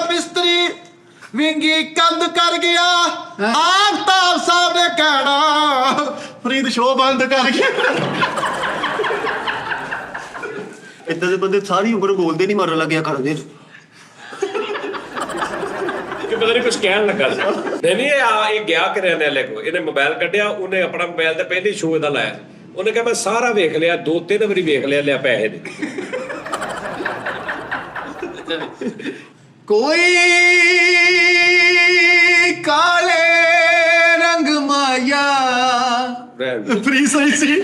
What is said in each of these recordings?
ਮਿਸਤਰੀ ਵਿੰਗੀ ਕੰਧ ਕਰ ਗਿਆ ਆਫਤਾਬ ਸਾਹਿਬ ਨੇ ਕਹਿਣਾ ਫਰੀਦ ਸ਼ੋਅ ਬੰਦ ਕਰ ਗਿਆ। ਏਦਾਂ ਦੇ ਬੰਦੇ ਸਾਰੀ ਉਮਰ ਬੋਲਦੇ ਨਹੀਂ, ਮਰਨ ਲੱਗਿਆ ਕਰਦੇ ਕਿ ਪਤਾ ਨਹੀਂ ਕੁਝ ਕਹਿਣ ਲੱਗਾ ਸੀ। ਨਹੀਂ ਇਹ ਗਿਆ ਕਰਿਆਨੇ ਕੋ, ਇਹਨੇ ਮੋਬਾਈਲ ਕੱਢਿਆ, ਉਹਨੇ ਆਪਣਾ ਮੋਬਾਈਲ ਤੇ ਪਹਿਲੇ ਸ਼ੋਅ ਇਹਦਾ ਲਾਇਆ। ਉਹਨੇ ਕਿਹਾ ਮੈਂ ਸਾਰਾ ਵੇਖ ਲਿਆ, 2-3 ਵਾਰੀ ਵੇਖ ਲਿਆ, ਲਿਆ ਪੈਸੇ ਦੇ। ਕੋਈ ਕਾਲੇ ਰੰਗ ਮਾਇਆ ਫਰੀ ਸਹੀ ਸੀ।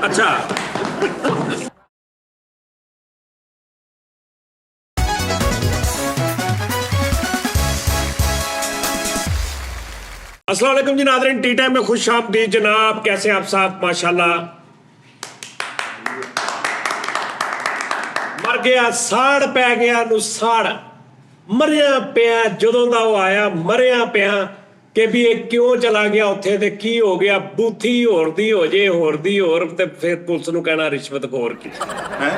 ਅੱਛਾ अस्सलाम वालेकुम जी नाज़रीन, टी टाइम में खुश आमदीद जनाब। कैसे आप साहब? माशाल्लाह। मर गया साड़ पै गया नू साड़ मरिया पिया जदों दा वो आया मरिया पिया कि भी ये क्यों चला गया उत्थे ते की हो गया। बूथी होर दी हो जे होर दी होर ते फिर पुलिस नू कहना रिश्वतखोर की है।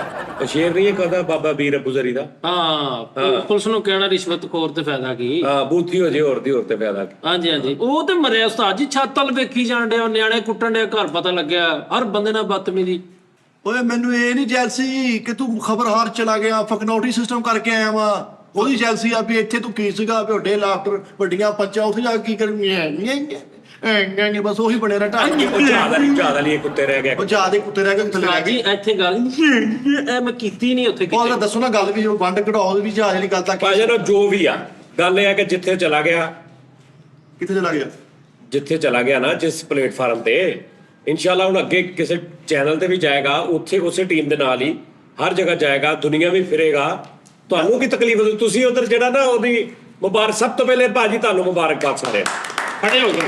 शेर नहीं कहता बाबा बीर अबूजरी दा। हाँ पुलिस नू कहना रिश्वतखोर ते फायदा की। हाँ बूथी हो जे होर दी होर ते फायदा की। हाँ जी हाँ जी वो ते मरिया उस्ताद जी छत तल वेखी जाण डे न्याणे कुੱਟਣ डे घर पता लग्या हर बंदे नाल बदतमीजी। ਓਏ ਮੈਨੂੰ ਇਹ ਨਹੀਂ ਜੈਲਸੀ ਕਿ ਤੂੰ ਖਬਰਹਾਰ ਚਲਾ ਗਿਆ ਫਕਨੌਟੀ ਸਿਸਟਮ ਕਰਕੇ ਆਇਆ ਵਾ। ਉਹਦੀ ਜੈਲਸੀ ਆ ਵੀ ਇੱਥੇ ਤੂੰ ਕੀ ਸੀਗਾ ਵੀ ਵੱਡੇ ਲਾਫਟਰ ਵੱਡੀਆਂ ਪੰਚਾਂ ਉੱਥੇ ਜਾ ਕੇ ਕੀ ਕਰਨੀ ਬਸ ਉਹੀ ਬਣੇ ਰਹਿ ਜ਼ਿਆਦਾ ਲਈ ਕੁੱਤੇ ਰਹਿ ਗਏ। ਉਹ ਜ਼ਿਆਦਾ ਕੁੱਤੇ ਰਹਿ ਗਏ ਥੱਲੇ ਰਹਿ ਜੀ ਗਏ। ਇੱਥੇ ਗੱਲ ਇਹ ਮੈਂ ਕੀਤੀ ਨਹੀਂ ਉੱਥੇ ਉਹ ਦੱਸੋ ਨਾ ਗੱਲ ਵੀ ਵੰਡ ਕਢਾਓ ਵੀ ਜਹਾਜ਼ ਵਾਲੀ ਗੱਲ ਤਾਂ ਭਾਜੀ ਨੂੰ ਜੋ ਵੀ ਆ ਗੱਲ ਇਹ ਆ ਕਿ ਜਿੱਥੇ ਚਲਾ ਗਿਆ ਕਿੱਥੇ ਚਲਾ ਗਿਆ ਜਿੱਥੇ ਚਲਾ ਗਿਆ ਨਾ ਜਿਸ ਪਲੇਟਫਾਰਮ ਤੇ ਇਨਸ਼ਾਅੱਲਾ ਹੁਣ ਅੱਗੇ ਕਿਸੇ ਚੈਨਲ ਤੇ ਵੀ ਜਾਏਗਾ ਉੱਥੇ ਉਸੇ ਟੀਮ ਦੇ ਨਾਲ ਹੀ ਹਰ ਜਗ੍ਹਾ ਜਾਏਗਾ ਦੁਨੀਆ ਵੀ ਫਿਰੇਗਾ। ਤੁਹਾਨੂੰ ਕੀ ਤਕਲੀਫ ਹੈ? ਤੁਸੀਂ ਉਧਰ ਜਿਹੜਾ ਨਾ ਉਹਦੀ ਮੁਬਾਰਕ ਸਭ ਤੋਂ ਪਹਿਲੇ ਭਾਜੀ ਤੁਹਾਨੂੰ ਮੁਬਾਰਕਬਾਦ ਸਾਰੇ ਖੜੇ ਹੋ ਗਏ।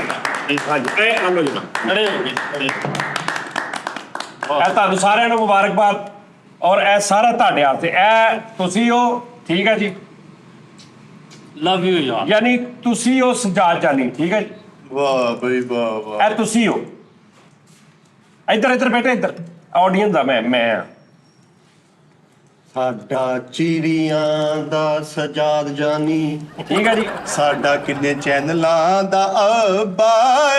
ਹਾਂਜੀ ਇਹ ਆਲੋ ਜੀ ਖੜੇ ਹੋ ਗਏ। ਇਹ ਤੁਹਾਨੂੰ ਸਾਰਿਆਂ ਨੂੰ ਮੁਬਾਰਕਬਾਦ ਔਰ ਇਹ ਸਾਰਾ ਤੁਹਾਡੇ ਵਾਸਤੇ ਇਹ ਤੁਸੀਂ ਹੋ ਠੀਕ ਹੈ ਜੀ ਲਵ ਯੂ ਯਾਰ ਯਾਨੀ ਤੁਸੀਂ ਹੋ ਸਜਾਦ ਜਾਨੀ ਠੀਕ ਹੈ ਜੀ। ਵਾਹ ਬਈ ਵਾਹ ਵਾਹ ਇਹ ਤੁਸੀਂ ਹੋ ਇੱਧਰ ਬੈਠੇ ਇੱਧਰ ਆਡੀਅנס ਦਾ ਮੈਂ ਸਾਡਾ ਚਿੜੀਆਂ ਦਾ ਸਜਾਦ ਜਾਨੀ ਠੀਕ ਹੈ ਜੀ। ਸਾਡਾ ਕਿੰਨੇ ਚੈਨਲਾਂ ਦਾ ਅੱਬਾ ਏ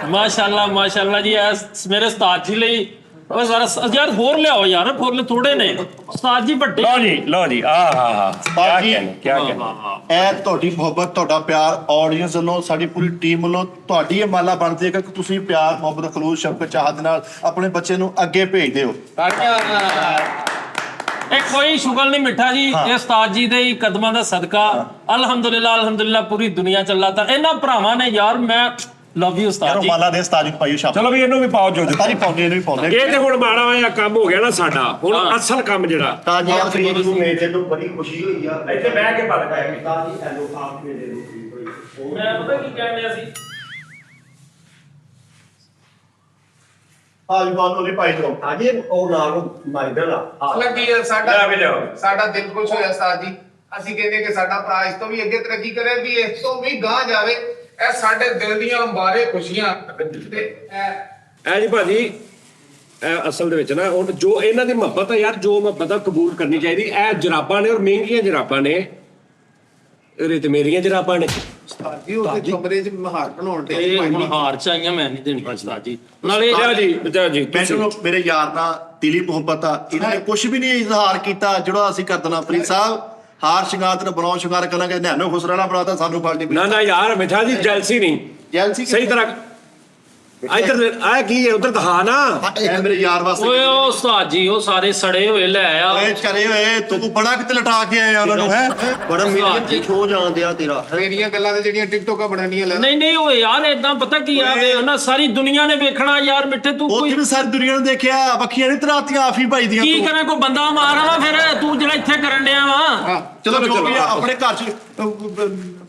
ਮਾਸ਼ਾਅੱਲਾ ਜੀ ਐ ਮੇਰੇ ਉਸਤਾਦ ਜੀ ਲਈ ਉਹ ਜ਼ਰਾ ਯਾਰ ਹੋਰ ਲਿਆਓ ਯਾਰ ਫੁੱਲ ਥੋੜੇ ਨੇ ਉਸਤਾਦ ਜੀ ਵੱਡੇ। ਲਓ ਜੀ ਆਹ ਬਾਕੀ ਕੀ ਕਹਿੰਦੇ ਇਹ ਤੁਹਾਡੀ ਮੁਹੱਬਤ ਤੁਹਾਡਾ ਪਿਆਰ ਆਡੀਅנס ਵੱਲੋਂ ਸਾਡੀ ਪੂਰੀ ਟੀਮ ਵੱਲੋਂ ਤੁਹਾਡੀ ਇਹ ਮਾਲਾ ਬਣਦੀ ਹੈ ਕਿ ਤੁਸੀਂ ਪਿਆਰ ਮੁਹੱਬਤ ਖਲੂਸ ਸ਼ਫਕਤ ਚਾਹਤ ਨਾਲ ਆਪਣੇ ਬੱਚੇ ਨੂੰ ਅੱਗੇ ਭੇਜਦੇ ਹੋ। ਇਹ ਕੋਈ ਸ਼ੁਗਲ ਨਹੀਂ ਮਿੱਠਾ ਜੀ ਇਹ ਉਸਤਾਦ ਜੀ ਦੇ ਕਦਮਾਂ ਦਾ ਸਦਕਾ ਅਲਹਮਦੁਲਿਲਾ ਪੂਰੀ ਦੁਨੀਆ ਚੱਲਾ ਤਾਂ ਇਹਨਾਂ ਭਰਾਵਾਂ ਨੇ ਯਾਰ ਮੈਂ ਲਵ ਯੂ ਉਸਤਾਦ ਜੀ। ਮਾਲਾ ਦੇ ਉਸਤਾਦ ਜੀ ਪਾਈਓ ਸ਼ਾਬਾਸ਼। ਚਲੋ ਵੀ ਇਹਨੂੰ ਵੀ ਪਾਓ ਜੋ ਸਾਰੀ ਪਾਉਂਦੇ ਇਹਨੂੰ ਵੀ ਪਾਉਂਦੇ ਇਹ ਤੇ ਹੁਣ ਮਾੜਾ ਹੋਇਆ ਕੰਮ ਹੋ ਗਿਆ ਨਾ ਸਾਡਾ ਹੁਣ ਅਸਲ ਕੰਮ ਜਿਹੜਾ ਤਾਂ ਜੀ ਫਰੀਦ ਨੂੰ ਮੇਰੇ ਨੂੰ ਬੜੀ ਖੁਸ਼ੀ ਹੋਈ ਆ। ਇੱਥੇ ਬਹਿ ਕੇ ਪਤਾ ਕਰਾਂਗੇ। ਤਾਂ ਜੀ ਹੈਲੋ ਆਪ ਮੇਰੇ ਨੂੰ ਮੈਂ ਪਤਾ ਕੀ ਕਹਿੰਦੇ ਸੀ ਆ ਵੀ ਬਾਨੋ ਨਹੀਂ ਪਾਈ ਦੋ ਅਜੇ ਉਹ ਨਾਲ ਮਾਈਡਲ ਆ ਲੱਗੀ ਹੈ ਸਾਡਾ ਦਿਲ ਖੁਸ਼ ਹੋਇਆ ਉਸਤਾਦ ਜੀ। ਅਸੀਂ ਕਹਿੰਦੇ ਕਿ ਸਾਡਾ ਭਰਾ ਇਸ ਤੋਂ ਵੀ ਅੱਗੇ ਤਰੱਕੀ ਕਰੇ ਵੀ ਇਸ ਤੋਂ ਵੀ ਗਾਂ ਜਾਵੇ। ਇਹ ਸਾਡੇ ਦਿਲ ਦੀਆਂ ਅੰਬਾਰੇ ਖੁਸ਼ੀਆਂ ਤੇ ਐ ਜੀ ਭਾਜੀ ਇਹ ਅਸਲ ਦੇ ਵਿੱਚ ਨਾ ਹੁਣ ਜੋ ਇਹਨਾਂ ਦੀ ਮੁਹੱਬਤ ਹੈ ਯਾਰ ਜੋ ਮੁਹੱਬਤ ਆ ਕਬੂਲ ਕਰਨੀ ਚਾਹੀਦੀ। ਇਹ ਜਰਾਬਾਂ ਨੇ ਔਰ ਮਹਿੰਗੀਆਂ ਜਰਾਬਾਂ ਨੇ ਇਹ ਤੇ ਮੇਰੀਆਂ ਜਰਾਬਾਂ ਨੇ ਉਸਤਾਦ ਜੀ ਉਹਦੇ ਕਮਰੇ 'ਚ ਮਹਾਰ ਬਣਾਉਣ ਤੇ ਇਹ ਹੁਣ ਹਾਰ ਚ ਆਈਆਂ ਮੈਂ ਨਹੀਂ ਦੇਣੀ ਉਸਤਾਦ ਜੀ ਨਾਲੇ ਜੀ ਮੈਨੂੰ ਮੇਰੇ ਯਾਰ ਨਾਲ ਦਿਲੀ ਮੁਹੱਬਤ ਆ। ਇਹਨਾਂ ਨੇ ਕੁਝ ਵੀ ਨਹੀਂ ਇਜ਼ਹਾਰ ਕੀਤਾ ਜਿਹੜਾ ਅਸੀਂ ਕਰਦਣਾ ਫਰੀਦ ਸਾਹਿਬ ਹਾਰ ਸ਼ਿੰਗਾਰ ਤੇ ਬਣਾਉ ਸ਼ਿੰਗਾਰ ਕਰਾਂਗੇ ਨੈਨੋ ਖੁਸਰਾਣਾ ਬਣਾਤਾ ਸਾਨੂੰ ਪਾਰਟੀ ਨਾ ਯਾਰ ਮਿੱਠਾ ਜੀ ਜੈਲਸੀ ਨਹੀਂ ਜੈਲਸੀ ਸਹੀ ਤਰ੍ਹਾਂ ਇੱਧਰ ਆ ਕੀ ਹੈ ਉਧਰ ਦਿਖਾ ਨਾ ਇਹ ਮੇਰੇ ਯਾਰ ਵਾਸਤੇ ਓਏ ਉਹ ਉਸਤਾਦ ਜੀ ਉਹ ਸਾਰੇ ਸੜੇ ਹੋਏ ਲੈ ਆ ਓਏ ਕਰੇ ਓਏ ਤੂੰ ਬੜਾ ਕਿਤੇ ਲਟਾ ਕੇ ਆਇਆ ਉਹਨਾਂ ਨੂੰ ਹੈ ਬੜਾ ਮੇਰੇ ਛੋ ਜਾਂਦਿਆ ਤੇਰਾ ਮੇਰੀਆਂ ਗੱਲਾਂ ਤੇ ਜਿਹੜੀਆਂ ਟਿਕਟੋਕਾਂ ਬਣਾਉਣੀਆਂ ਲੈ ਨਹੀਂ ਓਏ ਯਾਰ ਇਦਾਂ ਪਤਾ ਕੀ ਆ ਵੇ ਨਾ ਸਾਰੀ ਦੁਨੀਆ ਨੇ ਵੇਖਣਾ ਯਾਰ ਮਿੱਠੇ ਤੂੰ ਕੋਈ ਉੱਥੇ ਵੀ ਸਾਰੀ ਦੁਨੀਆ ਨੇ ਦੇਖਿਆ ਵੱਖੀਆਂ ਨਹੀਂ ਤਰਾਤੀਆਂ ਆਫੀ ਭਾਈ ਦੀਆਂ ਕੀ ਕਰਾਂ ਕੋਈ ਬੰਦਾ ਮਾਰ ਆਵਾ ਫਿਰ ਤੂੰ ਜਿਹੜਾ ਇੱਥੇ ਕਰਨ ਡਿਆ ਵਾ ਚਲੋ ਜੋ ਵੀ ਆ, ਆਪਣੇ ਘਰ ਚ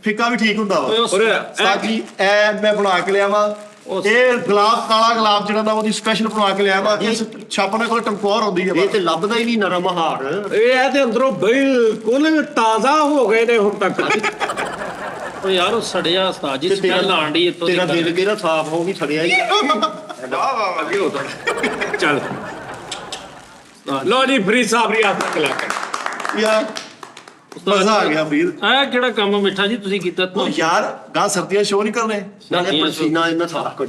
ਫਿੱਕਾ ਵੀ ਠੀਕ ਹੁੰਦਾ ਵਾ ਸਾਜੀ ਐ ਮੈਂ ਬਣਾ ਕੇ ਲਿਆ ਵਾ ਇਹ ਗੁਲਾਬ ਕਾਲਾ ਗੁਲਾਬ ਜਿਹੜਾ ਨਾ ਉਹਦੀ ਸਪੈਸ਼ਲ ਬਣਾ ਕੇ ਲਿਆ ਵਾ ਇਸ ਛਾਪਣੇ ਕੋਲ ਟੰਕੋਰ ਹੁੰਦੀ ਹੈ ਇਹ ਤੇ ਲੱਭਦਾ ਹੀ ਨਹੀਂ ਨਰਮ ਹਾਰ। ਇਹ ਤੇ ਅੰਦਰੋਂ ਬਿਲਕੁਲ ਤਾਜ਼ਾ ਹੋ ਗਏ ਨੇ ਹੁਣ ਤੱਕ। ਓ ਯਾਰ ਉਹ ਸੜਿਆ ਉਸਤਾਦ ਜੀ ਸਮੈਲ ਆਣ ਡਈ ਇੱਥੋਂ ਤੇਰਾ ਦਿਲ ਕਿਹੜਾ ਸਾਫ਼ ਹੋ ਗਈ ਸੜਿਆ ਹੀ ਚੱਲ ਲੋ ਜੀ ਫਰੀਦ ਸਾਹਿਬ ਰਿਆਸਤ ਕਲਾ ਯਾਰ ਮਜ਼ਾ ਆ ਗਿਆ ਵੀਰ। ਇਹ ਕਿਹੜਾ ਕੰਮ ਮਿੱਠਾ ਜੀ ਤੁਸੀਂ ਕੀਤਾ ਉਹ ਯਾਰ ਗਾਂ ਸਰਦੀਆਂ ਸ਼ੋਅ ਨਹੀਂ ਕਰਨੇ ਨਾਲੇ ਪਸੀਨਾ ਇਹਨਾਂ ਸਾਰਾ ਕੁਝ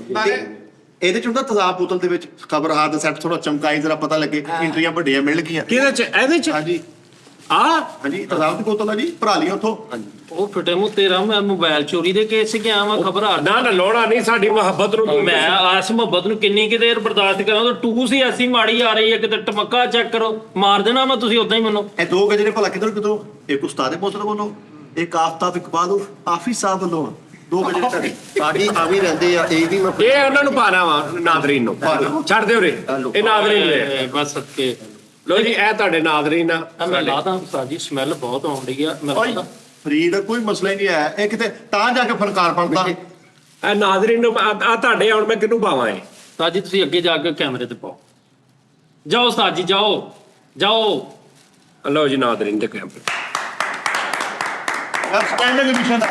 ਇਹਦੇ ਚ ਹੁੰਦਾ ਤੇਜ਼ਾਬ ਬੋਤਲ ਦੇ ਵਿੱਚ ਖਬਰ ਹਾਰ ਦਾ ਸੈੱਟ ਥੋੜਾ ਚਮਕਾਈ ਜਰਾ ਪਤਾ ਲੱਗੇ ਇੰਟਰੀਆਂ ਵੱਡੀਆਂ ਮਿਲ ਗਈਆਂ। ਕਿਹਦੇ ਚ ਇਹਦੇ ਚ ਹਾਂਜੀ ਆ ਹਾਂਜੀ ਤੇਜ਼ਾਬ ਦੀ ਬੋਤਲ ਆ ਜੀ ਭਰਾ ਲਈ ਉੱਥੋਂ। ਉਹ ਫਿੱਟੇ ਮੂੰਹ ਤੇਰਾ ਮੈਂ ਮੋਬਾਈਲ ਚੋਰੀ ਦੇ ਕੇਸ 'ਚ ਗਿਆ ਵਾਂ ਖਬਰ ਆ ਨਾ ਨਾ ਲੋੜਾ ਨਹੀਂ ਸਾਡੀ ਮੁਹੱਬਤ ਨੂੰ ਤੂੰ ਮੈਂ ਆਸ ਮੁਹੱਬਤ ਨੂੰ ਕਿੰਨੀ ਕਿ ਦੇਰ ਬਰਦਾਸ਼ਤ ਕਰਾਂ ਤਾਂ ਟੂਸ ਹੀ ਐਸੀ ਮਾੜੀ ਆ ਰਹੀ ਹੈ ਕਿਤੇ ਟਮਕਾ ਚੈੱਕ ਕਰੋ ਮਾਰ ਦੇਣਾ ਮੈਂ ਤੁਸੀਂ ਉਦਾਂ ਹੀ ਮੈਨੂੰ ਇਹ ਦੋ ਗਜਰੇ ਭਲਾ ਕਿਧਰ ਕਿਧਰੋਂ ਇੱਕ ਉਸਤਾਦ ਦੇ ਪੁੱਤਰ ਵੱਲੋਂ ਇੱਕ ਆਫਤਾਬ ਇਕਬਾਲ ਹਾਫਿਜ਼ ਸਾਹਿਬ ਵੱਲੋਂ ਦੋ ਗਜਰੇ ਤੁਹਾਡੇ। ਸਾਡੀ ਆ ਵੀ ਰਹਿੰਦੇ ਆ ਇਹ ਵੀ ਮੈਂ ਇਹ ਉਹਨਾਂ ਨੂੰ ਪਾਣਾ ਵਾ ਨਾਜ਼ਰੀਨ ਨੂੰ ਛੱਡ ਦਿਓ ਰੇ ਇਹ ਨਾਜ਼ਰੀਨ ਨੇ ਬਸ ਸੱਕੇ ਲੋ ਜੀ ਇਹ ਤੁਹਾਡੇ ਨਾਜ਼ਰੀਨ ਆ ਮੈਂ ਲਾਦਾ ਸਾਡੀ ਸਮੈਲ ਬਹੁਤ ਆਉਣ ਡਈ ਆ ਮੈਂ ਓਏ ਫਰੀਦ ਦਾ ਕੋਈ ਮਸਲਾ ਹੀ ਨਹੀਂ ਹੈ ਇਹ ਕਿਤੇ ਤਾਂ ਜਾ ਕੇ ਫਨਕਾਰ ਬਣਦਾ। ਇਹ ਨਾਜ਼ਰੀਨ ਨੂੰ ਆ ਤੁਹਾਡੇ ਹੁਣ ਮੈਂ ਕਿਹਨੂੰ ਪਾਵਾਂ ਇਹ ਉਸਤਾਦ ਜੀ ਤੁਸੀਂ ਅੱਗੇ ਜਾ ਕੇ ਕੈਮਰੇ ਤੇ ਪਾਓ ਜਾਓ ਉਸਤਾਦ ਜੀ ਜਾਓ ਜਾਓ ਲਓ ਜੀ ਨਾਜ਼ਰੀਨ ਦੇ ਕੈਮਰੇ ਯਾਰ ਸਟੈਂਡਿੰਗ ਮਿਸ਼ਨ ਆ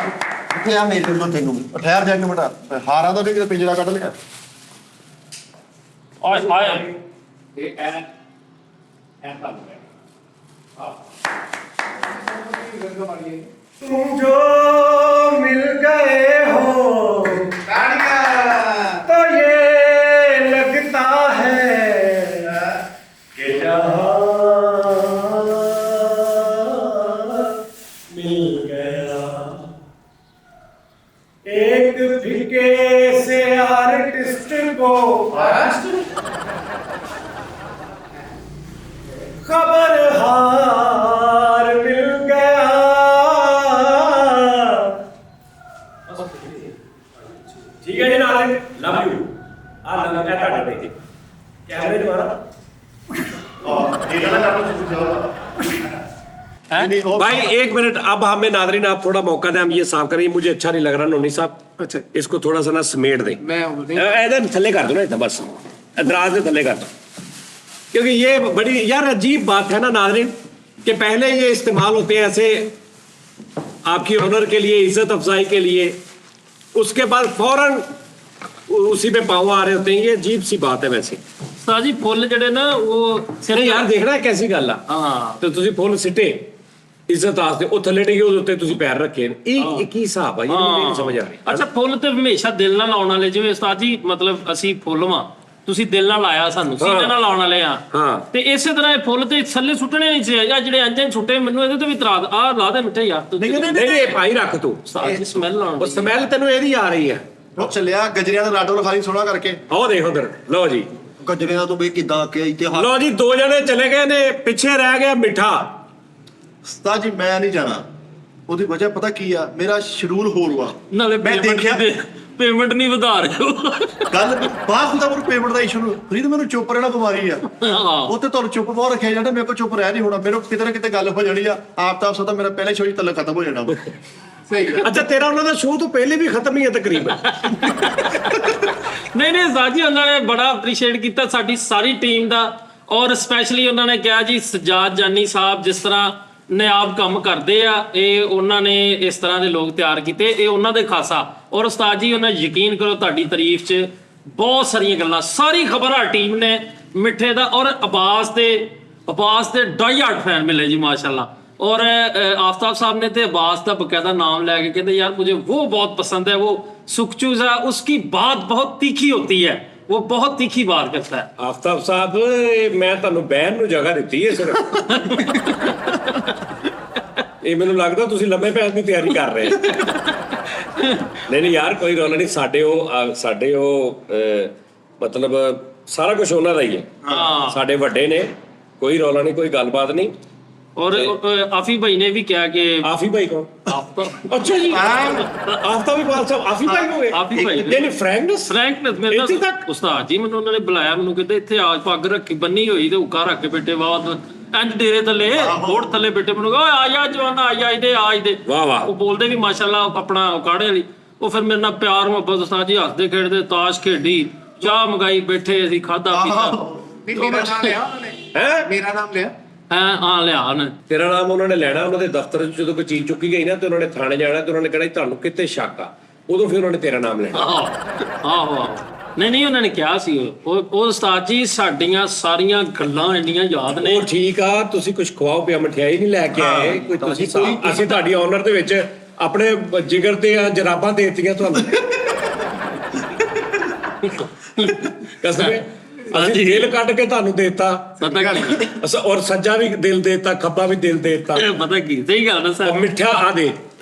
ਕਿਹਾ ਮੇਰੇ ਨੂੰ ਤੈਨੂੰ ਠਹਿਰ ਜਾ ਕੇ ਬੇਟਾ ਹਾਰਾਂ ਦਾ ਵੀ ਪਿੰਜਰਾ ਕੱਢ ਲਿਆ। ਆਏ ਆਏ ਇਹ ਐ तुम जो मिल गए हो तो ये लगता है कि जहां मिल गया एक फीके से आर्टिस्ट को खबर हार मिल गया। ਠੀਕ ਹੈ ਜੀ ਨਾਜ਼ਰੀਨ ਲਵ ਯੂ ਆ ਲਵ ਇਹ ਤੁਹਾਡੇ ਦੇ ਕੈਮਰੇ ਦੁਆਰਾ भाई एक मिनट अब हमें नाज़रीन आप थोड़ा मौका दें हम ये साफ करें मुझे अच्छा नहीं लग रहा नोनी साहब अच्छा इसको थोड़ा सा ना समेट दें इधर थल्ले कर दो ना इधर बस दराज से थल्ले कर दो क्योंकि ये बड़ी यार अजीब बात है ना नाज़रीन कि पहले ये इस्तेमाल होते हैं ऐसे आपकी ऑनर के लिए इज्जत अफजाई के लिए उसके बाद फौरन उसी पे पाँव आ रहे होते हैं ये अजीब सी बात है वैसे ਉਸਤਾਦ ਜੀ ਫੁੱਲ ਜਿਹੜੇ ਨਾ ਉਹ नहीं यार देखना है कैसी गल आ ਹਾਂ ਤੇ ਤੁਸੀਂ ਫੁੱਲ ਸਿੱਟੇ ਇੱਜ਼ਤ ਆਸਤੇ ਉਹ ਥੱਲੇ ਡਿੱਗੇ ਉਹਦੇ ਉੱਤੇ ਤੁਸੀਂ ਪੈਰ ਰੱਖੇ ਨੇ ਇਹ ਕੀ ਹਿਸਾਬ ਆ ਇਹ ਮੈਨੂੰ ਨਹੀਂ ਸਮਝ ਆ ਰਹੀ ਅੱਛਾ ਫੁੱਲ ਤੇ ਹਮੇਸ਼ਾ ਦਿਲ ਨਾਲ ਲਾਉਣ ਵਾਲੇ ਜਿਵੇਂ ਉਸਤਾਦ ਜੀ ਮਤਲਬ ਅਸੀਂ ਫੁੱਲ ਵਾਂ ਤੁਸੀਂ ਦਿਲ ਨਾਲ ਲਾਇਆ ਸਾਨੂੰ ਸੀਨੇ ਨਾਲ ਲਾਉਣ ਵਾਲੇ ਆ ਹਾਂ। ਤੇ ਇਸੇ ਤਰ੍ਹਾਂ ਇਹ ਫੁੱਲ ਤੇ ਥੱਲੇ ਸੁੱਟਣੇ ਨਹੀਂ ਚਾਹੀਦੇ ਆ ਜਿਹੜੇ ਅੰਜਨ ਛੁੱਟੇ ਮੈਨੂੰ ਇਹਦੇ ਤੇ ਵੀ ਤਰਾਦ ਆ ਲਾ ਦੇ ਮਿੱਠੇ ਯਾਰ ਤੂੰ ਨਹੀਂ ਨਹੀਂ ਭਾਈ ਰੱਖ ਤੂੰ ਉਸਤਾਦ ਜੀ ਸਮੈਲ ਆਉਣ ਉਹ ਸਮੈਲ ਤੈਨੂੰ ਇਹਦੀ ਆ ਰਹੀ ਹੈ ਉਹ ਚੱਲਿਆ ਗਜਰਿਆਂ ਦਾ ਲਾਡੋ ਰਖਾਲੀ ਸੋਹਣਾ ਕਰਕੇ। ਆਹ ਦੇਖ ਉਧਰ ਲਓ ਜੀ ਗਜਰਿਆਂ ਤੋਂ ਵੀ ਕਿਦਾਂ ਕਿ ਇਤਿਹਾਸ ਲਓ ਜੀ ਦੋ ਜਣੇ ਚਲੇ ਗਏ ਨੇ ਪਿੱਛੇ ਰਹਿ ਗਿਆ ਮਿੱਠਾ ਉਸਤਾਦ ਜੀ ਮੈਂ ਨਹੀਂ ਜਾਣਾ ਉਹਦੀ ਵਜ੍ਹਾ ਪਤਾ ਕੀ ਆ ਮੇਰਾ ਸ਼ਡਿਊਲ ਹੋਰ ਵਾ ਨਾਲੇ ਮੈਂ ਦੇਖਿਆ ਪੇਮੈਂਟ ਨਹੀਂ ਵਧਾ ਰਹੇ ਹੋ ਗੱਲ ਬਾਅਦ ਦਾ ਮੈਨੂੰ ਪੇਮੈਂਟ ਦਾ ਇਸ਼ੂ ਫਰੀਦ ਮੈਨੂੰ ਚੁੱਪ ਰਹਿਣਾ ਬਿਮਾਰੀ ਆ ਉਹ ਤੇ ਤੁਹਾਨੂੰ ਚੁੱਪ ਬਹੁਤ ਰੱਖਿਆ ਜਾਂਦਾ ਮੇਰੇ ਕੋਲ ਚੁੱਪ ਰਹਿ ਨਹੀਂ ਹੋਣਾ ਮੇਰੇ ਕੋਲ ਕਿਤੇ ਨਾ ਕਿਤੇ ਗੱਲ ਹੋ ਜਾਣੀ ਆ ਆਪ ਤਾਂ ਸਦਾ ਮੇਰਾ ਪਹਿਲੇ ਸ਼ੋਅ ਹੀ ਤੱਕ ਖਤਮ ਹੋ ਜਾਣਾ ਸਹੀ ਅੱਛਾ ਤੇਰਾ ਉਹਨਾਂ ਦਾ ਸ਼ੋਅ ਤੋਂ ਪਹਿਲੇ ਵੀ ਖਤਮ ਹੀ ਹੈ ਤਕਰੀਬਨ ਨਹੀਂ ਨਹੀਂ ਸਾਜੀ ਉਹਨਾਂ ਨੇ ਬੜਾ ਅਪਰੀਸ਼ੀਏਟ ਕੀਤਾ ਸਾਡੀ ਸਾਰੀ ਟੀਮ ਦਾ ਔਰ ਸਪੈਸ਼ਲੀ ਉਹਨਾਂ ਨੇ ਕਿਹਾ ਜੀ ਸਜਾਦ ਜਾਨੀ ਸਾਹਿਬ ਜਿਸ ਤਰ੍ਹਾਂ ਨਿਆਬ ਕੰਮ ਕਰਦੇ ਆ ਇਹ ਉਹਨਾਂ ਨੇ ਇਸ ਤਰ੍ਹਾਂ ਦੇ ਲੋਕ ਤਿਆਰ ਕੀਤੇ ਇਹ ਉਹਨਾਂ ਦੇ ਖਾਸਾ ਔਰ ਉਸਤਾਦ ਜੀ ਉਹਨਾਂ ਯਕੀਨ ਕਰੋ ਤੁਹਾਡੀ ਤਾਰੀਫ 'ਚ ਬਹੁਤ ਸਾਰੀਆਂ ਗੱਲਾਂ ਸਾਰੀ ਖਬਰਾਂ ਟੀਮ ਨੇ ਮਿੱਠੇ ਦਾ ਔਰ ਆਵਾਜ਼ ਦੇ ਡਾਈ ਹਾਰਡ ਫੈਨ ਮਿਲੇ ਜੀ ਮਾਸ਼ਾਅੱਲਾ और आफ्ताब साहब ने तो अब्बास का बकायदा नाम लेके कहते यार मुझे वो बहुत पसंद है वो सुखचूज है उसकी बात बहुत तीखी होती है वो बहुत तीखी बात करता है ਆਫਤਾਬ ਸਾਹਿਬ ਮੈਂ ਤੁਹਾਨੂੰ ਬਹਿਣ ਨੂੰ ਜਗ੍ਹਾ ਦਿੱਤੀ ਹੈ ਸਿਰਫ ਇਹ ਮੈਨੂੰ ਲੱਗਦਾ ਤੁਸੀਂ ਲੰਮੇ ਪੈਣ ਦੀ ਤਿਆਰੀ ਕਰ ਰਹੇ ਨਹੀਂ ਯਾਰ ਕੋਈ ਰੌਲਾ ਨਹੀਂ ਸਾਡੇ ਉਹ ਮਤਲਬ ਸਾਰਾ ਕੁਝ ਉਹਨਾਂ ਦਾ ਹੀ ਹੈ ਸਾਡੇ ਵੱਡੇ ਨੇ ਕੋਈ ਰੌਲਾ ਨਹੀਂ ਕੋਈ ਗੱਲਬਾਤ ਨਹੀਂ और आफी भाई ने भी क्या कि ਆਫੀ ਭਾਈ ਕੌਣ अच्छा जी आफ्ताब इकबाल साहब आफी भाई हो गए आफी भाई नहीं फ्रैंकनेस फ्रैंकनेस मेरे ਇੱਥੇ ਨਾਲ ਤੱਕ? ਉਸਤਾਦ ਜੀ ਮੈਨੂੰ ਉਹਨਾਂ ਨੇ ਬੁਲਾਇਆ ਮੈਨੂੰ ਕਹਿੰਦੇ ਇੱਥੇ ਆ ਪੱਗ ਰੱਖੀ ਬੰਨੀ ਹੋਈ ਤੇ ਹੁੱਕਾ ਰੱਖ ਕੇ ਬੈਠੇ ਬਾਅਦ ਇੰਜ ਡੇਰੇ ਥੱਲੇ ਬੋਰਡ ਥੱਲੇ ਬੈਠੇ ਮੈਨੂੰ ਓਏ ਆ ਜਾ ਜਵਾਨਾ ਆ ਇਹਦੇ ਵਾਹ ਵਾਹ ਉਹ ਬੋਲਦੇ ਵੀ ਮਾਸ਼ਾਅੱਲਾ ਆਪਣਾ ਉਕਾੜੇ ਵਾਲੀ ਉਹ ਫਿਰ ਮੇਰੇ ਨਾਲ ਪਿਆਰ ਮੁਹੱਬਤ ਉਸਤਾਦ ਜੀ ਹੱਸਦੇ ਖੇਡਦੇ ਤਾਸ਼ ਖੇਡੀ ਚਾਹ ਮੰਗਾਈ ਬੈਠੇ ਅਸੀਂ ਖਾਦਾ ਪੀਤਾ ਮੇਰਾ ਨਾਮ ਲਿਆ ਉਹਨਾਂ ਨੇ ਹੈ ਮੇਰਾ ਨਾਮ ਲਿਆ ਹਾਂ ਲਿਆ ਉਹਨੇ ਤੇਰਾ ਨਾਮ ਉਹਨਾਂ ਨੇ ਲੈਣਾ ਉਹਨਾਂ ਦੇ ਦਫ਼ਤਰ 'ਚ ਜਦੋਂ ਕੋਈ ਚੀਜ਼ ਚੁੱਕੀ ਗਈ ਨਾ ਤੇ ਉਹਨਾਂ ਨੇ ਥਾਣੇ ਜਾਣਾ ਤੇ ਉਹਨਾਂ ਨੇ ਕਹਿਣਾ ਤੁਹਾਨੂੰ ਕਿਤੇ ਸ਼ੱਕ ਆ ਉਦੋਂ ਫਿਰ ਉਹਨਾਂ ਨੇ ਤੇਰਾ ਨਾਮ ਲੈਣਾ ਆਹੋ ਨਹੀਂ ਉਹਨਾਂ ਨੇ ਕਿਹਾ ਸੀ ਉਹ ਉਸਤਾਦ ਜੀ ਸਾਡੀਆਂ ਸਾਰੀਆਂ ਗੱਲਾਂ ਇੰਨੀਆਂ ਯਾਦ ਨੇ। ਉਹ ਠੀਕ ਆ, ਤੁਸੀਂ ਕੁਝ ਖਵਾਓ ਪਿਆ, ਮਠਿਆਈ ਨਹੀਂ ਲੈ ਕੇ ਆਏ ਕੋਈ ਤੁਸੀਂ। ਅਸੀਂ ਤੁਹਾਡੀ ਆਨਰ ਦੇ ਵਿੱਚ ਆਪਣੇ ਜਿਗਰ ਤੇ ਜਰਾਬਾਂ ਦੇ ਦਿੱਤੀਆਂ ਤੁਹਾਨੂੰ। ਕਸਮੇ ਅਸੀਂ ਦਿਲ ਕੱਢ ਕੇ ਤੁਹਾਨੂੰ ਦੇਤਾ, ਪਤਾ ਕੀ ਔਰ ਸੱਜਾ ਵੀ ਦਿਲ ਦੇਤਾ, ਖੱਬਾ ਵੀ ਦਿਲ ਦੇਤਾ। ਪਤਾ ਕੀ ਸਹੀ ਗੱਲ ਦੱਸਾਂ, ਉਹ ਮਿੱਠਾ ਆ ਦੇ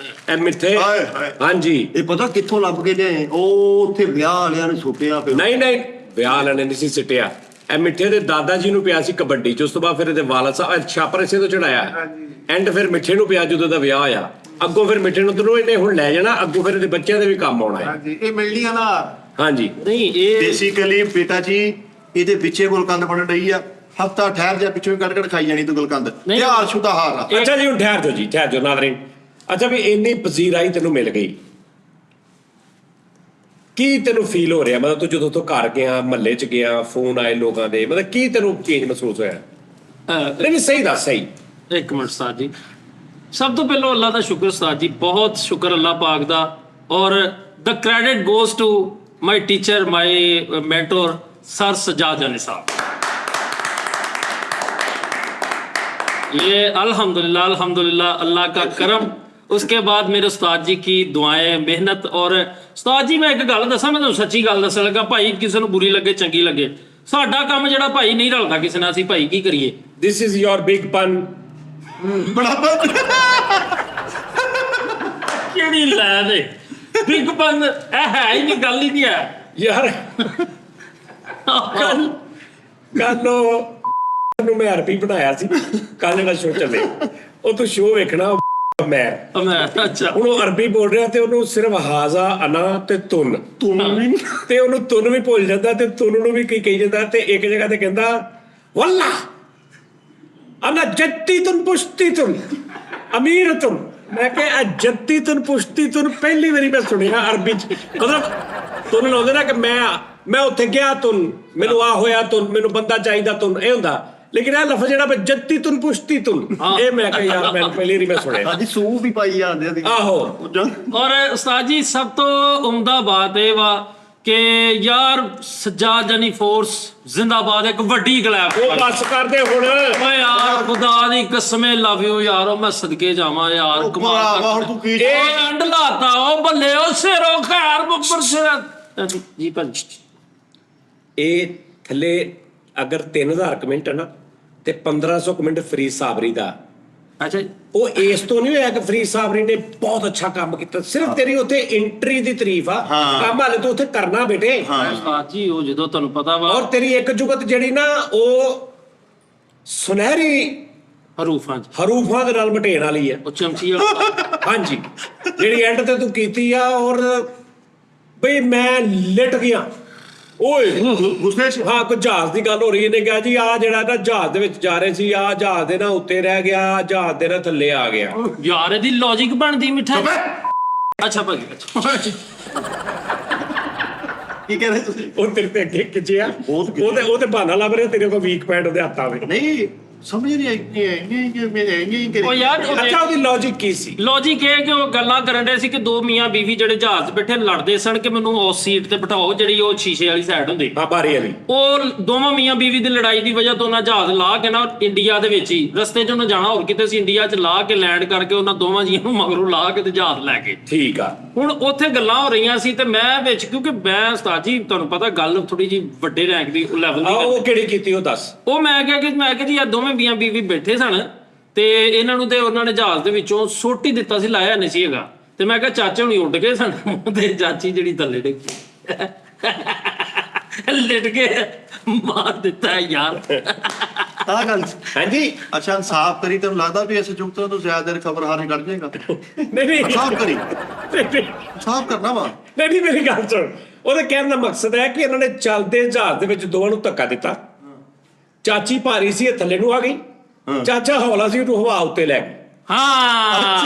ਇਹ ਮਿੱਠੇ। ਹਾਏ ਹਾਏ। ਹਾਂਜੀ ਇਹ ਪਤਾ ਕਿੱਥੋਂ ਲੱਭ ਕੇ ਲਿਆਏ? ਉਹ ਉੱਥੇ ਵਿਆਹ ਵਾਲਿਆਂ ਨੇ ਸੁੱਟਿਆ ਪਿਆ। ਨਹੀਂ ਵਿਆਹ ਵਾਲਿਆਂ ਨੇ ਨਹੀਂ ਸੀ ਸਿੱਟਿਆ। ਇਹ ਮਿੱਠੇ ਦੇ ਦਾਦਾ ਜੀ ਨੂੰ ਪਿਆ ਸੀ ਕਬੱਡੀ ਚ, ਉਸ ਤੋਂ ਬਾਅਦ ਫਿਰ ਇਹਦੇ ਵਾਲਦ ਸਾਹਿਬ ਛਾਪਰ ਇਸੇ ਤੋਂ ਚੜਾਇਆ। ਐਂਡ ਫਿਰ ਮਿੱਠੇ ਨੂੰ ਪਿਆ ਜਦੋਂ ਦਾ ਵਿਆਹ ਹੋਇਆ। ਅੱਗੋਂ ਫਿਰ ਮਿੱਠੇ ਨੂੰ ਤੈਨੂੰ ਇਹਨੇ ਹੁਣ ਲੈ ਜਾਣਾ, ਅੱਗੋਂ ਫਿਰ ਇਹਦੇ ਬੱਚਿਆਂ ਦੇ ਵੀ ਕੰਮ ਆਉਣਾ ਹੈ। ਹਾਂਜੀ ਇਹ ਮਿਲਣੀਆਂ ਨਾ। ਹਾਂਜੀ ਨਹੀਂ ਇਹ ਬੇਸਿਕਲੀ ਬੇਟਾ ਜੀ ਇਹਦੇ ਪਿੱਛੇ ਗੁਲਕੰਦ ਬਣਨ ਰਹੀ ਆ, ਹਫਤਾ ਠਹਿਰ ਜਾ ਪਿੱਛੋਂ ਕੱਢ ਕੱਢ ਖਾਈ ਜਾਣੀ ਤੂੰ ਗੁਲਕੰਦ। ਨਹੀਂ। ਇਹ ਆਲਸ਼ੂ ਦਾ ਹਾਲ ਆ। ਅੱਛਾ ਜੀ ਹੁਣ ਠਹਿਰ ਜਾਓ ਜੀ, ਠਹਿਰ ਜਾਓ ਨਾਜ਼ਰੀਨ। ਅੱਛਾ ਵੀ ਇੰਨੀ ਪਜ਼ੀਰਾਈ ਤੈਨੂੰ ਮਿਲ ਗਈ, ਕੀ ਤੈਨੂੰ ਫੀਲ ਹੋ ਰਿਹਾ? ਮਤਲਬ ਤੂੰ ਜਦੋਂ ਤੋਂ ਘਰ ਗਿਆ, ਮਹੱਲੇ ਚ ਗਿਆ, ਫੋਨ ਆਏ ਲੋਕਾਂ ਦੇ, ਮਤਲਬ ਕੀ ਤੈਨੂੰ ਚੇਂਜ ਮਹਿਸੂਸ ਹੋਇਆ? ਨਹੀਂ ਸਹੀ ਦੱਸ ਸਹੀ। ਇੱਕ ਮਿੰਟ ਉਸਤਾਦ ਜੀ, ਸਭ ਤੋਂ ਪਹਿਲਾਂ ਅੱਲਾਹ ਦਾ ਸ਼ੁਕਰ ਉਸਤਾਦ ਜੀ, ਬਹੁਤ ਸ਼ੁਕਰ ਅੱਲਾਹ ਪਾਕ ਦਾ। ਔਰ the credit goes to my teacher, my mentor sir Sajjad Jani साहब। ये अल्हम्दुलिल्लाह अल्हम्दुलिल्लाह अल्लाह का करम, उसके बाद मेरे उस्ताद जी की दुआएं, मेहनत। और उस्ताद जी मैं एक गल दसा, मैं तुहानूं सच्ची गल दसन लगा, भाई किसी नूं बुरी लगे चंगी लगे, साडा काम जिहड़ा भाई नहीं रलदा किसी नाल, असीं भाई की करिए। दिस इज योर बिग पन। बड़ा किहड़ी लै दे बिग पन, है ही नहीं, गल ही नहीं है यार ਕੱਲ ਨੂੰ ਮੈਂ ਆਰਪੀ ਬਣਾਇਆ ਸੀ, ਕੱਲ ਜਿਹੜਾ ਸ਼ੋਅ ਚੱਲੇ ਉਹ ਤੂੰ ਸ਼ੋਅ ਵੇਖਣਾ। ਮੈਂ अच्छा ਹੁਣ ਉਹ ਅਰਬੀ ਬੋਲ ਰਿਹਾ ਤੇ ਉਹਨੂੰ ਸਿਰਫ ਹਾਜ਼ਾ ਅਨਾ ਤੇ ਤੁਨ ਤੇ ਉਹਨੂੰ ਤੁਨ ਵੀ ਭੁੱਲ ਜਾਂਦਾ ਤੇ ਤੁਨ ਨੂੰ ਵੀ ਕਹੀ ਜਾਂਦਾ। ਤੇ ਇੱਕ ਜਗ੍ਹਾ ਤੇ ਕਹਿੰਦਾ ਵੱਲਾ ਅਨਾ ਜੱਤੀ ਤੁਨ ਪੁਸ਼ਤੀ ਤੁਨ ਅਮੀਰ ਤੁਨ। ਮੈਂ ਕਿਹਾ ਜੱਤੀ ਤੁਨ ਪੁਸ਼ਤੀ ਤੁਨ ਪਹਿਲੀ ਵਾਰੀ ਮੈਂ ਸੁਣਿਆ ਅਰਬੀ ਚ। ਮਤਲਬ ਤੁਨ ਲਾਉਂਦੇ ਨਾ ਕਿ ਮੈਂ ਉੱਥੇ ਗਿਆ ਤੁਨ, ਮੈਨੂੰ ਆ ਹੋਇਆ ਤੁਨ, ਮੈਨੂੰ ਬੰਦਾ ਚਾਹੀਦਾ ਤੁਨ, ਇਹ ਹੁੰਦਾ। ਲੇਕਿਨ ਇਹ ਲਫ਼ਜ਼ ਜਿਹੜਾ ਜੱਤੀ ਤੁਨ ਪੁਸ਼ਤੀ ਤੁਨ, ਇਹ ਮੈਂ ਕਿਹਾ ਯਾਰ ਮੈਂ ਪਹਿਲੀ ਵਾਰੀ ਮੈਂ ਸੁਣਿਆ। ਅੱਜ ਸੂ ਵੀ ਪਾਈ ਜਾਂਦੇ ਆ। ਆਹੋ। और उस्ताद जी सब तो उम्दा बात है वा कि यार सज्जाद जानी फोर्स जिंदाबाद, एक वड्डी गलैब। ਉਹ ਬਸ ਕਰਦੇ ਹੁਣ। मैं यार खुदा दी कसम लव यू यार, मैं सदके जावा यार, कमाल ਭਰਾਵਾ ਹੁਣ ਤੂੰ ਕੀ एंड लाता ओ बल्ले ओ सिरो खैर बब्बर सिर जी भाजी। ਇਹ ਥੱਲੇ ਅਗਰ 3000 ਕਮੈਂਟ ਹੈ ਨਾ ਤੇ 1500 ਕਮੈਂਟ ਫਰੀਦ ਸਾਬਰੀ ਦਾ। अच्छा ਉਹ ਇਸ ਤੋਂ ਨਹੀਂ ਹੋਇਆ ਕਿ ਫਰੀਦ ਸਾਬਰੀ ਨੇ ਬਹੁਤ ਅੱਛਾ ਕੰਮ ਕੀਤਾ, ਸਿਰਫ ਤੇਰੀ ਉੱਥੇ ਐਂਟਰੀ ਦੀ ਤਾਰੀਫ ਆ। ਕੰਮ ਹਾਲੇ ਤੂੰ ਉੱਥੇ ਕਰਨਾ ਬੇਟੇ। उस्ताद जी वो जो ਤੁਹਾਨੂੰ ਪਤਾ ਵਾ, ਔਰ ਤੇਰੀ ਇੱਕ ਜੁਗਤ ਜਿਹੜੀ ਨਾ ਉਹ ਸੁਨਹਿਰੀ ਹਰੂਫਾਂ ਚ ਹਰੂਫਾਂ ਦੇ ਨਾਲ ਮਟੇਣ ਵਾਲੀ ਹੈ। ਉਹ ਚਮਚੀ ਵਾਲਾ ਹਾਂਜੀ ਜਿਹੜੀ ਐਂਡ ਤੇ ਤੂੰ ਕੀਤੀ ਆ। ਔਰ ਬਈ ਮੈਂ ਲਿਟ ਗਿਆ ਓਏ ਗੁੱਸੇ ਚ। ਹਾਂ ਕੋਈ ਜਹਾਜ਼ ਦੀ ਗੱਲ ਹੋ ਰਹੀ, ਇਹਨੇ ਕਿਹਾ ਜੀ ਆ ਜਿਹੜਾ ਨਾ ਜਹਾਜ਼ ਦੇ ਵਿੱਚ ਜਾ ਰਹੇ ਸੀ, ਆ ਜਹਾਜ਼ ਦੇ ਨਾ ਉੱਤੇ ਰਹਿ ਗਿਆ, ਜਹਾਜ਼ ਦੇ ਨਾ ਥੱਲੇ ਆ ਗਿਆ। ਯਾਰ ਇਹਦੀ ਲੌਜੀਕ ਬਣਦੀ ਮਿੱਠਾ। ਅੱਛਾ ਭਾਜੀ ਅੱਛਾ ਕੀ ਕਹਿ ਰਹੇ ਤੁਸੀਂ? ਉਹ ਤੇਰੇ ਤੇ ਅੱਗੇ ਖਿੱਚਿਆ, ਉਹਦੇ ਬਹਾਨਾ ਲੱਭ ਰਿਹਾ ਤੇਰੇ ਕੋਲ ਵੀਕ ਪੁਆਇੰਟ ਉਹਦੇ ਹੱਥਾਂ ਵਿੱਚ। ਨਹੀਂ ਸਮਝ ਨਹੀਂ ਆਈ। ਉਹ ਯਾਰ ਅੱਛਾ ਉਹਦੀ ਲੌਜੀਕ ਕੀ ਸੀ? ਲੌਜੀਕ ਇਹ ਕਿ ਉਹ ਗੱਲਾਂ ਕਰਨ ਦੇ ਸੀ ਕਿ ਦੋ ਮੀਆਂ ਬੀਵੀ ਜਿਹੜੇ ਜਹਾਜ਼ 'ਚ ਬੈਠੇ ਲੜਦੇ ਸਨ ਕਿ ਮੈਨੂੰ ਉਸ ਸੀਟ ਤੇ ਬਿਠਾਓ ਜਿਹੜੀ ਉਹ ਸ਼ੀਸ਼ੇ ਵਾਲੀ ਸਾਈਡ ਹੁੰਦੀ। ਹਾਂ ਬਾਰੀ ਵਾਲੀ। ਉਹ ਦੋਵਾਂ ਮੀਆਂ ਬੀਵੀ ਦੀ ਲੜਾਈ ਦੀ ਵਜ੍ਹਾ ਤੋਂ ਉਹਨਾਂ ਜਹਾਜ਼ ਲਾ ਕੇ ਨਾ ਇੰਡੀਆ ਦੇ ਵਿੱਚ ਹੀ ਰਸਤੇ 'ਚ ਉਹਨਾਂ ਜਾਣਾ ਹੋਰ ਕਿਤੇ ਸੀ, ਇੰਡੀਆ 'ਚ ਲਾ ਕੇ ਲੈਂਡ ਕਰਕੇ ਉਹਨਾਂ ਦੋਵਾਂ ਜੀਆਂ ਨੂੰ ਮਗਰੋਂ ਲਾ ਕੇ ਤੇ ਜਹਾਜ਼ ਲੈ ਕੇ। ਠੀਕ ਆ। ਹੁਣ ਉੱਥੇ ਗੱਲਾਂ ਹੋ ਰਹੀਆਂ ਸੀ ਤੇ ਮੈਂ ਵਿੱਚ, ਕਿਉਂਕਿ ਮੈਂ ਉਸਤਾਦ ਜੀ ਤੁਹਾਨੂੰ ਪਤਾ ਗੱਲ ਥੋੜੀ ਜੀ ਵੱਡੇ ਰੈਂਕ ਦੀ ਲੈਵਲ ਦੀ ਉਹ ਕਿਹੜੀ ਕੀਤੀ ਉਹ ਦੱਸ। ਉਹ ਮੈਂ ਕਿਹਾ ਜੀ ਆ ਦੋਵੇਂ ਮੀਆਂ ਬੀਵੀ ਬੈਠੇ ਸਨ ਤੇ ਇਹਨਾਂ ਨੂੰ ਤੇ ਉਹਨਾਂ ਨੇ ਜਹਾਜ਼ ਦੇ ਵਿੱਚੋਂ ਸੁੱਟ ਹੀ ਦਿੱਤਾ ਸੀ, ਲਾਇਆ ਨਹੀਂ ਸੀ ਹੈਗਾ। ਤੇ ਮੈਂ ਕਿਹਾ ਚਾਚੇ ਹੁਣੀ ਉੱਡ ਗਏ ਸਨ ਤੇ ਚਾਚੀ ਜਿਹੜੀ ਥੱਲੇ ਡਿੱਗੀ ਲਿਟ ਕੇ ਮਾਰ ਦਿੱਤਾ ਯਾਰ। ਆ ਗੱਲ ਹਾਂਜੀ ਅੱਛਾ ਸਾਫ਼ ਕਰੀ, ਤੈਨੂੰ ਲੱਗਦਾ ਵੀ ਇਸ ਜੁਗਤ ਤੋਂ ਜ਼ਿਆਦਾ ਦੇਰ ਖਬਰ ਹਾਰੇ ਕੱਢ ਜਾਏਗਾ? ਨਹੀਂ ਸਾਫ਼ ਕਰੀ, ਨਹੀਂ ਸਾਫ਼ ਕਰਨਾ ਵਾ। ਨਹੀਂ ਮੇਰੀ ਗੱਲ ਸੁਣ। ਉਹਦੇ ਕਹਿਣ ਦਾ ਮਕਸਦ ਹੈ ਕਿ ਇਹਨਾਂ ਨੇ ਚੱਲਦੇ ਜਹਾਜ਼ ਦੇ ਵਿੱਚ ਦੋਵਾਂ ਨੂੰ ਧੱਕਾ ਦਿੱਤਾ। ਚਾਚੀ ਭਾਰੀ ਸੀ, ਇਹ ਥੱਲੇ ਨੂੰ ਆ ਗਈ, ਚਾਚਾ ਹੌਲਾ ਸੀ, ਉਹਨੂੰ ਹਵਾ ਉੱਤੇ ਲੈ ਗਈ। ਹਾਂ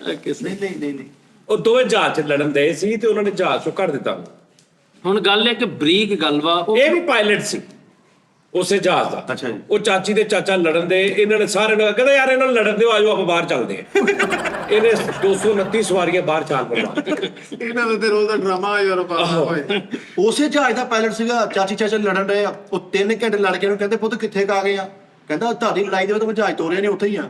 ਨਹੀਂ ਨਹੀਂ ਨਹੀਂ ਨਹੀਂ ਉਹ ਦੋਵੇਂ ਜਹਾਜ਼ 'ਚ ਲੜਨ ਦੇ ਸੀ ਤੇ ਉਹਨਾਂ ਨੇ ਜਹਾਜ਼ ਚੋਂ ਕੱਢ ਦਿੱਤਾ। ਹੁਣ ਗੱਲ ਹੈ ਕਿ ਬਰੀਕ ਗੱਲ ਵਾ ਉਹ ਇਹ ਵੀ ਪਾਇਲਟ ਸੀ। ਉਸੇ ਜਹਾਜ਼ ਦਾ। ਅੱਛਾ ਜੀ। ਉਹ ਚਾਚੀ ਤੇ ਚਾਚਾ ਲੜਨ ਦੇ, ਇਹਨਾਂ ਨੇ ਸਾਰਿਆਂ ਨੂੰ ਕਹਿੰਦਾ ਯਾਰ ਇਹਨਾਂ ਨੂੰ ਲੜਨ ਦਿਓ, ਆਜੋ ਆਪਾਂ ਬਾਹਰ ਚੱਲਦੇ ਆ। ਇਹਨੇ 229 ਸਵਾਰੀਆਂ ਬਾਹਰ ਚਾਲ ਪਰਵਾ। ਇਹਨਾਂ ਦਾ ਤੇ ਰੋਜ਼ ਦਾ ਡਰਾਮਾ ਯੂਰਪ ਆ ਹੋਏ। ਉਸੇ ਜਹਾਜ਼ ਦਾ ਪਾਇਲਟ ਸੀਗਾ, ਚਾਚੀ ਚਾਚਾ ਲੜਨ ਰਹੇ ਆ, ਉਹ 3 ਘੰਟੇ ਲੜ ਕੇ ਉਹਨੂੰ ਕਹਿੰਦੇ ਪੁੱਤ ਕਿੱਥੇ ਆ ਗਏ ਆ, ਕਹਿੰਦਾ ਤੁਹਾਡੀ ਲੜਾਈ ਦੇ ਵਿੱਚ ਮੈਂ ਜਹਾਜ਼ ਤੋਰਿਆ ਨਹੀਂ, ਉੱਥੇ ਹੀ ਆ।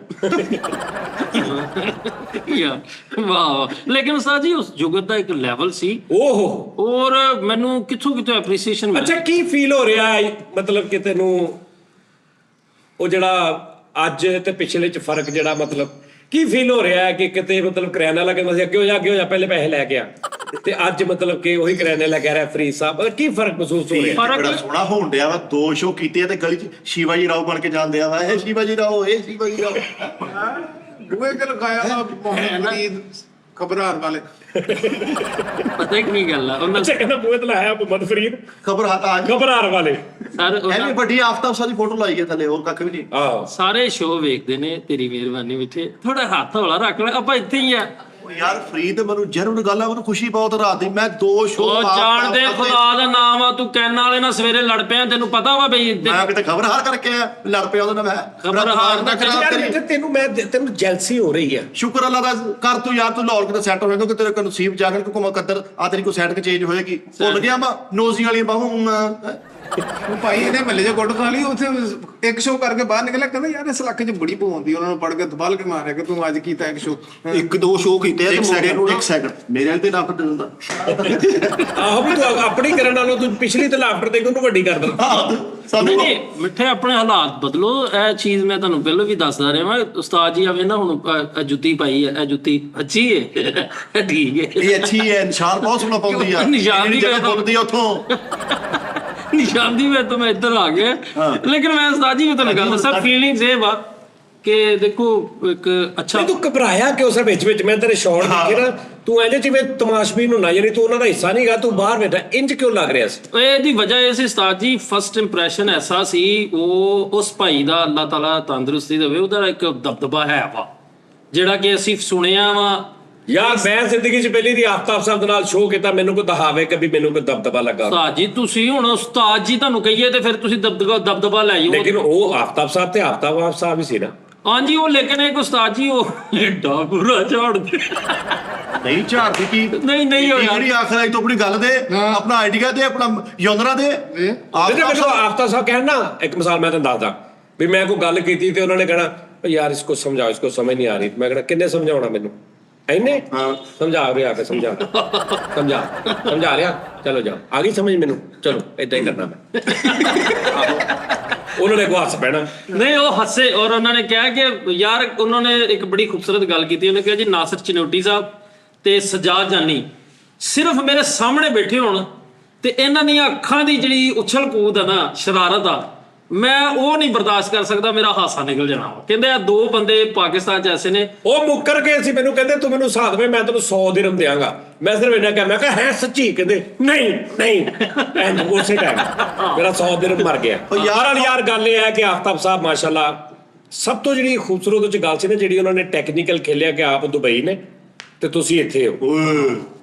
ਯਾਰ ਵਾਹ, ਲੇਕਿਨ ਉਸਤਾਦ ਜੀ ਉਸ ਜੁਗਤ ਦਾ ਇੱਕ ਲੈਵਲ ਸੀ ਓਹੋ, ਔਰ ਮੈਨੂੰ ਕਿੱਥੋਂ ਕਿਤੋਂ ਐਪਰੀਸੀਏਸ਼ਨ ਅੱਛਾ ਕੀ ਫੀਲ ਹੋ ਰਿਹਾ ਹੈ, ਮਤਲਬ ਕਿ ਤੈਨੂੰ ਉਹ ਜਿਹੜਾ ਅੱਜ ਤੇ ਪਿਛਲੇ ਚ ਫਰਕ ਜਿਹੜਾ ਮਤਲਬ ਕੀ ਫੀਲ ਹੋ ਰਿਹਾ ਹੈ ਕਿ ਕਿਤੇ ਮਤਲਬ ਕਰਿਆਨਾ ਵਾਲਾ ਕਹਿੰਦਾ ਸੀ ਅੱਗੇ ਹੋ ਜਾ ਪਹਿਲੇ ਪੈਸੇ ਲੈ ਕੇ ਆ, ਤੇ ਅੱਜ ਮਤਲਬ ਕਿ ਉਹੀ ਕਰਿਆਨੇ ਵਾਲਾ ਕਹਿ ਰਿਹਾ ਫਰੀਦ ਸਾਹਿਬ, ਮਤਲਬ ਕੀ ਫਰਕ ਮਹਿਸੂਸ ਹੋ ਰਿਹਾ? ਫਰਕ- ਬੜਾ ਸੋਹਣਾ ਹੋਣ ਡਿਆ ਵਾ, 2 ਸ਼ੋਅ ਕੀਤੇ ਆ ਤੇ ਗਲੀ 'ਚ ਸ਼ਿਵਾਜੀ ਰਾਓ ਬਣ ਕੇ ਜਾਂਦੇ ਆ ਵਾ, ਇਹ ਸ਼ਿਵਾਜੀ ਰਾਓ, ਇਹ ਸ਼ਿਵਾਜੀ ਰਾਓ। ਦੂਏ ਕਿ ਲਗਾਇਆ ਵਾ ਮੁਹੰਮਦ ਫਰੀਦ ਖਬਰਾਰ ਵਾਲੇ। ਪਤਾ ਕੀ ਗੱਲ ਆ ਉਹਨਾਂ ਅੱਛਾ ਕਹਿੰਦਾ ਬੂਹੇ ਤੇ ਲਾਇਆ ਮੁਹੰਮਦ ਫਰੀਦ ਖਬਰ ਆ ਖਬਰਾਰ ਵਾਲੇ। ਸਰ ਐਵੇਂ ਵੱਡੀ ਆਫਤਾਬ ਸਾਡੀ ਫੋਟੋ ਲਾਈ ਹੈ ਥੱਲੇ, ਹੋਰ ਕੱਖ ਵੀ ਨਹੀਂ। ਆਹੋ, ਸਾਰੇ ਸ਼ੋਅ ਵੇਖਦੇ ਨੇ, ਤੇਰੀ ਮਿਹਰਬਾਨੀ ਵਿੱਚ ਥੋੜਾ ਹੱਥ ਹੌਲਾ ਰੱਖ ਲੈ, ਆਪਾਂ ਇੱਥੇ ਹੀ ਆ। ਉਹ ਯਾਰ ਫਰੀਦ ਮੈਨੂੰ ਜਰੂਰ ਗੱਲ ਆ, ਮੈਨੂੰ ਖੁਸ਼ੀ ਬਹੁਤ ਰਾਤ ਦੀ, ਮੈਂ 2 ਸ਼ੋਅ ਉਹ ਜਾਣਦੇ ਖੁਦਾ ਦਾ ਨਾਮ ਆ, ਤੂੰ ਕਹਿਣ ਵਾਲੇ ਨਾਲ ਸਵੇਰੇ ਲੜ ਪਿਆ, ਤੈਨੂੰ ਪਤਾ ਵਾ ਬਈ ਮੈਂ ਕਿਤੇ ਖਬਰ ਹਾਰ ਕਰਕੇ ਆਇਆ, ਲੜ ਪਿਆ ਉਹਦੇ ਨਾਲ ਮੈਂ। ਖਬਰ ਹਾਰ ਦਾ ਖਰਾਬ ਯਾਰ ਕਰੀ। ਤੈਨੂੰ ਜੈਲਸੀ ਹੋ ਰਹੀ ਹੈ। ਸ਼ੁਕਰ ਅੱਲਾ ਦਾ ਕਰ ਤੂੰ ਯਾਰ, ਤੂੰ ਲਾਹੌਰ ਕਿਤੇ ਸੈੱਟ ਹੋਵੇਂਗਾ ਕਿ ਤੇਰੇ ਕੋਲ ਨਸੀਬ ਜਾਗਣ ਕੋ ਕਮਾ ਕਦਰ ਆ, ਤੇਰੀ ਕੋਈ ਸੈੱਟ ਚੇਂਜ ਹੋਏਗੀ। ਭੁੱਲ ਗਿਆ ਮੈਂ ਨੋਜ਼ੀ ਵਾਲੀ ਬਾਹੂ। ਉਹ ਭਾਈ ਇਹਨੇ ਮੱਲੇ 'ਚ ਗੁੱਟ ਖਾ ਲਈ, ਉੱਥੇ ਇੱਕ ਸ਼ੋਅ ਕਰਕੇ ਬਾਹਰ ਨਿਕਲਿਆ, ਕਹਿੰਦਾ ਯਾਰ ਇਸ ਇਲਾਕੇ 'ਚ ਬੜੀ ਭੂ ਆਉਂਦੀ, ਉਹਨਾਂ ਨੂੰ ਪੜ ਕੇ ਦਬਾਲ ਕੇ ਮਾਰਿਆ ਕਿ ਤੂੰ ਅੱਜ ਕੀਤਾ ਇੱਕ ਸ਼ੋਅ। 1-2 ਸ਼ੋਅ ਕੀਤੇ ਆ ਤੇ ਮੁੰਡੇ ਨੂੰ ਨਾ 1 ਸੈਕਿੰਡ ਮੇਰੇ ਵਾਲੇ ਤੇ ਨਾ ਦੇ ਦਿੰਦਾ। ਆਹੋ ਵੀ ਤੂੰ ਆਪਣੀ ਕਰਨ ਨਾਲੋਂ ਤੂੰ ਪਿਛਲੀ ਤੇ ਲਾਫਟਰ ਦੇ ਕੇ ਉਹਨੂੰ ਵੱਡੀ ਕਰ ਦਿੰਦਾ। ਨਹੀਂ ਨਹੀਂ ਮਿੱਠੇ, ਆਪਣੇ ਹਾਲਾਤ ਬਦਲੋ। ਇਹ ਚੀਜ਼ ਮੈਂ ਤੁਹਾਨੂੰ ਪਹਿਲਾਂ ਵੀ ਦੱਸਦਾ ਰਿਹਾ ਮੈਂ, ਉਸਤਾਦ ਜੀ ਆਵੇ ਨਾ ਹੁਣ ਇਹ ਜੁੱਤੀ ਪਾਈ ਹੈ, ਇਹ ਜੁੱਤੀ ਅੱਛੀ ਹੈ, ਠੀਕ ਹੈ, ਇਹ ਅੱਛੀ ਹੈ, ਨਿਸ਼ਾਨ ਬਹੁਤ ਸੋਹਣਾ ਪਾਉਂਦੀ ਆ, ਨਿਸ਼ਾਨ ਦੀ ਜਗ੍ਹਾ ਗੱਲ- ਬੋਲਦੀ ਆ ਉੱਥੋਂ। ਨਿਸ਼ਾਨਦੀ ਮੈਂ ਤਾਂ ਮੈਂ ਇੱਧਰ ਆ ਗਿਆ। ਲੇਕਿਨ ਮੈਂ ਉਸਤਾਦ ਜੀ ਨੂੰ ਤੁਹਾਨੂੰ ਗੱਲ ਦੱਸਾਂ, ਫੀਲਿੰਗਸ ਇਹ ਵਾ ਕਿ ਦੇਖੋ ਇੱਕ ਅੱਛਾ ਨਹੀਂ ਤੂੰ ਘਬਰਾਇਆ ਕਿਉਂ ਸਰ ਵਿੱਚ ਮੈਂ ਤੇਰੇ ਸ਼ਾਟ ਦੇਖੇ ਨਾ, ਤੂੰ ਇੰਜ ਜਿਵੇਂ ਤਮਾਸ਼ਬੀਨ ਹੁੰਨਾ, ਯਾਨੀ ਤੂੰ ਉਹਨਾਂ ਦਾ ਹਿੱਸਾ ਨਹੀਂਗਾ, ਤੂੰ ਬਾਹਰ ਬੈਠਾ, ਇੰਜ ਕਿਉਂ ਲੱਗ ਰਿਹਾ ਸੀ? ਇਹਦੀ ਵਜ੍ਹਾ ਇਹ ਸੀ ਉਸਤਾਦ ਜੀ, ਫਸਟ ਇੰਪ੍ਰੈਸ਼ਨ ਐਸਾ ਸੀ, ਉਹ ਉਸ ਭਾਈ ਦਾ ਅੱਲਾਹ ਤਾਲਾ ਤੰਦਰੁਸਤੀ ਦੇਵੇ, ਉਹਦਾ ਇੱਕ ਦਬਦਬਾ ਹੈ ਵਾ ਜਿਹੜਾ ਕਿ ਅਸੀਂ ਸੁਣਿਆ ਵਾ। ਯਾਰ ਮੈਂ ਜ਼ਿੰਦਗੀ 'ਚ ਪਹਿਲੀ ਦੀ ਆਫਤਾਬ ਸਾਹਿਬ ਦੇ ਨਾਲ ਸ਼ੋਅ ਕੀਤਾ, ਮੈਨੂੰ ਕੋਈ ਦਿਖਾਵੇ ਕਿ ਵੀ ਮੈਨੂੰ ਕੋਈ ਦਬਦਬਾ ਲੱਗਾ। ਉਸਤਾਦ ਜੀ ਤੁਸੀਂ ਹੁਣ ਉਸਤਾਦ ਜੀ ਤੁਹਾਨੂੰ ਕਹੀਏ ਤੇ ਫਿਰ ਤੁਸੀਂ ਦਬਦਬਾ ਲੈ ਜਾਓ। ਲੇਕਿਨ ਉਹ ਆਫਤਾਬ ਸਾਹਿਬ ਤੇ ਆਫਤਾਬ ਸਾਹਿਬ ਹੀ ਸੀ ਨਾ। ਹਾਂਜੀ ਉਹ ਲੇਕਿਨ ਇੱਕ ਉਸਤਾਦ ਜੀ ਉਹ ਏਡਾ ਪੂਰਾ ਝਾੜਦੇ। ਨਹੀਂ ਝਾੜਦੀ ਕੀ ਨਹੀਂ ਉਹ ਜਿਹੜੀ ਆਖਰ ਆਈ ਤੂੰ ਆਪਣੀ ਗੱਲ ਦੇ, ਆਪਣਾ ਆਈਡੀਆ ਦੇ, ਆਪਣਾ ਯੋਨਰਾ ਦੇ। ਮੈਨੂੰ ਆਫਤਾਬ ਸਾਹਿਬ ਕਹਿਣ ਨਾ, ਇੱਕ ਮਿਸਾਲ ਮੈਂ ਤੁਹਾਨੂੰ ਦੱਸਦਾ ਵੀ ਮੈਂ ਕੋਈ ਗੱਲ ਕੀਤੀ ਤੇ ਉਹਨਾਂ ਨੇ ਕਹਿਣਾ ਯਾਰ ਇਸਕੋ ਸਮਝਾਓ, ਇਸਕੋ ਸਮਝ ਨਹੀਂ ਆ ਰਹੀ। ਮੈਂ ਕਹਿਣਾ ਕਿੰਨੇ ਸਮਝਾਉਣਾ ਮੈਨੂੰ, ਐਨੇ ਸਮਝਾ ਰਿਹਾ ਆ ਕੇ ਸਮਝਾ ਰਿਹਾ, ਚਲੋ ਜਾਓ, ਆ ਗਈ ਸਮਝ ਮੈਨੂੰ, ਚਲੋ ਏਦਾਂ ਹੀ ਕਰਨਾ ਮੈਂ। ਉਹਨਾਂ ਨੇ ਹੱਸ ਪੈਣਾ। ਨਹੀਂ ਉਹ ਹੱਸੇ, ਔਰ ਉਹਨਾਂ ਨੇ ਕਿਹਾ ਕਿ ਯਾਰ ਉਹਨਾਂ ਨੇ ਇੱਕ ਬੜੀ ਖੂਬਸੂਰਤ ਗੱਲ ਕੀਤੀ। ਉਹਨੇ ਕਿਹਾ ਜੀ ਨਾਸਿਰ ਚਨੋਟੀ ਸਾਹਿਬ ਤੇ ਸਜਾਦ ਜਾਨੀ ਸਿਰਫ ਮੇਰੇ ਸਾਹਮਣੇ ਬੈਠੇ ਹੋਣ ਤੇ ਇਹਨਾਂ ਦੀਆਂ ਅੱਖਾਂ ਦੀ ਜਿਹੜੀ ਉਛਲ ਕੂਦ ਆ ਨਾ, ਸ਼ਰਾਰਤ ਆ, ਮੈਂ ਉਹ ਨਹੀਂ ਬਰਦਾਸ਼ਤ ਕਰ ਸਕਦਾ, ਮੇਰਾ ਹਾਸਾ ਨਿਕਲ ਜਾਣਾ। ਕਹਿੰਦੇ ਆ 2 ਬੰਦੇ ਪਾਕਿਸਤਾਨ 'ਚ ਐਸੇ ਨੇ। ਉਹ ਮੁੱਕਰ ਗਏ ਸੀ, ਮੈਨੂੰ ਕਹਿੰਦੇ ਤੂੰ ਮੈਨੂੰ ਸਾਥ ਦੇ, ਮੈਂ ਤੈਨੂੰ 100 ਦਿਰਹਮ ਦਿਆਂਗਾ। ਮੈਂ ਸਿਰਫ ਇਹਨਾਂ ਕਿਹਾ, ਮੈਂ ਕਿਹਾ ਹੈ ਸੱਚੀ? ਕਹਿੰਦੇ ਨਹੀਂ ਐਂਡ ਉਸੇ ਟਾਈਮ ਮੇਰਾ 100 ਦਿਰਹਮ ਮਰ ਗਿਆ। ਯਾਰ ਗੱਲ ਇਹ ਹੈ ਕਿ ਆਫਤਾਬ ਸਾਹਿਬ ਮਾਸ਼ਾਅੱਲਾ ਸਭ ਤੋਂ ਜਿਹੜੀ ਖੂਬਸੂਰਤ ਚ ਗੱਲ ਸੀ ਨਾ, ਜਿਹੜੀ ਉਹਨਾਂ ਨੇ ਟੈਕਨੀਕਲ ਖੇਲਿਆ ਕਿ ਆਪ ਦੁਬਈ ਨੇ ਤੇ ਤੁਸੀਂ ਇੱਥੇ ਹੋ,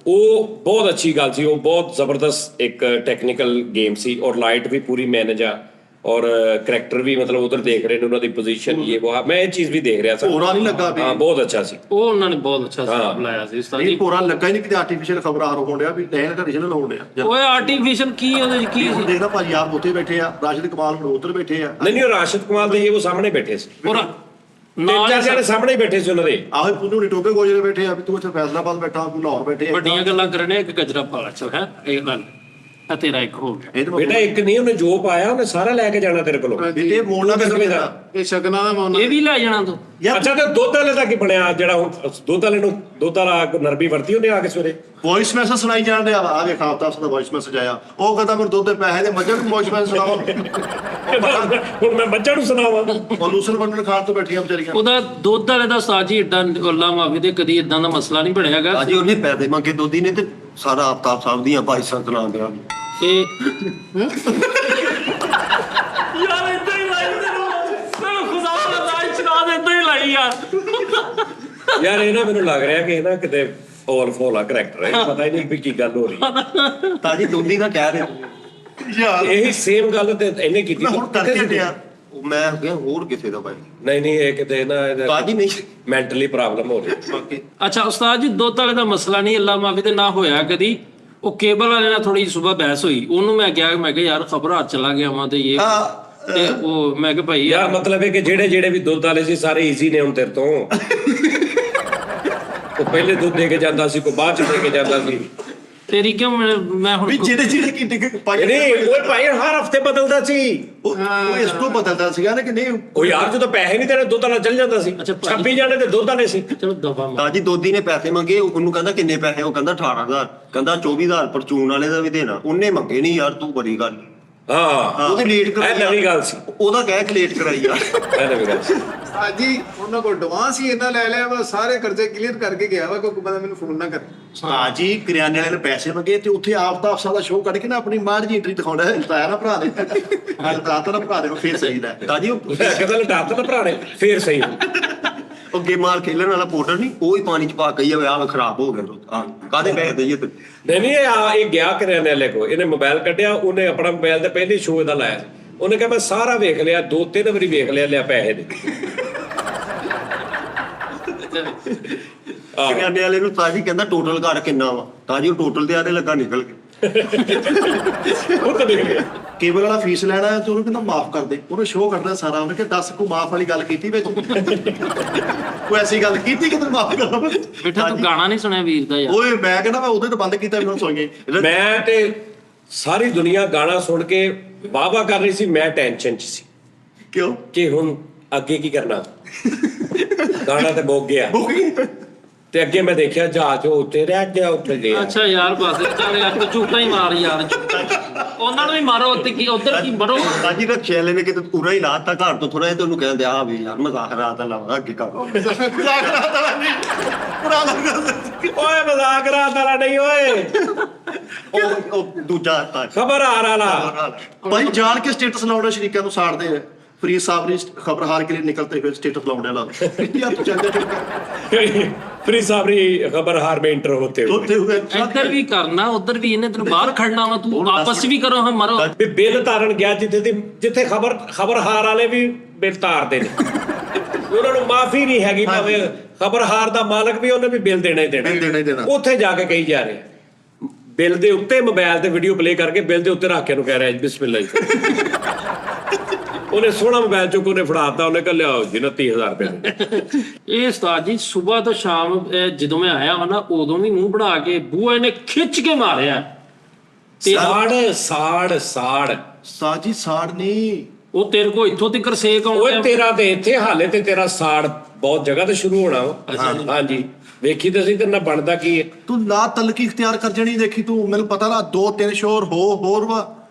ਉਹ ਬਹੁਤ ਅੱਛੀ ਗੱਲ ਸੀ। ਉਹ ਬਹੁਤ ਜ਼ਬਰਦਸਤ ਇੱਕ ਟੈਕਨੀਕਲ ਗੇਮ ਸੀ, ਔਰ ਲਾਈਟ ਵੀ ਪੂਰੀ ਮੈਨੇਜ ਆ, ਔਰ ਕਰੈਕਟਰ ਵੀ ਮਤਲਬ ਉਧਰ ਦੇਖ ਰਹੇ ਨੇ ਉਹਨਾਂ ਦੀ ਪੋਜੀਸ਼ਨ, ਇਹ ਉਹ ਮੈਂ ਇਹ ਚੀਜ਼ ਵੀ ਦੇਖ ਰਿਹਾ ਸੀ। ਪੂਰਾ ਨਹੀਂ ਲੱਗਾ ਵੀ, ਹਾਂ ਬਹੁਤ ਅੱਛਾ ਸੀ ਉਹ ਉਹਨਾਂ ਨੇ ਬਹੁਤ ਅੱਛਾ ਹਿਸਾਬ ਲਾਇਆ ਸੀ ਉਸਤਾਦ ਜੀ। ਪੂਰਾ ਲੱਗਾ ਹੀ ਨਹੀਂ ਕਿ ਆਰਟੀਫੀਸ਼ੀਅਲ ਖਬਰ ਆ ਹੋਣ ਡਿਆ ਵੀ ਨਹਿਰ ਦਾ ਰੀਜਨਲ ਹੋਣ ਡਿਆ। ਓਏ ਆਰਟੀਫੀਸ਼ੀਅਲ ਕੀ ਉਹਦੇ 'ਚ ਕੀ ਸੀ? ਦੇਖਦਾ ਭਾਜੀ ਆਪ ਉੱਥੇ ਬੈਠੇ ਆ, ਰਾਸ਼ਿਦ ਕਮਾਲ ਹੁਣ ਉੱਧਰ ਬੈਠੇ ਆ। ਨਹੀਂ ਰਾਸ਼ਿਦ ਕਮਾਲ ਦੇ ਉਹ ਸਾਹਮਣੇ ਬੈਠੇ ਸੀ, ਪੂਰਾ ਤਿੰਨ ਚਾਰ ਜਿਹੜੇ ਸਾਹਮਣੇ ਬੈਠੇ ਸੀ ਉਹਨਾਂ ਦੇ। ਆਹੋ ਪੁੰਨੂ ਨਹੀਂ ਟੋਪੇ ਗੋਜਰੇ ਬੈਠੇ ਆ, ਵੀ ਤੂੰ ਇੱਥੇ ਫੈਸਲਾਬਾਦ ਬੈਠਾ, ਤੂੰ ਲਾਹੌਰ ਬੈਠੇ ਆ। ਵੱਡੀਆਂ ਗੱਲਾਂ ਕਰਨੇ, ਇੱਕ ਗਜਰਾ ਪਾਲਾ ਚ ਹੈ ਇਹ ਗੱਲ ਆ, ਤੇਰਾ ਇੱਕ ਹੋ ਗਿਆ। ਇਹ ਤਾਂ ਬੇਟਾ ਇੱਕ ਨਹੀਂ, ਉਹਨੇ ਜੋ ਪਾਇਆ ਉਹਨੇ ਸਾਰਾ ਲੈ ਕੇ ਜਾਣਾ ਤੇਰੇ ਕੋਲੋਂ। ਬੇਟੇ ਮੋੜਨਾ ਕਿਸਮੇ ਦਾ। ਇਹ ਸ਼ਗਨਾਂ ਦਾ ਮੌਨਾ। ਇਹ ਵੀ ਲੈ ਜਾਣਾ ਤੂੰ। ਅੱਛਾ ਤੇ ਦੁੱਧ ਵਾਲੇ ਦਾ ਕੀ ਬਣਿਆ, ਜਿਹੜਾ ਹੁਣ ਦੁੱਧ ਵਾਲੇ ਨੂੰ ਦੁੱਧ ਵਾਲਾ ਨਰਮੀ ਵਰਤੀ ਉਹਨੇ ਆ ਕੇ ਸਵੇਰੇ ਵੌਇਸ ਮੈਸੇਜ ਸੁਣਾਈ ਜਾਣ ਡਿਆ ਵਾ। ਆ ਵੇਖ ਆਫਤਾਬ ਸਾਹਿਬ ਦਾ ਵੌਇਸ ਮੈਸੇਜ ਆਇਆ, ਉਹ ਕਹਿੰਦਾ ਮੈਨੂੰ ਦੁੱਧ ਦੇ ਪੈਸੇ ਦੇ, ਮੱਝਾਂ ਨੂੰ ਵੌਇਸ ਮੈਸੇਜ ਸੁਣਾਓ। ਹੁਣ ਮੈਂ ਬੱਚਾ ਨੂੰ ਸੁਣਾਵਾਂ। ਪੋਲੂਸ਼ਨ ਵੰਡਣ ਖਾਣ ਤੋਂ ਬੈਠੀਆਂ ਵਿਚਾਰੀਆਂ। ਉਹਦਾ ਦੁੱਧ ਵਾਲੇ ਦਾ ਸਾਜੀ ਏਡਾ ਅੱਲਾ ਮਾਫੀ ਦੇ, ਕਦੀ ਇਦਾਂ ਦਾ ਮਸਲਾ ਨਹੀਂ ਬਣਿਆ ਹੈਗਾ। ਅਜੇ ਉਹਨੇ ਪੈਸੇ ਮੰਗੇ ਦੋਦੀ ਨੇ ਤੇ ਸਾਰਾ ਆਫਤਾਬ ਸਾਹਿਬ ਦੀਆਂ ਬਾਈਸਾਂ ਚਲਾ ਦਿਆ। ਇਹ ਯਾਰ ਇਦਾਂ ਹੀ ਲਾਈ ਤੈਨੂੰ ਖੁਦਾ ਦਾ ਰਾਜ ਚਲਾ ਦੇ, ਇਦਾਂ ਹੀ ਲਾਈ ਯਾਰ। ਯਾਰ ਇਹ ਨਾ ਮੈਨੂੰ ਲੱਗ ਰਿਹਾ ਕਿ ਇਹ ਨਾ ਕਿਤੇ ਔਲ ਫੋਲਾ ਕਰੈਕਟਰ ਹੈ, ਪਤਾ ਹੀ ਨਹੀਂ ਵੀ ਕੀ ਗੱਲ ਹੋ ਰਹੀ। ਤਾਜੀ ਦੋਦੀ ਦਾ ਕਹਿ ਰਿਹਾ ਯਾਰ ਇਹੀ ਸੇਮ ਗੱਲ ਤੇ ਇਹਨੇ ਕੀਤੀ ਮੈਂ ਹੁਣ ਕਰਕੇ ਹਟਿਆ। ਉਹ ਮੈਂ ਗਿਆ ਹੋਰ ਕਿਸੇ ਦਾ ਭਾਈ ਨਹੀਂ ਇਹ ਕਿਤੇ ਨਾ ਕਾਜੀ ਨਹੀਂ ਮੈਂਟਲੀ ਪ੍ਰੋਬਲਮ ਹੋ ਰਹੀ ਬਾਕੀ ਅੱਛਾ ਉਸਤਾਦ ਜੀ ਦੁੱਧ ਵਾਲੇ ਦਾ ਮਸਲਾ ਨਹੀਂ, ਅੱਲਾ ਮਾਫੀ ਤੇ ਨਾ ਹੋਇਆ ਕਦੀ। ਉਹ ਕੇਬਲ ਵਾਲੇ ਨਾਲ ਥੋੜੀ ਸਵੇਰ ਬਹਿਸ ਹੋਈ, ਉਹਨੂੰ ਮੈਂ ਕਿਹਾ ਯਾਰ ਖਬਰ ਹੱਥ ਚਲਾ ਗਿਆ ਵਾਂ ਤੇ ਇਹ ਤੇ ਉਹ ਮੈਂ ਕਿਹਾ ਭਾਈ ਯਾਰ ਮਤਲਬ ਹੈ ਕਿ ਜਿਹੜੇ ਵੀ ਦੁੱਧ ਵਾਲੇ ਸੀ ਸਾਰੇ ਈਜ਼ੀ ਨੇ ਹੁਣ ਤੇਰੇ ਤੋਂ। ਉਹ ਪਹਿਲੇ ਦੁੱਧ ਦੇ ਕੇ ਜਾਂਦਾ ਸੀ, ਕੋਈ ਬਾਅਦ ਚ ਦੇ ਕੇ ਜਾਂਦਾ ਸੀ। ਤੇਰੀ ਕਿਉਂ ਮੈਂ ਹੁਣ ਵੀ ਜਿਹੜੇ ਕੀ ਟਿਕ ਪਾਈ ਨਹੀਂ ਉਹ ਭਾਈ ਹਰ ਹਫਤੇ ਬਦਲਦਾ ਸੀ। ਉਹ ਇਸ ਤੋਂ ਬਦਲਦਾ ਸੀਗਾ ਨਾ ਕਿ ਨਹੀਂ ਉਹ ਯਾਰ ਜਦੋਂ ਪੈਸੇ ਨਹੀਂ ਤੇਰੇ ਦੁੱਧ ਵਾਲਾ ਚੱਲ ਜਾਂਦਾ ਸੀ। ਅੱਛਾ ਭਾਈ। 26 ਜਾਣੇ ਤੇ ਦੁੱਧ ਵਾਲੇ ਸੀ। ਚਲੋ ਦਫਾ ਮਾਰ। ਕਾਜੀ ਦੋਦੀ ਨੇ ਪੈਸੇ ਮੰਗੇ, ਉਹਨੂੰ ਕਹਿੰਦਾ ਕਿੰਨੇ ਪੈਸੇ, ਉਹ ਕਹਿੰਦਾ 18,000, ਕਹਿੰਦਾ 24,000 ਪਰਚੂਨ ਵਾਲੇ ਦਾ ਵੀ ਦੇਣਾ, ਉਹਨੇ ਮੰਗੇ ਨਹੀਂ ਯਾਰ, ਤੂੰ ਬੜੀ ਗੱਲ। ਹਾਂ ਉਹਦੀ ਲੇਟ ਇਹ ਕਰਾਈ ਨਵੀਂ ਗੱਲ ਸੀ, ਉਹਦਾ ਕਹਿ ਕੇ ਲੇਟ ਕਰਾਈ ਯਾਰ। ਇਹ ਨਵੀਂ ਗੱਲ ਸੀ। ਜੀ ਉਹਨਾਂ ਕੋਲ ਐਡਵਾਂਸ ਹੀ ਇਹਨਾਂ ਲੈ ਲਿਆ ਵਾ, ਸਾਰੇ ਕਰਜ਼ੇ ਕਲੀਅਰ ਕਰਕੇ ਗਿਆ ਵਾ, ਕੋਈ ਬੰਦਾ ਮੈਨੂੰ ਫੋਨ ਨਾ ਕਰੇ। ਹਾਂ ਜੀ ਕਰਿਆਨੇ ਵਾਲੇ ਨੇ ਪੈਸੇ ਮੰਗੇ ਤੇ ਉੱਥੇ ਆਪ ਦਾ ਅਫਸਰ ਦਾ ਸ਼ੋਅ ਕੱਢ ਕੇ ਨਾ ਆਪਣੀ ਮਾਰ ਜੀ ਐਂਟਰੀ ਦਿਖਾਉਂਦਾ ਹੈ, ਲਟਾਇਆ ਨਾ ਭਰਾ ਦੇ ਹਾਂ ਲਟਾਤਾ ਨਾ ਭਰਾ ਦੇ ਨੂੰ ਫੇਰ ਸਹੀ ਦਾ ਕਾਜੀ ਉਹ ਕਹਿੰਦਾ ਲਟਾਤਾ ਤਾਂ ਭਰਾ ਨੇ ਫੇਰ ਸਹੀ। ਉਹ ਗੇਮਾਂ ਖੇਲਣ ਵਾਲਾ ਪਾਊਡਰ ਨਹੀਂ, ਉਹ ਹੀ ਪਾਣੀ ਚ ਪਾ ਕੇ ਜਾਵੇ, ਆਹ ਖਰਾਬ ਹੋ ਗਿਆ ਦੁੱਧ। ਹਾਂ ਕਾਹਦੇ ਪੈਸੇ ਦਈਏ ਤੇ ਨਹੀਂ ਇਹ ਗਿਆ ਕਰਿਆਨੇ ਵਾਲੇ ਕੋ, ਇਹਨੇ ਮੋਬਾਈਲ ਕੱਢਿਆ, ਉਹਨੇ ਆਪਣਾ ਮੋਬਾਈਲ ਤੇ ਪਹਿਲੇ ਸ਼ੋਅ ਦਾ ਲਾਇਆ। ਉਹਨੇ ਕਿਹਾ ਮੈਂ ਸਾਰਾ ਵੇਖ ਲਿਆ, 2-3 ਵਾਰੀ ਵੇਖ ਲਿਆ ਪੈਸੇ ਦੇ। ਕਰਿਆਨੇ ਵਾਲੇ ਨੂੰ ਤਾਜੀ ਕਹਿੰਦਾ ਟੋਟਲ ਕਰ ਕਿੰਨਾ ਵਾ, ਤਾਜੀ ਉਹ ਟੋਟਲ ਦੇ ਆਰੇ ਲੱਗਾ ਨਿਕਲ ਕੇ। ਉਹ ਤਾਂ ਦੇਖ ਗਿਆ। ਕੇਬਲ ਵਾਲਾ ਫੀਸ ਲੈਣਾ ਤੇ ਉਹਨੂੰ ਕਹਿੰਦਾ ਮਾਫ ਕਰ ਦੇ, ਉਹਨੇ ਸ਼ੋਅ ਕੱਢਣਾ ਸਾਰਾ। ਉਹਨੇ ਕਿਹਾ ਦੱਸ ਕੋਈ ਮਾਫ ਵਾਲੀ ਗੱਲ ਕੀਤੀ ਵਿੱਚ ਕੋਈ ਐਸੀ ਗੱਲ ਕੀਤੀ ਕਿ ਤੈਨੂੰ ਮਾਫ ਕਰਾਂ? ਬੇਟਾ ਤੂੰ ਗਾਣਾ ਨਹੀਂ ਸੁਣਿਆ ਵੀਰ ਦਾ ਯਾਰ? ਓਏ ਮੈਂ ਕਹਿੰਦਾ ਮੈਂ ਉਦੋਂ ਤਾਂ ਬੰਦ ਕੀਤਾ, ਮੈਨੂੰ ਸੁਣ ਗਏ। ਮੈਂ ਤੇ ਸਾਰੀ ਦੁਨੀਆ ਗਾਣਾ ਸੁਣ ਕੇ ਵਾਹ ਕਰ ਰਹੀ ਸੀ, ਮੈਂ ਟੈਨਸ਼ਨ 'ਚ ਸੀ ਕਿਉਂ ਕਿ ਹੁਣ ਅੱਗੇ ਕੀ ਕਰਨਾ। ਗਾਣਾ ਤੇ ਮੁੱਕ ਗਿਆ ਤੇ ਅੱਗੇ ਮੈਂ ਦੇਖਿਆ ਜਹਾਜ਼ ਉੱਤੇ ਰਹਿ ਗਿਆ, ਉੱਤੇ ਗਿਆ। ਅੱਛਾ ਯਾਰ ਬਸ ਚੱਲ ਯਾਰ ਤੂੰ ਝੂਠਾ ਹੀ ਮਾਰ ਯਾਰ, ਉਹਨਾਂ ਨੂੰ ਵੀ ਮਾਰੋ ਤੇ ਕੀ ਉਧਰ ਕੀ ਮਰੋ। ਤਾਜੀ ਰੱਖਿਆ ਵਾਲੇ ਨੇ ਕਿਤੇ ਪੂਰਾ ਹੀ ਲਾਤਾ ਘਰ ਤੋਂ ਥੋੜਾ ਜਿਹਾ, ਤੇ ਉਹਨੂੰ ਕਹਿੰਦੇ ਆ ਵੀ ਯਾਰ ਮਜ਼ਾਕ ਰਾਤ ਲਾਵਾ ਅੱਗੇ ਕਰ। ਓਏ ਮਜ਼ਾਕ ਰਾਤ ਵਾਲਾ ਨਹੀਂ ਓਏ, ਉਹ ਦੂਜਾ ਤਾਂ ਖਬਰ ਆ ਰਹਾ। ਭਾਈ ਜਾਣ ਕੇ ਸਟੇਟਸ ਲਾਉਣਾ ਸ਼ਰੀਕਾਂ ਨੂੰ ਸਾੜਦੇ ਆ। ਫਰੀਦ ਸਾਬਰੀ ਖਬਰ ਹਾਰ ਕੇ ਲਈ ਨਿਕਲते हुए स्टेटस लाने वाला यार तू चलते ਫਰੀ ਸਾਬਰੀ ਖਬਰ ਹਾਰ में इंटर होते हुए ਇੱਧਰ ਵੀ ਕਰਨਾ ਉਧਰ ਵੀ, ਇਹਨੇ ਤੈਨੂੰ ਬਾਹਰ ਖੜਨਾ ਵਾ, ਤੂੰ ਆਪਸ ਚ ਵੀ ਕਰੋ ਹਾਂ ਮਰੋ। ਵੀ ਬਿੱਲ ਤਾਰਨ ਗਿਆ ਜਿੱਥੇ ਖਬਰ ਹਾਰ ਵਾਲੇ ਵੀ ਬਿੱਲ ਤਾਰਦੇ ਨੇ। ਉਹਨਾਂ ਨੂੰ ਮਾਫੀ ਨਹੀਂ ਹੈਗੀ, ਭਾਵੇਂ ਖਬਰ ਹਾਰ ਦਾ ਮਾਲਕ ਵੀ ਉਹਨੇ ਵੀ ਬਿੱਲ ਦੇਣਾ ਹੀ ਦੇਣਾ। ਉੱਥੇ ਜਾ ਕੇ ਕਹੀ ਜਾ ਰਹੇ ਬਿੱਲ ਦੇ ਉੱਤੇ ਮੋਬਾਈਲ ਤੇ ਵੀਡੀਓ ਪਲੇ ਕਰਕੇ ਬਿੱਲ ਦੇ ਉੱਤੇ ਰੱਖ ਕੇ ਨੂੰ ਕਹਿ ਰਿਹਾ ਬਿਸਮਿਲ੍ਲਾ ਜੀ। ਉਹਨੇ ਸੋਹਣਾ ਮੋਬਾਈਲ ਚੁੱਕ ਉਹਨੇ ਫੜਾਤਾ, ਉਹਨੇ ਕੱਲਿਆ ਜੀ 29,000 ਰੁਪਏ। ਇਹ ਉਸਤਾਦ ਜੀ ਸਵੇਰ ਤੋਂ ਸ਼ਾਮ ਜਦੋਂ ਮੈਂ ਆਇਆ ਵਾ ਨਾ, ਉਦੋਂ ਵੀ ਮੂੰਹ ਬਣਾ ਕੇ ਬੂਆ ਨੇ ਖਿੱਚ ਕੇ ਮਾਰਿਆ ਤੇ ਸਾੜ ਸਾਜੀ ਸਾੜ ਨਹੀਂ, ਉਹ ਤੇਰੇ ਕੋ ਇੱਥੋਂ ਤੱਕ ਸੇਕ ਓਏ ਆਉਂਦਾ। ਤੇਰਾ ਤੇ ਇੱਥੇ ਹਾਲੇ ਤੇ ਤੇਰਾ ਸਾੜ ਬਹੁਤ ਜਗ੍ਹਾ ਤੇ ਸ਼ੁਰੂ ਹੋਣਾ ਵਾ। ਹਾਂਜੀ ਵੇਖੀ ਤੇ ਅਸੀਂ ਤੇਰੇ ਨਾਲ ਬਣਦਾ ਕੀ ਹੈ। ਤੂੰ ਲਾ ਤਲਕੀ ਇਖਤਿਆਰ ਕਰ ਜਣੀ ਦੇਖੀ ਤੂੰ, ਮੈਨੂੰ ਪਤਾ ਨਾ 2-3 ਸ਼ੋਰ ਹੋਰ ਵਾ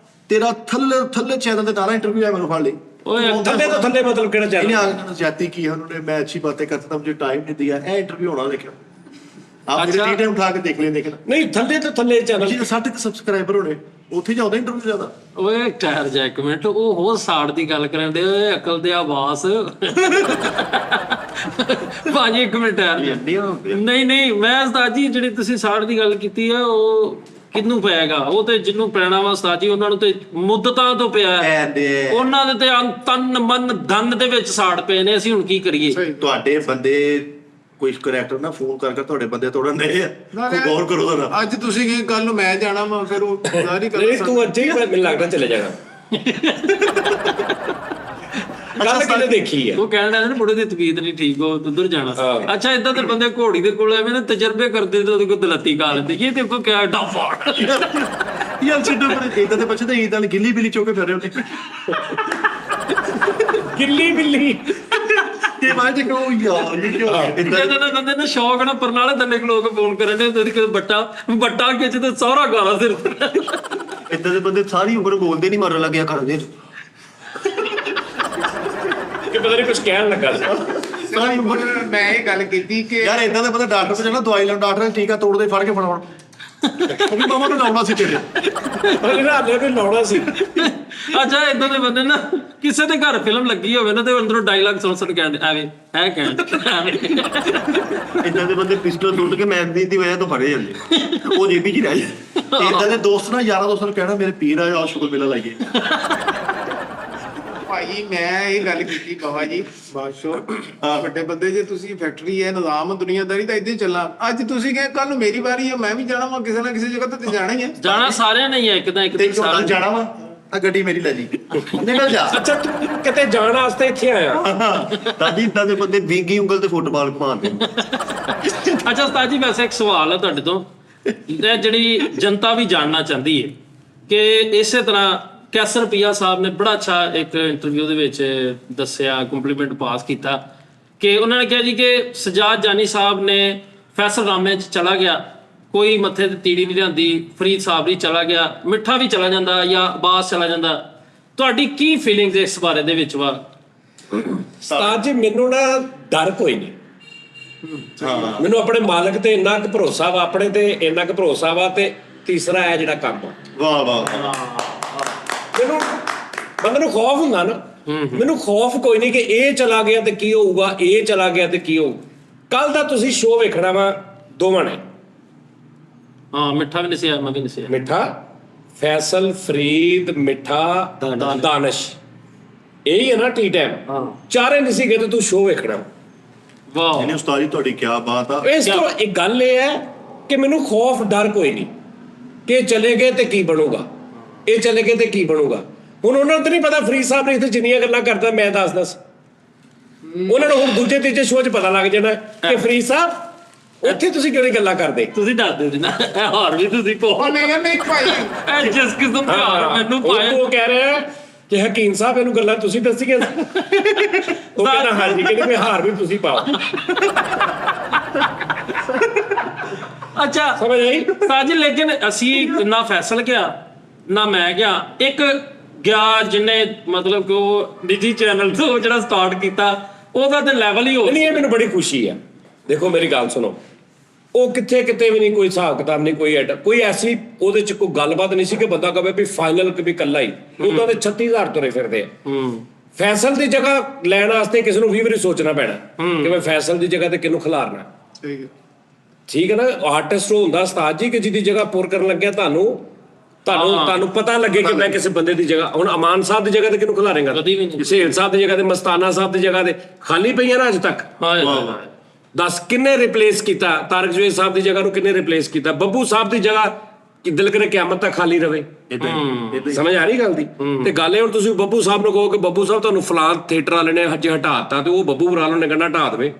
ਤੇਰਾ ਥੱਲੇ ਚੈਨਲ ਤੇ ਤਾਰਾ इंटरव्यू है, ਮੈਨੂੰ ਫੜ ਲਈ। ਓਏ ਥੱਲੇ ਤੋਂ ਥੱਲੇ ਮਤਲਬ ਕਿਹੜਾ इन्हें ਚੱਲ आगे जाती की है उन्होंने, मैं अच्छी बातें करता था, मुझे टाइम नहीं दिया। ए इंटरव्यू होना देखो आप मेरे अच्छा। टीटे उठा के देख लें देखना ਨਹੀਂ ਥੱਲੇ ਤੋਂ ਥੱਲੇ ਚੈਨਲ। जी 60 ਸਬਸਕ੍ਰਾਈਬਰ ਹੋਣੇ ਉੱਥੇ ਜਾਉਂਦਾ ਇੰਟਰਵਿਊ ਜ਼ਿਆਦਾ। ਓਏ ਠਹਿਰ ਜਾ ਇੱਕ ਮਿੰਟ, ਉਹ ਹੋਰ ਸਾੜ ਦੀ ਗੱਲ ਕਰਨ ਦੇ। ਓਏ ਅਕਲ ਦੇ ਆਵਾਸ ਭਾਜੀ ਇੱਕ ਮਿੰਟ ਠਹਿਰ। ਨਹੀਂ ਮੈਂ ਉਸਤਾਦ ਜੀ ਜਿਹੜੀ ਤੁਸੀਂ ਸਾੜ ਦੀ ਗੱਲ ਕੀਤੀ ਆ, ਉਹ ਕਿਹਨੂੰ ਪਏਗਾ? ਉਹ ਤੇ ਜਿਹਨੂੰ ਪੈਣਾ ਵਾ ਉਸਤਾਦ ਜੀ, ਉਹਨਾਂ ਨੂੰ ਤੇ ਮੁੱਦਤਾਂ ਤੋਂ ਪਿਆ ਹੈ। ਉਹਨਾਂ ਦੇ ਤੇ ਤਨ ਮਨ ਧਨ ਦੇ ਵਿੱਚ ਸਾੜ ਪਏ ਨੇ। ਅਸੀਂ ਹੁਣ ਕੀ ਕਰੀਏ? ਤੁਹਾਡੇ ਬੰਦੇ ਕੋਈ ਕਰੈਕਟਰ ਨਾ ਫੋਨ ਕਰਕੇ ਤੁਹਾਡੇ ਬੰਦੇ ਤੋੜਨ ਦੇ ਆ, ਕੋਈ ਗੌਰ ਕਰੋ ਜ਼ਰਾ। ਅੱਜ ਤੁਸੀਂ ਕੀ ਕੱਲ ਨੂੰ ਮੈਂ ਜਾਣਾ ਵਾ, ਫਿਰ ਉਹ ਸਾਰੀ ਨਹੀਂ ਤੂੰ ਅੱਜ ਹੀ ਮੈਨੂੰ ਲੱਗਦਾ ਚਲੇ ਜਾਣਾ। ਕੱਲ ਕਿਹਨੇ ਦੇਖੀ ਹੈ? ਉਹ ਕਹਿਣ ਲੱਗਾ ਨਾ ਮੁੰਡੇ ਦੀ ਤਬੀਅਤ ਨਹੀਂ ਠੀਕ, ਉਹ ਉਧਰ ਜਾਣਾ ਸੀ। ਅੱਛਾ ਇਦਾਂ ਦੇ ਬੰਦੇ ਘੋੜੀ ਦੇ ਕੋਲ ਐਵੇਂ ਨਾ ਤਜਰਬੇ ਕਰਦੇ ਤੇ ਉਹਦੇ ਕੋਲ ਦਲੱਤੀ ਖਾ ਲੈਂਦੇ। ਇਹ ਤੇ ਕੋ ਕਿਆ ਡਾਫਾ ਯਾਰ ਛੱਡੋ ਪਰ ਇਦਾਂ ਦੇ ਬੱਚੇ ਤਾਂ ਇਦਾਂ ਗਿੱਲੀ ਬਿੱਲੀ ਚੋਕੇ ਫਿਰ ਰਹੇ ਹੁੰਦੇ। ਗਿੱਲੀ ਬਿੱਲੀ ਤੇ ਬਾਅਦ ਚ ਕਹੋ ਯਾਰ ਇਹ ਕਿਉਂ ਜਦੋਂ ਨਾ ਬੰਦੇ ਨੇ ਸ਼ੌਕ ਨਾ ਪਰਨਾਲੇ ਥੱਲੇ ਲੋਕ ਫੋਨ ਕਰਨ ਦੇ ਉਹਦੇ ਕੋਲ ਬੱਟਾ ਖਿੱਚ ਤੇ ਸਹੁਰਾ ਗਾਲਾਂ ਸਿਰ ਇਦਾਂ ਦੇ ਬੰਦੇ ਸਾਰੀ ਉਮਰ ਬੋਲਦੇ ਨਹੀਂ, ਮਰਨ ਲੱਗਿਆ ਕਰਦੇ। ਕਿ ਪਤਾ ਨਹੀਂ ਕੁਝ ਕਹਿਣ ਲੱਗਾ ਸੀ। ਸਾਰੀ ਉਮਰ ਮੈਂ ਇਹ ਗੱਲ ਕੀਤੀ ਕਿ ਯਾਰ ਇਦਾਂ ਦੇ ਬੰਦੇ ਡਾਕਟਰ ਕੋਲ ਜਾਣਾ, ਦਵਾਈ ਲੈਣ, ਡਾਕਟਰ ਨੇ ਟੀਕਾ ਤੋੜਦੇ ਫੜ ਕੇ ਫੜਾਉਣ। ਉਹਦੀ ਮਾਮਾ ਨੂੰ ਲਾਉਣਾ ਸੀ ਤੇਰੇ। ਉਹਨੇ ਨਾ ਹਾਲੇ ਵੀ ਲਾਉਣਾ ਸੀ। ਅੱਛਾ ਇਦਾਂ ਦੇ ਬੰਦੇ ਨਾ ਕਿਸੇ ਦੇ ਘਰ ਫਿਲਮ ਲੱਗੀ ਹੋਵੇ ਨਾ ਤੇ ਅੰਦਰੋਂ ਡਾਇਲੌਗ ਸੁਣ ਕਹਿੰਦੇ ਐਵੇਂ ਹੈ ਕਹਿੰਦੇ ਇਦਾਂ ਦੇ ਬੰਦੇ ਪਿਸਟਲ ਸੁੱਟ ਕੇ ਮੈਗਜ਼ੀਨ ਦੀ ਵਜ੍ਹਾ ਤੋਂ ਫੜੇ ਜਾਂਦੇ, ਉਹ ਜੇਬੀ 'ਚ ਹੀ ਰਹਿ ਜਾਂਦੇ। ਏਦਾਂ ਦੇ ਦੋਸਤ ਨਾ ਯਾਰਾਂ ਦੋਸਤਾਂ ਨੂੰ ਕਹਿਣਾ ਮੇਰੇ ਪੀਰ ਆ ਆਓ ਸ਼ੁਕਰ ਮੇਲਾ ਲਾਈਏ। ਭਾਈ ਮੈਂ ਇਹ ਗੱਲ ਕੀਤੀ ਬਾਬਾ ਜੀ ਬਾਦਸ਼ਾਹ ਵੱਡੇ ਬੰਦੇ ਜੇ ਤੁਸੀਂ ਫੈਕਟਰੀ ਹੈ ਨਿਜ਼ਾਮ ਦੁਨੀਆਦਾਰੀ ਤਾਂ ਇਦਾਂ ਹੀ ਚੱਲਾਂ। ਅੱਜ ਤੁਸੀਂ ਕਹੇ ਕੱਲ ਨੂੰ ਮੇਰੀ ਵਾਰੀ ਹੈ ਮੈਂ ਵੀ ਜਾਣਾ ਵਾ ਕਿਸੇ ਨਾ ਕਿਸੇ ਜਗ੍ਹਾ ਤੇ ਜਾਣਾ ਹੀ ਹੈ। ਜਾਣਾ ਸਾਰਿਆਂ ਨੇ ਹੀ ਹੈ, ਇੱਕ ਤਾਂ ਇੱਕ ਤੇ ਦਿਨ ਝੋਟਾ ਸਾਰਿਆਂ ਜਾਣਾ ਵਾ ਆ ਗੱਡੀ ਮੇਰੀ ਲੈ ਜੀ ਨਿਕਲ ਜਾ। ਅੱਛਾ ਤੂੰ ਕਿਤੇ ਜਾਣ ਵਾਸਤੇ ਇੱਥੇ ਆਇਆ? ਦਾਦੀ ਇਦਾਂ ਦੇ ਬੰਦੇ ਵਿੰਗੀ ਉਂਗਲ ਤੇ ਫੁੱਟਬਾਲ ਘੁਮਾਉਂਦੇ। ਅੱਛਾ ਉਸਤਾਦ ਜੀ ਵੈਸੇ ਇੱਕ ਸਵਾਲ ਹੈ ਤੁਹਾਡੇ ਤੋਂ, ਇਹ ਜਿਹੜੀ ਜਨਤਾ ਵੀ ਜਾਣਨਾ ਚਾਹੁੰਦੀ ਹੈ ਕਿ ਇਸੇ ਤਰ੍ਹਾਂ ਕੈਸਰ ਪੀਆ ਸਾਹਿਬ ਨੇ ਬੜਾ ਅੱਛਾ ਇੱਕ ਇੰਟਰਵਿਊ ਦੇ ਵਿੱਚ ਦੱਸਿਆ, ਕੰਪਲੀਮੈਂਟ ਪਾਸ ਕੀਤਾ ਕਿ ਉਹਨਾਂ ਨੇ ਕਿਹਾ ਜੀ ਕਿ ਸਜਾਦ ਜਾਨੀ ਸਾਹਿਬ ਨੇ ਫੈਸਲਨਾਮੇ 'ਚ ਚਲਾ ਗਿਆ, ਕੋਈ ਮੱਥੇ ਤੇ ਤੀੜੀ ਨਹੀਂ ਲਿਆਂਦੀ, ਫਰੀਦ ਸਾਹਿਬ ਵੀ ਚਲਾ ਗਿਆ, ਮਿੱਠਾ ਵੀ ਚਲਾ ਜਾਂਦਾ ਜਾਂ ਬਾਸ ਚਲਾ ਜਾਂਦਾ। ਤੁਹਾਡੀ ਕੀ ਫੀਲਿੰਗਸ ਇਸ ਬਾਰੇ ਦੇ ਵਿੱਚ ਵਾ? ਉਸਤਾਦ ਜੀ ਮੈਨੂੰ ਨਾ ਡਰ ਕੋਈ ਨਹੀਂ। ਮੈਨੂੰ ਆਪਣੇ ਮਾਲਕ ਤੇ ਇੰਨਾ ਕੁ ਭਰੋਸਾ ਵਾ, ਆਪਣੇ ਤੇ ਇੰਨਾ ਕੁ ਭਰੋਸਾ ਵਾ। ਤੇ ਤੀਸਰਾ ਹੈ ਜਿਹੜਾ ਕੰਮ ਵਾਹ ਵਾਹ ਮੈਨੂੰ ਬੰਦੇ ਨੂੰ ਖੌਫ ਹੁੰਦਾ ਨਾ, ਮੈਨੂੰ ਖੌਫ ਕੋਈ ਨਹੀਂ ਕਿ ਇਹ ਚਲਾ ਗਿਆ ਤੇ ਕੀ ਹੋਊਗਾ, ਇਹ ਚਲਾ ਗਿਆ ਤੇ ਕੀ ਹੋਊ। ਕੱਲ ਦਾ ਤੁਸੀਂ ਸ਼ੋਅ ਵੇਖਣਾ ਵਾ ਦੋਵਾਂ ਨੇ, ਹਾਂ ਮਿੱਠਾ ਵੀ ਨਸਿਆ ਮੈਂ ਵੀ ਨਸਿਆ। ਮਿੱਠਾ ਫੈਸਲ, ਫਰੀਦ, ਮਿੱਠਾ, ਦਾਨਿਸ਼, ਇਹੀ ਹੈ ਨਾ ਟੀ ਟਾਈਮ। ਚਾਰੇ ਨਹੀਂ ਸੀਗੇ ਤੇ ਤੂੰ ਸ਼ੋਅ ਵੇਖਣਾ। ਵਾਹ ਇਹਨੇ ਉਸਤਾਦ ਜੀ ਤੁਹਾਡੀ ਕੀ ਬਾਤ ਆ। ਇਸ ਤੋਂ ਇੱਕ ਗੱਲ ਇਹ ਹੈ ਕਿ ਮੈਨੂੰ ਖੌਫ ਡਰ ਕੋਈ ਨਹੀਂ ਕਿ ਚਲੇ ਗਏ ਤੇ ਕੀ ਬਣੂਗਾ, ਇਹ ਚਲੇ ਗਏ ਤੇ ਕੀ ਬਣੂਗਾ। ਹੁਣ ਉਹਨਾਂ ਨੂੰ ਤਾਂ ਨਹੀਂ ਪਤਾ ਫਰੀਦ ਸਾਹਿਬ ਨੇ ਇੱਥੇ ਜਿੰਨੀਆਂ ਗੱਲਾਂ ਕਰਦਾ ਮੈਂ ਦੱਸ ਉਹਨਾਂ ਨੂੰ ਹੁਣ ਦੂਜੇ ਤੀਜੇ ਸ਼ੋਅ 'ਚ ਪਤਾ ਲੱਗ ਜਾਣਾ ਕਿ ਫਰੀਦ ਸਾਹਿਬ ਉੱਥੇ ਤੁਸੀਂ ਕਿਹੜੀ ਗੱਲਾਂ ਕਰਦੇ। ਤੁਸੀਂ ਦੱਸ ਦਿਓ ਜੀ ਨਾ, ਇਹ ਹਾਰ ਵੀ ਤੁਸੀਂ ਪਾਓ ਨਹੀਂ ਭਾਈ ਇਹ ਜਿਸ ਕਿਸਮ ਦਾ ਹਾਰ ਮੈਨੂੰ ਪਾਇਆ। ਉਹ ਕਹਿ ਰਿਹਾ ਕਿ ਹਕੀਮ ਸਾਹਿਬ ਇਹਨੂੰ ਗੱਲਾਂ ਤੁਸੀਂ ਦੱਸੀਆਂ। ਉਹ ਕਹਿੰਦਾ ਹਾਂਜੀ, ਕਹਿੰਦੇ ਵੀ ਹਾਰ ਵੀ ਤੁਸੀਂ ਪਾਓ। ਅੱਛਾ ਸਮਝ ਆਈ ਸਾਜੀ, ਲੇਕਿਨ ਅਸੀਂ ਨਾ ਫੈਸਲ ਗਿਆ ਨਾ ਮੈਂ ਗਿਆ, ਇੱਕ ਗਿਆ ਜਿਹਨੇ ਮਤਲਬ ਕਿ ਉਹ ਨਿੱਜੀ ਚੈਨਲ ਤੋਂ ਜਿਹੜਾ ਸਟਾਰਟ ਕੀਤਾ ਉਹਦਾ ਤੇ ਲੈਵਲ ਹੀ ਹੋ ਨਹੀਂ। ਇਹ ਮੈਨੂੰ ਬੜੀ ਖੁਸ਼ੀ ਆ। ਦੇਖੋ ਮੇਰੀ ਗੱਲ ਸੁਣੋ, ਉਹ ਕਿਤੇ ਵੀ ਨਹੀਂ ਕੋਈ ਹਿਸਾਬ ਕਿਤਾਬ ਨਹੀਂ, ਕੋਈ ਐਸੀ ਉਹਦੇ ਚ ਕੋਈ ਗੱਲਬਾਤ ਨਹੀਂ ਸੀ ਕਿ ਬੰਦਾ ਕਹੇ ਵੀ ਫਾਈਨਲ ਵੀ ਇਕੱਲਾ ਹੀ। ਉਹਨਾਂ ਦੇ 36000 ਤੁਰੇ ਫਿਰਦੇ ਆ। ਫੈਸਲ ਦੀ ਜਗ੍ਹਾ ਲੈਣ ਵਾਸਤੇ ਕਿਸੇ ਨੂੰ 20 ਵਾਰੀ ਸੋਚਣਾ ਪੈਣਾ ਕਿ ਮੈਂ ਫੈਸਲ ਦੀ ਜਗ੍ਹਾ ਤੇ ਕਿਹਨੂੰ ਖਿਲਾਰਨਾ। ਠੀਕ ਹੈ ਨਾ। ਆਰਟਿਸਟ ਉਹ ਹੁੰਦਾ ਉਸਤਾਦ ਜੀ ਕਿ ਜਿਹਦੀ ਜਗ੍ਹਾ ਪੁਰ ਕਰਨ ਲੱਗਿਆ ਤੁਹਾਨੂੰ ਪਤਾ ਲੱਗੇ ਕਿ ਮੈਂ ਕਿਸੇ ਬੰਦੇ ਦੀ ਜਗ੍ਹਾ। ਹੁਣ ਅਮਾਨ ਸਾਹਿਬ ਦੀ ਜਗ੍ਹਾ ਤੇ ਕਿਹਨੂੰ ਖਿਲਾਰੇਗਾ? ਕਦੀ ਵੀ ਨਹੀਂ। ਸਹੇਲ ਸਾਹਿਬ ਦੀ ਜਗ੍ਹਾ ਤੇ, ਮਸਤਾਨਾ ਸਾਹਿਬ ਦੀ ਜਗ੍ਹਾ ਤੇ ਖਾਲੀ ਪਈਆਂ ਨਾ ਅੱਜ ਤੱਕ। ਦੱਸ ਕਿੰਨੇ ਰਿਪਲੇਸ ਕੀਤਾ? ਤਾਰਕ ਜਵੇਦ ਸਾਹਿਬ ਦੀ ਜਗ੍ਹਾ ਨੂੰ ਕਿੰਨੇ ਰਿਪਲੇਸ ਕੀਤਾ? ਬੱਬੂ ਸਾਹਿਬ ਦੀ ਜਗ੍ਹਾ ਕਿ ਦਿਲ ਕਰੇ ਕਿਆਮਤ ਤੱਕ ਖਾਲੀ ਰਵੇ। ਸਮਝ ਆ ਰਹੀ ਗੱਲ ਦੀ? ਤੇ ਗੱਲ ਇਹ ਹੁਣ ਤੁਸੀਂ ਬੱਬੂ ਸਾਹਿਬ ਨੂੰ ਕਹੋ ਕਿ ਬੱਬੂ ਸਾਹਿਬ ਤੁਹਾਨੂੰ ਫਲਾਂ ਥੀਏਟਰ ਵਾਲੇ ਨੇ ਹਜੇ ਹਟਾਤਾ, ਤੇ ਉਹ ਬੱਬੂ ਬਰਾਲ ਨੇ ਕਹਿੰਦਾ ਹਟਾ ਦੇਵੇ।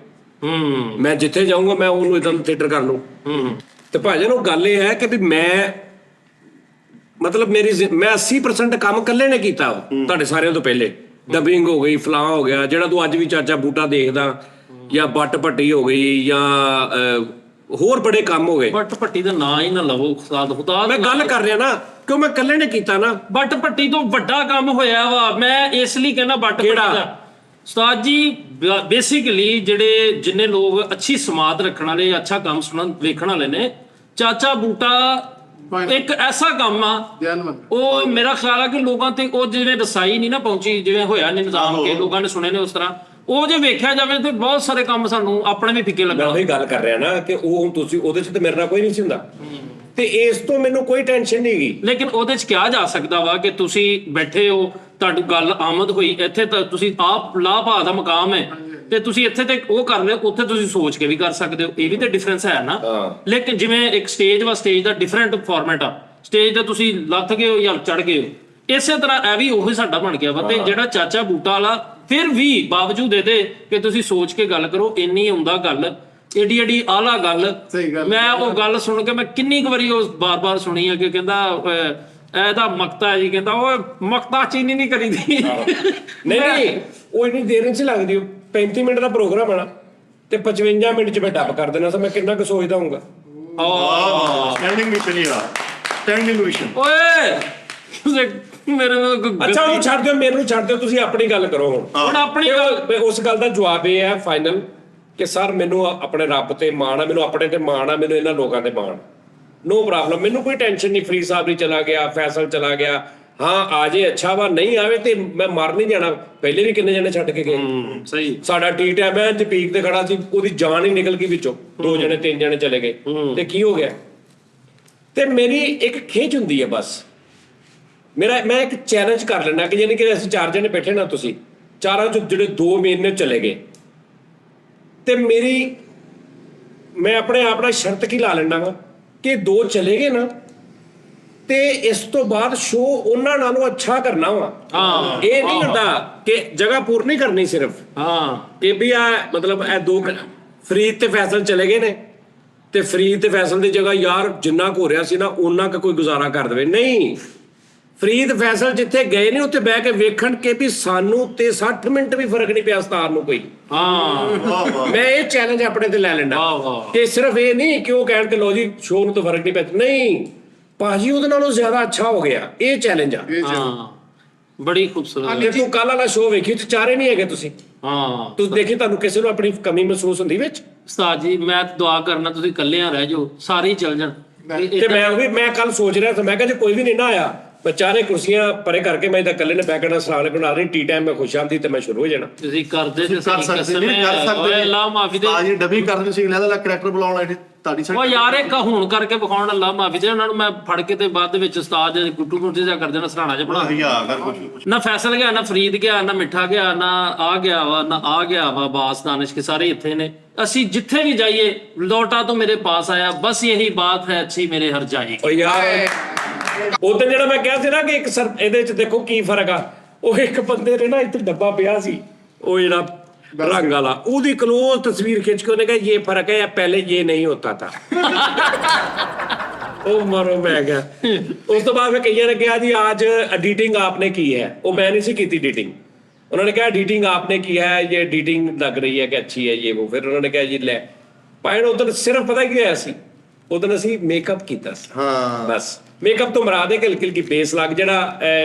ਮੈਂ ਜਿੱਥੇ ਜਾਊਂਗਾ ਮੈਂ ਉਹਨੂੰ ਇਦਾਂ ਥੀਏਟਰ ਕਰ ਲਊ। ਤੇ ਭਾਜਨ ਉਹ ਗੱਲ ਇਹ ਹੈ ਕਿ ਵੀ ਮੈਂ ਮਤਲਬ ਮੈਂ 80% ਕੰਮ ਇਕੱਲੇ ਨੇ ਕੀਤਾ ਤੁਹਾਡੇ ਸਾਰਿਆਂ ਤੋਂ ਪਹਿਲੇ। ਡਬਿੰਗ ਹੋ ਗਈ, ਫਲਾਂ ਹੋ ਗਿਆ, ਜਿਹੜਾ ਤੂੰ ਅੱਜ ਵੀ ਚਾਚਾ ਬੂਟਾ ਦੇਖਦਾ, ਜਾਂ ਬੱਟ ਭੱਟੀ ਹੋ ਗਈ, ਜਾਂ ਹੋਰ ਬੜੇ ਕੰਮ ਹੋ ਗਏ। ਬੱਟ ਭੱਟੀ ਦਾ ਨਾਂ ਹੀ ਨਾ ਲਵੋ ਖੁਦਾ। ਮੈਂ ਗੱਲ ਕਰ ਰਿਹਾ ਨਾ ਕਿਉਂ ਮੈਂ ਇਕੱਲੇ ਨੇ ਕੀਤਾ ਨਾ। ਬੱਟ ਭੱਟੀ ਤੋਂ ਵੱਡਾ ਕੰਮ ਹੋਇਆ ਵਾ। ਮੈਂ ਇਸ ਲਈ ਕਹਿੰਦਾ ਬੱਟ ਭੱਟੀ ਦਾ ਉਸਤਾਦ ਜੀ ਬੇਸਿਕਲੀ ਜਿਹੜੇ ਜਿੰਨੇ ਲੋਕ ਅੱਛੀ ਸਮਾਦ ਰੱਖਣ ਵਾਲੇ, ਅੱਛਾ ਕੰਮ ਸੁਣਨ ਵੇਖਣ ਵਾਲੇ ਨੇ, ਚਾਚਾ ਬੂਟਾ ਇੱਕ ਐਸਾ ਕੰਮ ਆ ਉਹ ਮੇਰਾ ਖਿਆਲ ਆ ਕਿ ਲੋਕਾਂ ਤੇ ਉਹ ਜਿਵੇਂ ਰਸਾਈ ਨਹੀਂ ਨਾ ਪਹੁੰਚੀ, ਜਿਵੇਂ ਹੋਇਆ ਨਹੀਂ ਨਿਜ਼ਾਮ ਕੇ ਲੋਕਾਂ ਨੇ ਸੁਣੇ ਨੇ ਉਸ ਤਰ੍ਹਾਂ, ਉਹ ਜੇ ਵੇਖਿਆ ਜਾਵੇ ਤੇ ਬਹੁਤ ਸਾਰੇ ਕੰਮ ਸਾਨੂੰ ਆਪਣੇ ਵੀ ਫਿੱਕੇ ਲੱਗਣ। ਮੈਂ ਉਹੀ ਗੱਲ ਕਰ ਰਿਹਾ ਨਾ ਕਿ ਉਹ ਹੁਣ ਤੁਸੀਂ ਉਹਦੇ 'ਚ ਤੇ ਮੇਰੇ ਨਾਲ ਕੋਈ ਨਹੀਂ ਸੀ ਹੁੰਦਾ ਤੇ ਇਸ ਤੋਂ ਮੈਨੂੰ ਕੋਈ ਟੈਨਸ਼ਨ ਨਹੀਂ ਗਈ। ਲੇਕਿਨ ਉਹਦੇ 'ਚ ਕਿਹਾ ਜਾ ਸਕਦਾ ਵਾ ਕਿ ਤੁਸੀਂ ਬੈਠੇ ਹੋ, ਤੁਹਾਡੀ ਗੱਲ ਆਮਦ ਹੋਈ, ਇੱਥੇ ਤਾਂ ਤੁਸੀਂ ਆਪ ਲਾਭਾ ਦਾ ਮਕਾਮ ਹੈ ਤੇ ਤੁਸੀਂ ਇੱਥੇ ਤੇ ਉਹ ਕਰ ਲਿਓ, ਉੱਥੇ ਤੁਸੀਂ ਸੋਚ ਕੇ ਵੀ ਕਰ ਸਕਦੇ ਹੋ। ਇਹ ਵੀ ਤਾਂ ਡਿਫਰੈਂਸ ਹੈ ਨਾ। ਲੇਕਿਨ ਜਿਵੇਂ ਇੱਕ ਸਟੇਜ ਵਾ, ਸਟੇਜ ਦਾ ਡਿਫਰੈਂਟ ਫਾਰਮੈਟ ਆ। ਸਟੇਜ ਤੇ ਤੁਸੀਂ ਲੱਥ ਗਏ ਹੋ ਜਾਂ ਚੜ ਗਏ ਹੋ, ਇਸੇ ਤਰ੍ਹਾਂ ਇਹ ਵੀ ਉਹੀ ਸਾਡਾ ਬਣ ਗਿਆ ਵਾ। ਤੇ ਜਿਹੜਾ ਚਾਚਾ ਬੂਟਾ ਵਾਲਾ ਫਿਰ ਵੀ ਬਾਵਜੂਦ ਇਹਦੇ ਕਿ ਤੁਸੀਂ ਸੋਚ ਕੇ ਗੱਲ ਕਰੋ, ਇੰਨੀ ਹੁੰਦਾ ਗੱਲ, ਏਡੀ ਆਲਾ ਗੱਲ। ਮੈਂ ਉਹ ਗੱਲ ਸੁਣ ਕੇ ਮੈਂ ਕਿੰਨੀ ਕੁ ਵਾਰੀ ਉਹ ਬਾਰ-ਬਾਰ ਸੁਣੀ ਆ ਕਿ ਕਹਿੰਦਾ ਇਹਦਾ ਮਕਤਾ ਹੈ ਜੀ, ਕਹਿੰਦਾ ਉਹ ਮਕਤਾ ਚੀਨੀ ਨਹੀਂ ਕਰੀਦੀ। ਨਹੀਂ ਉਹ ਇੰਨੀ ਦੇਰ ਨਹੀਂ ਲੱਗਦੀ। 35 ਮਿੰਟ ਦਾ ਪ੍ਰੋਗਰਾਮ ਆਣਾ ਤੇ 55 ਮਿੰਟ 'ਚ ਮੈਂ ਡੱਬ ਕਰ ਦੇਣਾ। ਤਾਂ ਮੈਂ ਕਿੰਨਾ ਕੁ ਸੋਚਦਾ ਹੋਊਗਾ। ਸਟੈਂਡਿੰਗ ਮਿਸ਼ਨ ਹੀ ਆ, ਸਟੈਂਡਿੰਗ ਮਿਸ਼ਨ। ਓਏ ਮੇਰੇ ਅੱਛਾ ਉਹ ਛੱਡ ਦਿਓ, ਮੈਨੂੰ ਛੱਡ ਦਿਓ, ਤੁਸੀਂ ਆਪਣੀ ਗੱਲ ਕਰੋ ਹੁਣ ਆਪਣੀ ਗੱਲ। ਉਸ ਗੱਲ ਦਾ ਜਵਾਬ ਇਹ ਹੈ ਫਾਈਨਲ ਕਿ ਸਰ ਮੈਨੂੰ ਆਪਣੇ ਰੱਬ ਤੇ ਮਾਣ ਆ, ਮੈਨੂੰ ਆਪਣੇ ਤੇ ਮਾਣ ਆ, ਮੈਨੂੰ ਇਹਨਾਂ ਲੋਕਾਂ ਤੇ ਮਾਣ। ਨੋ ਪ੍ਰੋਬਲਮ, ਮੈਨੂੰ ਕੋਈ ਟੈਨਸ਼ਨ ਨਹੀਂ। ਫਰੀਦ ਸਾਹਿਬ ਨਹੀਂ ਚਲਾ ਗਿਆ, ਫੈਸਲ ਚਲਾ ਗਿਆ, ਹਾਂ ਆ ਜੇ ਅੱਛਾ ਵਾ, ਨਹੀਂ ਆਵੇ ਤੇ ਮੈਂ ਮਰ ਨਹੀਂ ਜਾਣਾ। ਪਹਿਲੇ ਵੀ ਕਿੰਨੇ ਜਣੇ ਛੱਡ ਕੇ ਗਏ। ਸਹੀ। ਸਾਡਾ ਟੀ ਟਾਈਮ ਹੈ ਤੇ ਪੀਕ ਤੇ ਖੜਾ ਸੀ, ਉਹਦੀ ਜਾਨ ਹੀ ਨਿਕਲ ਗਈ ਵਿੱਚੋਂ, 2 ਜਣੇ 3 ਜਣੇ ਚਲੇ ਗਏ ਤੇ ਕੀ ਹੋ ਗਿਆ। ਤੇ ਮੇਰੀ ਇੱਕ ਖਿੱਚ ਹੁੰਦੀ ਹੈ ਬਸ, ਮੈਂ ਇੱਕ ਚੈਲੰਜ ਕਰ ਲੈਣਾ ਕਿ ਯਾਨੀ ਕਿ ਅਸੀਂ 4 ਜਣੇ ਬੈਠੇ ਨਾ, ਤੁਸੀਂ 4 ਚੋਂ ਜਿਹੜੇ 2 ਮੇਨ ਨੇ ਚਲੇ ਗਏ ਤੇ ਮੈਂ ਆਪਣੇ ਆਪ ਨਾਲ ਸ਼ਰਤ ਕੀ ਲਾ ਲੈਣਾ ਵਾ ਕਿ 2 ਚਲੇ ਗਏ ਨਾ ਤੇ ਇਸ ਤੋਂ ਬਾਅਦ ਸ਼ੋਅ ਉਹਨਾਂ ਨਾਲੋਂ ਅੱਛਾ ਕਰਨਾ ਵਾ। ਇਹ ਨਹੀਂ ਹੁੰਦਾ ਕਿ ਜਗ੍ਹਾ ਪੂਰੀ ਕਰਨੀ ਸਿਰਫ, ਕਿ ਵੀ ਆ ਮਤਲਬ ਇਹ 2 ਫਰੀਦ ਤੇ ਫੈਸਲ ਚਲੇ ਗਏ ਨੇ ਤੇ ਫਰੀਦ ਤੇ ਫੈਸਲ ਦੀ ਜਗ੍ਹਾ ਯਾਰ ਜਿੰਨਾ ਕੁ ਹੋ ਰਿਹਾ ਸੀ ਨਾ ਉਹਨਾਂ ਕੁ ਕੋਈ ਗੁਜ਼ਾਰਾ ਕਰ ਦੇਵੇ। ਨਹੀਂ, ਫਰੀਦ ਫੈਸਲ ਜਿੱਥੇ ਗਏ ਨੇ ਉੱਥੇ ਬਹਿ ਕੇ ਵੇਖਣ ਕਿ ਵੀ ਸਾਨੂੰ ਤੇ 60 ਮਿੰਟ ਵੀ ਫਰਕ ਨਹੀਂ ਪਿਆ ਸਟਾਰ ਨੂੰ ਕੋਈ। ਮੈਂ ਇਹ ਚੈਲੰਜ ਆਪਣੇ ਤੇ ਲੈ ਲੈਣਾ ਕਿ ਸਿਰਫ ਇਹ ਨਹੀਂ ਕਿ ਉਹ ਕਹਿਣ ਕਿ ਲੋ ਜੀ ਸ਼ੋਅ ਨੂੰ ਤਾਂ ਫਰਕ ਨਹੀਂ ਪਿਆ, ਨਹੀਂ ਭਾਜੀ ਉਹਦੇ ਨਾਲੋਂ ਜ਼ਿਆਦਾ ਅੱਛਾ ਹੋ ਗਿਆ। ਇਹ ਚੈਲੰਜ ਆ। ਬੜੀ ਖੂਬਸੂਰਤ। ਤੂੰ ਕੱਲ ਵਾਲਾ ਸ਼ੋਅ ਵੇਖੀ ਤੇ 4 ਨਹੀਂ ਹੈਗੇ ਤੁਸੀਂ। ਤੁਸੀਂ ਦੇਖੀ, ਤੁਹਾਨੂੰ ਕਿਸੇ ਨੂੰ ਆਪਣੀ ਕਮੀ ਮਹਿਸੂਸ ਹੁੰਦੀ ਵਿੱਚ? ਉਸਤਾਦ ਜੀ ਮੈਂ ਦੁਆ ਕਰਨਾ ਤੁਸੀਂ ਇਕੱਲਿਆਂ ਰਹਿ ਜਾਓ, ਸਾਰੇ ਹੀ ਚੱਲ ਜਾਣ। ਤੇ ਮੈਂ ਕੱਲ ਸੋਚ ਰਿਹਾ ਸੀ, ਮੈਂ ਕਿਹਾ ਜੇ ਕੋਈ ਵੀ ਨਹੀਂ ਨਾ ਆਇਆ, ਮੈਂ 4 ਕੁਰਸੀਆਂ ਪਰੇ ਕਰਕੇ ਮੈਂ ਤਾਂ ਇਕੱਲੇ ਨੇ ਬਹਿ ਕੇ ਨਾ ਸਲਾਮ ਅਲੈਕੁਮ ਬਣਾ ਰਹੀ, ਟੀ ਟਾਈਮ ਮੈਂ ਖੁਸ਼ ਆਂਦੀ ਤੇ ਮੈਂ ਸ਼ੁਰੂ ਹੋ ਜਾਣਾ। ਤੁਸੀਂ ਕਰਦੇ ਤੇ ਕਰ ਸਕਦੇ ਨਹੀਂ, ਕਰ ਸਕਦੇ ਅੱਲਾਹ ਮਾਫੀ ਦੇ। ਜੀ ਡਬੀ ਕਰਦੇ ਸੀ, ਲੈਦਾ ਕਰੈਕਟਰ ਬੁਲਾਉਣ ਆਏ ਤੁਹਾਡੀ ਉਹ ਯਾਰ ਇੱਕ ਹੁਣ ਕਰਕੇ ਵਿਖਾਉਣ, ਅੱਲਾਹ ਮਾਫੀ ਦੇ। ਉਹਨਾਂ ਨੂੰ ਮੈਂ ਫੜ ਕੇ ਤੇ ਬਾਅਦ ਦੇ ਵਿੱਚ ਉਸਤਾਦ ਜੀ ਗੁੱਟੂ ਗੁੱਟੂ ਜਿਹਾ ਕਰ ਦੇਣਾ, ਸਰਾਣਾ ਜਿਹਾ ਬਣਾ। ਕਰ ਕੁਝ ਨਾ ਫੈਸਲ ਗਿਆ, ਨਾ ਫਰੀਦ ਗਿਆ, ਨਾ ਮਿੱਠਾ ਗਿਆ, ਨਾ ਆ ਗਿਆ ਵਾ, ਨਾ ਆ ਗਿਆ ਵਾ। ਬਾਸ ਦਾਨਿਸ਼ ਕੇ ਸਾਰੇ ਇੱਥੇ ਨੇ। ਅਸੀਂ ਜਿੱਥੇ ਵੀ ਜਾਈਏ ਲੌਟਾ ਤੋਂ ਮੇਰੇ ਪਾਸ ਆਇਆ, ਬਸ ਯਹੀ ਬਾਤ ਹੈ ਅੱਛੀ ਮੇਰੇ ਹਰ ਜਾਈ। ਓ ਯਾਰ ਉਦੋਂ ਜਿਹੜਾ ਮੈਂ ਕਿਹਾ ਸੀ ਨਾ ਕਿ ਇੱਕ ਇਹਦੇ ਚ ਦੇਖੋ ਕੀ ਫਰਕ ਆ, ਉਹ ਇੱਕ ਬੰਦੇ ਨੇ ਨਾ ਇੱਥੇ ਡੱਬਾ ਪਿਆ ਸੀ, ਉਹ ਜਿਹੜਾ ਰੰਗ ਵਾਲਾ, ਉਹਦੀ ਕਲੋਜ਼ ਤਸਵੀਰ ਖਿੱਚ ਕੇ ਉਹਨੇ ਕਿਹਾ ਇਹ ਫਰਕ ਹੈ, ਪਹਿਲੇ ਇਹ ਨਹੀਂ ਹੋਤਾ ਥਾ। ਉਹ ਮਾਰੋ ਮੈਂ ਕਿਹਾ। ਉਸ ਤੋਂ ਬਾਅਦ ਫਿਰ ਕਈਆਂ ਨੇ ਕਿਹਾ ਜੀ ਅੱਜ ਐਡੀਟਿੰਗ ਆਪਨੇ ਕੀ ਹੈ, ਉਹ ਮੈਂ ਨਹੀਂ ਸੀ ਕੀਤੀ ਐਡੀਟਿੰਗ। उन्होंने कहा एडिटिंग आपने किया है, ये एडिटिंग लग रही है कि अच्छी है ये वो। फिर उन्होंने कहा जी ले पाइन उधर सिर्फ पता की होया सी, उधर असी मेकअप कीता सी। हाँ बस मेकअप तो मरा दे कि हल्की हल्की बेस लग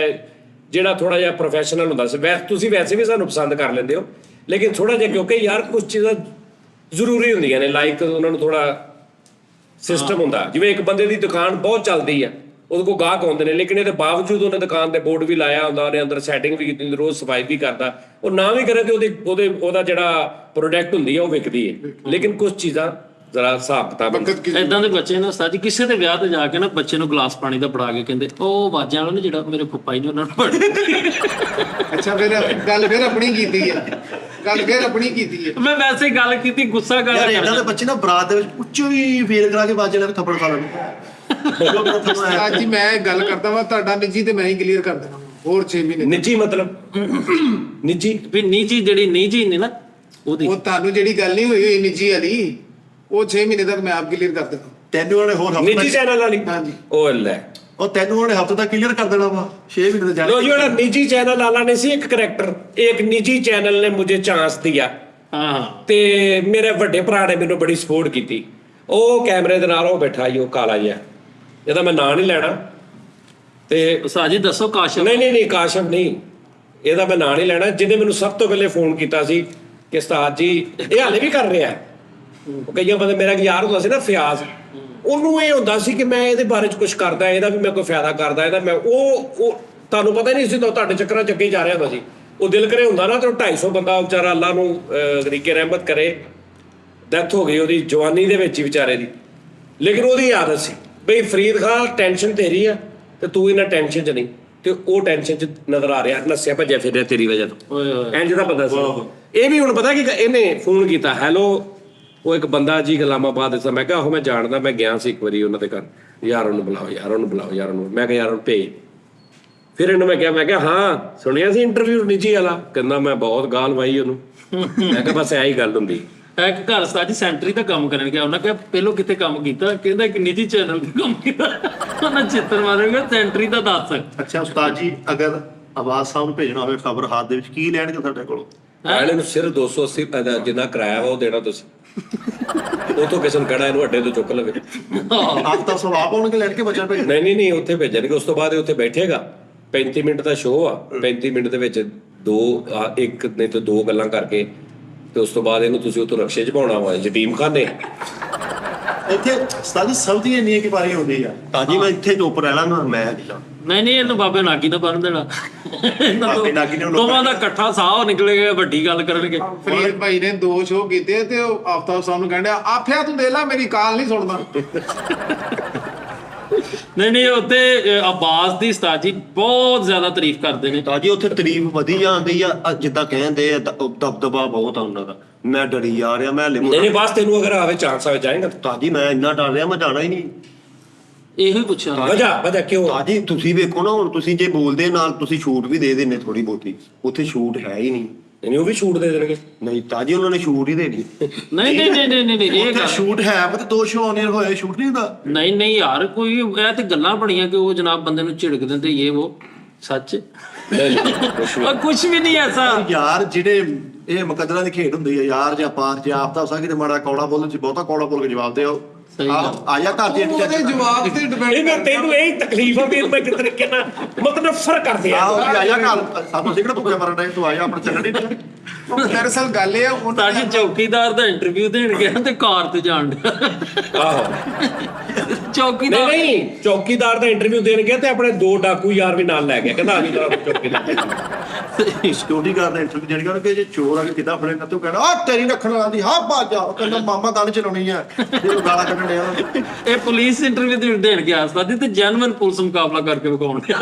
ਜਿਹੜਾ ਥੋੜਾ ਜਿਹਾ ਪ੍ਰੋਫੈਸ਼ਨਲ ਹੁੰਦਾ ਸੀ। ਤੁਸੀਂ ਵੈਸੇ ਵੀ ਸਾਨੂੰ ਪਸੰਦ ਕਰ ਲੈਂਦੇ ਹੋ, ਲੇਕਿਨ ਥੋੜਾ ਜਿਹਾ ਕਿਉਂਕਿ ਯਾਰ ਕੁਝ ਚੀਜ਼ਾਂ ਜ਼ਰੂਰੀ ਹੁੰਦੀਆਂ ਨੇ, ਲਾਈਕ ਉਹਨਾਂ ਨੂੰ ਥੋੜਾ ਸਿਸਟਮ ਹੁੰਦਾ। ਜਿਵੇਂ ਇੱਕ ਬੰਦੇ ਦੀ ਦੁਕਾਨ ਬਹੁਤ ਚੱਲਦੀ ਆ, ਉਹਦੇ ਕੋਲ ਗਾਹਕ ਆਉਂਦੇ ਨੇ, ਲੇਕਿਨ ਇਹਦੇ ਬਾਵਜੂਦ ਉਹਨੇ ਦੁਕਾਨ ਤੇ ਬੋਰਡ ਵੀ ਲਾਇਆ ਹੁੰਦਾ, ਉਹਨੇ ਅੰਦਰ ਸੈਟਿੰਗ ਵੀ ਕੀਤੀ, ਰੋਜ਼ ਸਫਾਈ ਵੀ ਕਰਦਾ। ਉਹ ਨਾ ਵੀ ਕਰੇ ਤੇ ਉਹਦਾ ਜਿਹੜਾ ਪ੍ਰੋਡਕਟ ਹੁੰਦੀ ਆ ਉਹ ਵਿਕਦੀ ਹੈ। ਲੇਕਿਨ ਕੁਝ ਚੀਜ਼ਾਂ ਜ਼ਰਾ ਹਿਸਾਬ ਕਿਤਾਬ ਇਦਾਂ ਦੇ ਬੱਚੇ ਨਾ ਉਸਤਾਦ ਜੀ, ਕਿਸੇ ਦੇ ਵਿਆਹ ਤੇ ਜਾ ਕੇ ਨਾ ਬੱਚੇ ਨੂੰ ਗਲਾਸ ਪਾਣੀ ਦਾ ਫੜਾ ਕੇ ਕਹਿੰਦੇ ਉਹ ਬਾਜਾਂ ਵਾਲਾ ਨੇ ਜਿਹੜਾ ਮੇਰੇ ਫੁੱਫਾ ਜੀ ਨੇ ਉਹਨਾਂ ਨੂੰ ਪੜ। ਅੱਛਾ ਫਿਰ ਗੱਲ ਫਿਰ ਆਪਣੀ ਕੀਤੀ ਹੈ, ਗੱਲ ਫਿਰ ਆਪਣੀ ਕੀਤੀ ਹੈ। ਮੈਂ ਵੈਸੇ ਹੀ ਗੱਲ ਕੀਤੀ, ਗੁੱਸਾ ਕਰ ਯਾਰ ਇਹਨਾਂ ਦੇ ਬੱਚੇ ਨਾ ਬਰਾਤ ਦੇ ਵਿੱਚ ਉੱਚੋ ਹੀ ਫੇਰ ਕਰਾ ਕੇ ਬਾਜੇ ਨਾਲ ਥੱਪੜ ਖਾ ਲੈਂਦੇ। ਅੱਜ ਜੀ ਮੈਂ ਗੱਲ ਕਰਦਾ ਵਾਂ, ਤੁਹਾਡਾ ਨਿੱਜੀ ਤੇ ਮੈਂ ਹੀ ਕਲੀਅਰ ਕਰ ਦੇਣਾ। ਹੋਰ 6 ਮਹੀਨੇ ਨਿੱਜੀ ਮਤਲਬ ਨਿੱਜੀ ਵੀ ਨਿੱਜੀ ਜਿਹੜੀ ਨਿੱਜੀ ਨੇ ਨਾ ਉਹਦੀ, ਉਹ ਤੁਹਾਨੂੰ ਜਿਹੜੀ ਗੱਲ ਨਹੀਂ ਹੋਈ ਹੋਈ ਨਿੱਜੀ ਵਾਲੀ, ਉਹ 6 ਮਹੀਨੇ ਤੱਕ ਮੈਂ ਆਪ ਕਲੀਅਰ ਕਰ ਦੇਣਾ। ਤੈਨੂੰ ਉਹਨੇ ਹੋਰ ਨਿੱਜੀ ਚੈਨਲ ਵਾਲੀ। ਹਾਂਜੀ ਉਹ ਲੈ ਉਹ ਤੈਨੂੰ ਉਹਨੇ ਹਫਤੇ ਤੱਕ ਕਲੀਅਰ ਕਰ ਦੇਣਾ ਵਾ, 6 ਮਹੀਨੇ ਦੇ ਜਾਣੇ। ਲੋ ਜਿਹੜਾ ਨਿੱਜੀ ਚੈਨਲ ਵਾਲਾ ਨੇ ਸੀ ਇੱਕ ਕਰੈਕਟਰ, ਇੱਕ ਨਿੱਜੀ ਚੈਨਲ ਨੇ ਮੁਝੇ ਚਾਂਸ ਦਿਆ। ਹਾਂ ਤੇ ਮੇਰੇ ਵੱਡੇ ਭਰਾ ਨੇ ਮੈਨੂੰ ਬੜੀ ਸਪੋਰਟ ਕੀਤੀ। ਉਹ ਕੈਮਰੇ ਦੇ ਨਾਲ ਉਹ ਬੈਠਾ ਹੀ, ਉਹ ਕਾਲਾ ਜਿਹਾ, ਇਹਦਾ ਮੈਂ ਨਾਂ ਨਹੀਂ ਲੈਣਾ। ਤੇ ਉਸਤਾਦ ਜੀ ਦੱਸੋ ਕਾਸ਼ਫ। ਨਹੀਂ ਕਾਸ਼ਫ ਨਹੀਂ, ਇਹਦਾ ਮੈਂ ਨਾਂ ਨਹੀਂ ਲੈਣਾ। ਜਿਹਨੇ ਮੈਨੂੰ ਸਭ ਤੋਂ ਪਹਿਲੇ ਫੋਨ ਕੀਤਾ ਸੀ ਕਿ ਉਸਤਾਦ ਜੀ, ਇਹ ਹਾਲੇ ਵੀ ਕਰ ਰਿਹਾ। ਉਹ ਕਈਆਂ ਬੰਦੇ, ਮੇਰਾ ਯਾਰ ਹੁੰਦਾ ਸੀ ਨਾ ਫਿਆਜ਼, ਉਹਨੂੰ ਇਹ ਹੁੰਦਾ ਸੀ ਕਿ ਮੈਂ ਇਹਦੇ ਬਾਰੇ ਚ ਕੁਝ ਕਰਦਾ, ਇਹਦਾ ਵੀ ਮੈਂ ਕੋਈ ਫਾਇਦਾ ਕਰਦਾ, ਇਹਦਾ ਮੈਂ ਉਹ ਤੁਹਾਨੂੰ ਪਤਾ ਨਹੀਂ ਸੀ, ਤੁਹਾਡੇ ਚੱਕਰਾਂ ਚ ਅੱਗੇ ਜਾ ਰਿਹਾ ਹੁੰਦਾ ਸੀ। ਉਹ ਦਿਲ ਕਰੇ ਹੁੰਦਾ ਨਾ ਤੇ 250 ਬੰਦਾ ਵਿਚਾਰਾ, ਅੱਲਾ ਨੂੰ ਗਰੀਕੇ ਰਹਿਮਤ ਕਰੇ, ਡੈਥ ਹੋ ਗਈ ਉਹਦੀ ਜਵਾਨੀ ਦੇ ਵਿੱਚ ਹੀ ਵਿਚਾਰੇ ਦੀ। ਲੇਕਿਨ ਉਹਦੀ ਆਦਤ ਸੀ ਬਈ ਫਰੀਦ ਖਾਨ ਟੈਨਸ਼ਨ ਤੇਰੀ ਆ ਤੇ ਤੂੰ ਇਹਨਾਂ ਟੈਨਸ਼ਨ ਚ ਨਹੀਂ, ਤੇ ਉਹ ਟੈਨਸ਼ਨ ਚ ਨਜ਼ਰ ਆ ਰਿਹਾ, ਨੱਸਿਆ ਭੱਜਿਆ ਫਿਰ ਰਿਹਾ ਤੇਰੀ ਵਜ੍ਹਾ ਤੋਂ। ਇੰਜ ਦਾ ਬੰਦਾ ਸੀ। ਇਹ ਵੀ ਹੁਣ ਪਤਾ ਕਿ ਇਹਨੇ ਫੋਨ ਕੀਤਾ, ਹੈਲੋ, ਉਹ ਇੱਕ ਬੰਦਾ ਜੀ ਗੁਲਾਮਾਬਾਦ ਦਾ। ਮੈਂ ਕਿਹਾ ਉਹ ਮੈਂ ਜਾਣਦਾ, ਮੈਂ ਗਿਆ ਸੀ ਇੱਕ ਵਾਰੀ ਉਹਨਾਂ ਦੇ ਘਰ, ਯਾਰ ਉਹਨੂੰ ਬੁਲਾਓ, ਯਾਰ ਉਹਨੂੰ ਬੁਲਾਓ, ਯਾਰ ਉਹਨੂੰ। ਮੈਂ ਕਿਹਾ ਯਾਰ ਉਹਨੂੰ ਭੇਜ। ਫਿਰ ਇਹਨੂੰ ਮੈਂ ਕਿਹਾ ਹਾਂ ਸੁਣਿਆ ਸੀ ਇੰਟਰਵਿਊ ਨਿੱਜੀ ਵਾਲਾ? ਕਹਿੰਦਾ ਮੈਂ ਬਹੁਤ ਗਾਲ ਵਾਈ ਉਹਨੂੰ। ਮੈਂ ਕਿਹਾ ਬਸ ਇਹੀ ਗੱਲ ਹੁੰਦੀ। ਇੱਕ ਘਰ ਉਸਤਾਦ ਜੀ ਸੈਂਟਰੀ ਦਾ ਕੰਮ ਕਰਨ ਗਿਆ, ਉਹਨਾਂ ਕਿਹਾ ਪਹਿਲੋਂ ਕਿਤੇ ਕੰਮ ਕੀਤਾ? ਕਹਿੰਦਾ ਇੱਕ ਨਿੱਜੀ ਚੈਨਲ ਤੇ ਕੰਮ ਕੀਤਾ। ਉਹਨਾਂ ਚਿੱਤਰ ਮਾਰਾਂਗਾ, ਸੈਂਟਰੀ ਦਾ ਦੱਸ। ਅੱਛਾ ਉਸਤਾਦ ਜੀ, ਅਗਰ ਆਵਾਜ਼ ਸਾਹਿਬ ਨੂੰ ਭੇਜਣਾ ਹੋਵੇ ਖਬਰ ਹਾਥ ਦੇ ਵਿੱਚ, ਕੀ ਲੈਣਗੇ ਤੁਹਾਡੇ ਕੋਲੋਂ? ਵਾਲੇ ਨੂੰ ਸਿਰਫ 280 ਜਿੰਨਾ ਕਿਰਾਇਆ ਵਾ ਉਹ ਦੇਣਾ ਤੁਸੀਂ। ਉਹ ਤੋਂ ਕਿਸੇ ਨੂੰ ਕਹਿਣਾ ਇਹਨੂੰ ਅੱਡੇ ਤੋਂ ਚੁੱਕ ਲਵੇ। ਆਪ ਤਾਂ ਸਭ ਆਪ ਆਉਣਗੇ ਲੈਣ ਕੇ ਬੱਚਾ ਭੇਜ। ਨਹੀਂ ਉੱਥੇ ਭੇਜਣਗੇ। ਉਸ ਤੋਂ ਬਾਅਦ ਇਹ ਉੱਥੇ ਬੈਠੇਗਾ, 35 ਮਿੰਟ ਦਾ ਸ਼ੋਅ ਆ, 35 ਮਿੰਟ ਦੇ ਵਿੱਚ ਇੱਕ ਨਹੀਂ ਤਾਂ 2 ਗੱਲਾਂ ਕਰਕੇ ਤੇ ਉਸ ਤੋਂ ਬਾਅਦ ਇਹਨੂੰ ਤੁਸੀਂ ਉੱਥੋਂ ਰਕਸ਼ੇ 'ਚ ਪਾਉਣਾ ਵਾ ਯਤੀਮ ਖਾਨੇ। ਇੱਥੇ ਸਾਡੀ ਸਬਜ਼ੀ ਇੰਨੀ ਕਿ ਪਾਰੀ ਹੁੰਦੀ ਆ ਤਾਂ ਜੀ ਮੈਂ ਇੱਥੇ ਚੁੱਪ ਰਹਿ ਲਾਂਗਾ, ਮੈਂ ਨਹੀਂ ਜਾਣਾ। ਨਹੀਂ ਇਹਨੂੰ ਬਾਬੇ ਨਾਗੀ ਨਾ ਬੰਨ ਦੇਣਾ। ਬਾਬੇ ਨਾਗੀ ਨੇ ਦੋਵਾਂ ਦਾ ਇਕੱਠਾ ਸਾਹ ਨਿਕਲੇਗਾ, ਵੱਡੀ ਗੱਲ ਕਰਨਗੇ। ਫਰੀਦ ਭਾਈ ਨੇ 2 ਸ਼ੋਅ ਕੀਤੇ ਤੇ ਉਹ ਆਫਤਾਬ ਸਾਹਿਬ ਨੂੰ ਕਹਿੰਦਾ ਆਫਿਆ ਤੂੰ ਦੇ ਲੈ ਮੇਰੀ ਕਾਲ ਨਹੀਂ ਸੁਣਦਾ। ਨਹੀਂ ਉੱਤੇ ਅਬਾਸ ਦੀ ਉਸਤਾਦ ਜੀ ਬਹੁਤ ਜ਼ਿਆਦਾ ਤਾਰੀਫ ਕਰਦੇ ਨੇ। ਤਾਂ ਜੀ ਉੱਥੇ ਤਾਰੀਫ ਵਧੀ ਜਾਂਦੀ ਆ, ਜਿੱਦਾਂ ਕਹਿੰਦੇ ਆ ਦਬਦਬਾ ਬਹੁਤ ਆ ਉਹਨਾਂ ਦਾ। ਮੈਂ ਡਰੀ ਜਾ ਰਿਹਾ, ਮੈਂ ਹਲੇ ਨਹੀਂ ਬਸ ਤੈਨੂੰ ਅਗਰ ਆਵੇ ਚਾਂਸ ਆਵੇ ਜਾਏਗਾ। ਤਾਂ ਜੀ ਮੈਂ ਇੰਨਾ ਡਰ ਰਿਹਾ, ਮੈਂ ਜਾਣਾ ਹੀ ਨਹੀਂ। ਇਹੋ ਹੀ ਪੁੱਛਿਆ ਵਜ੍ਹਾ ਕਿਉਂ? ਤਾਂ ਜੀ ਤੁਸੀਂ ਵੇਖੋ ਨਾ, ਹੁਣ ਤੁਸੀਂ ਜੇ ਬੋਲਦੇ ਨਾਲ ਤੁਸੀਂ ਛੂਟ ਵੀ ਦੇ ਦਿੰਦੇ ਥੋੜੀ ਬਹੁਤੀ, ਉੱਥੇ ਛੂਟ ਹੈ ਹੀ ਨਹੀਂ। ਨਹੀਂ ਉਹ ਵੀ ਛੂਟ ਦੇ ਦੇਣਗੇ। ਨਹੀਂ ਤਾਂ ਜੀ ਉਹਨਾਂ ਨੇ ਛੂਟ ਹੀ ਦੇਣੀ। ਨਹੀਂ ਇਹ ਉੱਥੇ ਗੱਲ ਸ਼ੂਟ ਹੈ ਪਰ 2 ਸ਼ੋਅ ਆਨ 에ਅਰ ਹੋਏ, ਸ਼ੂਟ ਨਹੀਂ ਹੁੰਦਾ। ਨਹੀਂ ਯਾਰ ਕੋਈ ਇਹ ਤੇ ਗੱਲਾਂ ਬਣੀਆਂ ਕਿ ਉਹ ਜਨਾਬ ਬੰਦੇ ਨੂੰ ਝਿੜਕ ਦਿੰਦੇ ਇਹ ਉਹ ਸੱਚ ਕੁਝ ਵੀ ਨਹੀਂ ਐਸਾ। ਯਾਰ ਜਿਹੜੇ ਇਹ ਮੁਕੱਦਰਾਂ ਦੀ ਖੇਡ ਹੁੰਦੀ ਹੈ ਯਾਰ, ਜਾਂ ਪਾਰ ਜਾਂ ਆਫਤਾਬ ਸਾਹਿਬ ਕਿਤੇ ਮਾੜਾ ਕੌੜਾ ਬੋਲਣ ਚ ਬਹੁਤਾ ਕੌੜਾ ਬੋਲ ਕੇ ਜਵਾਬ ਦਿਓ। ਸਹੀ ਗੱਲ। ਆ ਜਾ ਘਰ ਦੀ ਉਹਦੇ ਜਵਾਬ ਤੇ ਡਿਪੈਂਡ ਇਹ ਮੈਂ ਤੈਨੂੰ ਇਹੀ ਤਕਲੀਫ ਆ ਵੀ ਮੈਂ ਕਿਸ ਤਰੀਕੇ ਨਾਲ ਮਤਲਬ ਫਰਕ ਕਰਦੇ ਆ। ਆ ਜਾ ਘਰ ਸਾਨੂੰ ਸਿੱਖਣਾ ਭੁੱਖੇ ਮਰਨ ਦੇ, ਤੂੰ ਆ ਜਾ ਆਪਣਾ ਚੱਲਣ ਨਹੀਂ। ਦਰਅਸਲ ਗੱਲ ਇਹ ਆ ਤਾਂ ਜੀ ਚੌਕੀਦਾਰ ਦਾ ਇੰਟਰਵਿਊ ਦੇਣ ਗਿਆ ਤੇ ਕਾਰ ਤੇ ਜਾਣ ਡਿਆ। ਆਹੋ ਚੌਕੀਦਾਰ ਨਹੀਂ ਚੌਕੀਦਾਰ ਦਾ ਇੰਟਰਵਿਊ ਦੇਣ ਗਿਆ ਤੇ ਆਪਣੇ 2 ਡਾਕੂ ਯਾਰ ਵੀ ਨਾਲ ਲੈ ਗਿਆ, ਕਹਿੰਦਾ ਆ ਜੀ ਜਰਾ ਚੌਕੀਦਾਰ। ਸਿਕਿਉਰਿਟੀ ਗਾਰਡ ਦਾ ਇੰਟਰਵਿਊ ਦੇਣ ਗਿਆ ਕਿ ਜੇ ਚੋਰ ਆ ਕੇ ਕਿੱਦਾਂ ਫੜੇਗਾ, ਤੂੰ ਕਹਿਣਾ ਆ ਤੇਰੀ ਰੱਖਣ ਵਾਲਾ ਦੀ ਹਾਂ ਭੱਜ ਜਾ। ਉਹ ਕਹਿੰਦਾ ਮਾਮਾ ਗੱਲ ਚਲਾਉਣੀ ਆ, ਜਦੋਂ ਗਾਲਾਂ ਕੱਢਣ ਡਿਆ। ਇਹ ਪੁਲਿਸ ਇੰਟਰਵਿਊ ਦੇਣ ਗਿਆ ਸਾਡੀ ਤੇ ਜੈਨੂਇਨ ਪੁਲਿਸ ਮੁਕਾਬਲਾ ਕਰਕੇ ਵਿਖਾਉਣ ਗਿਆ।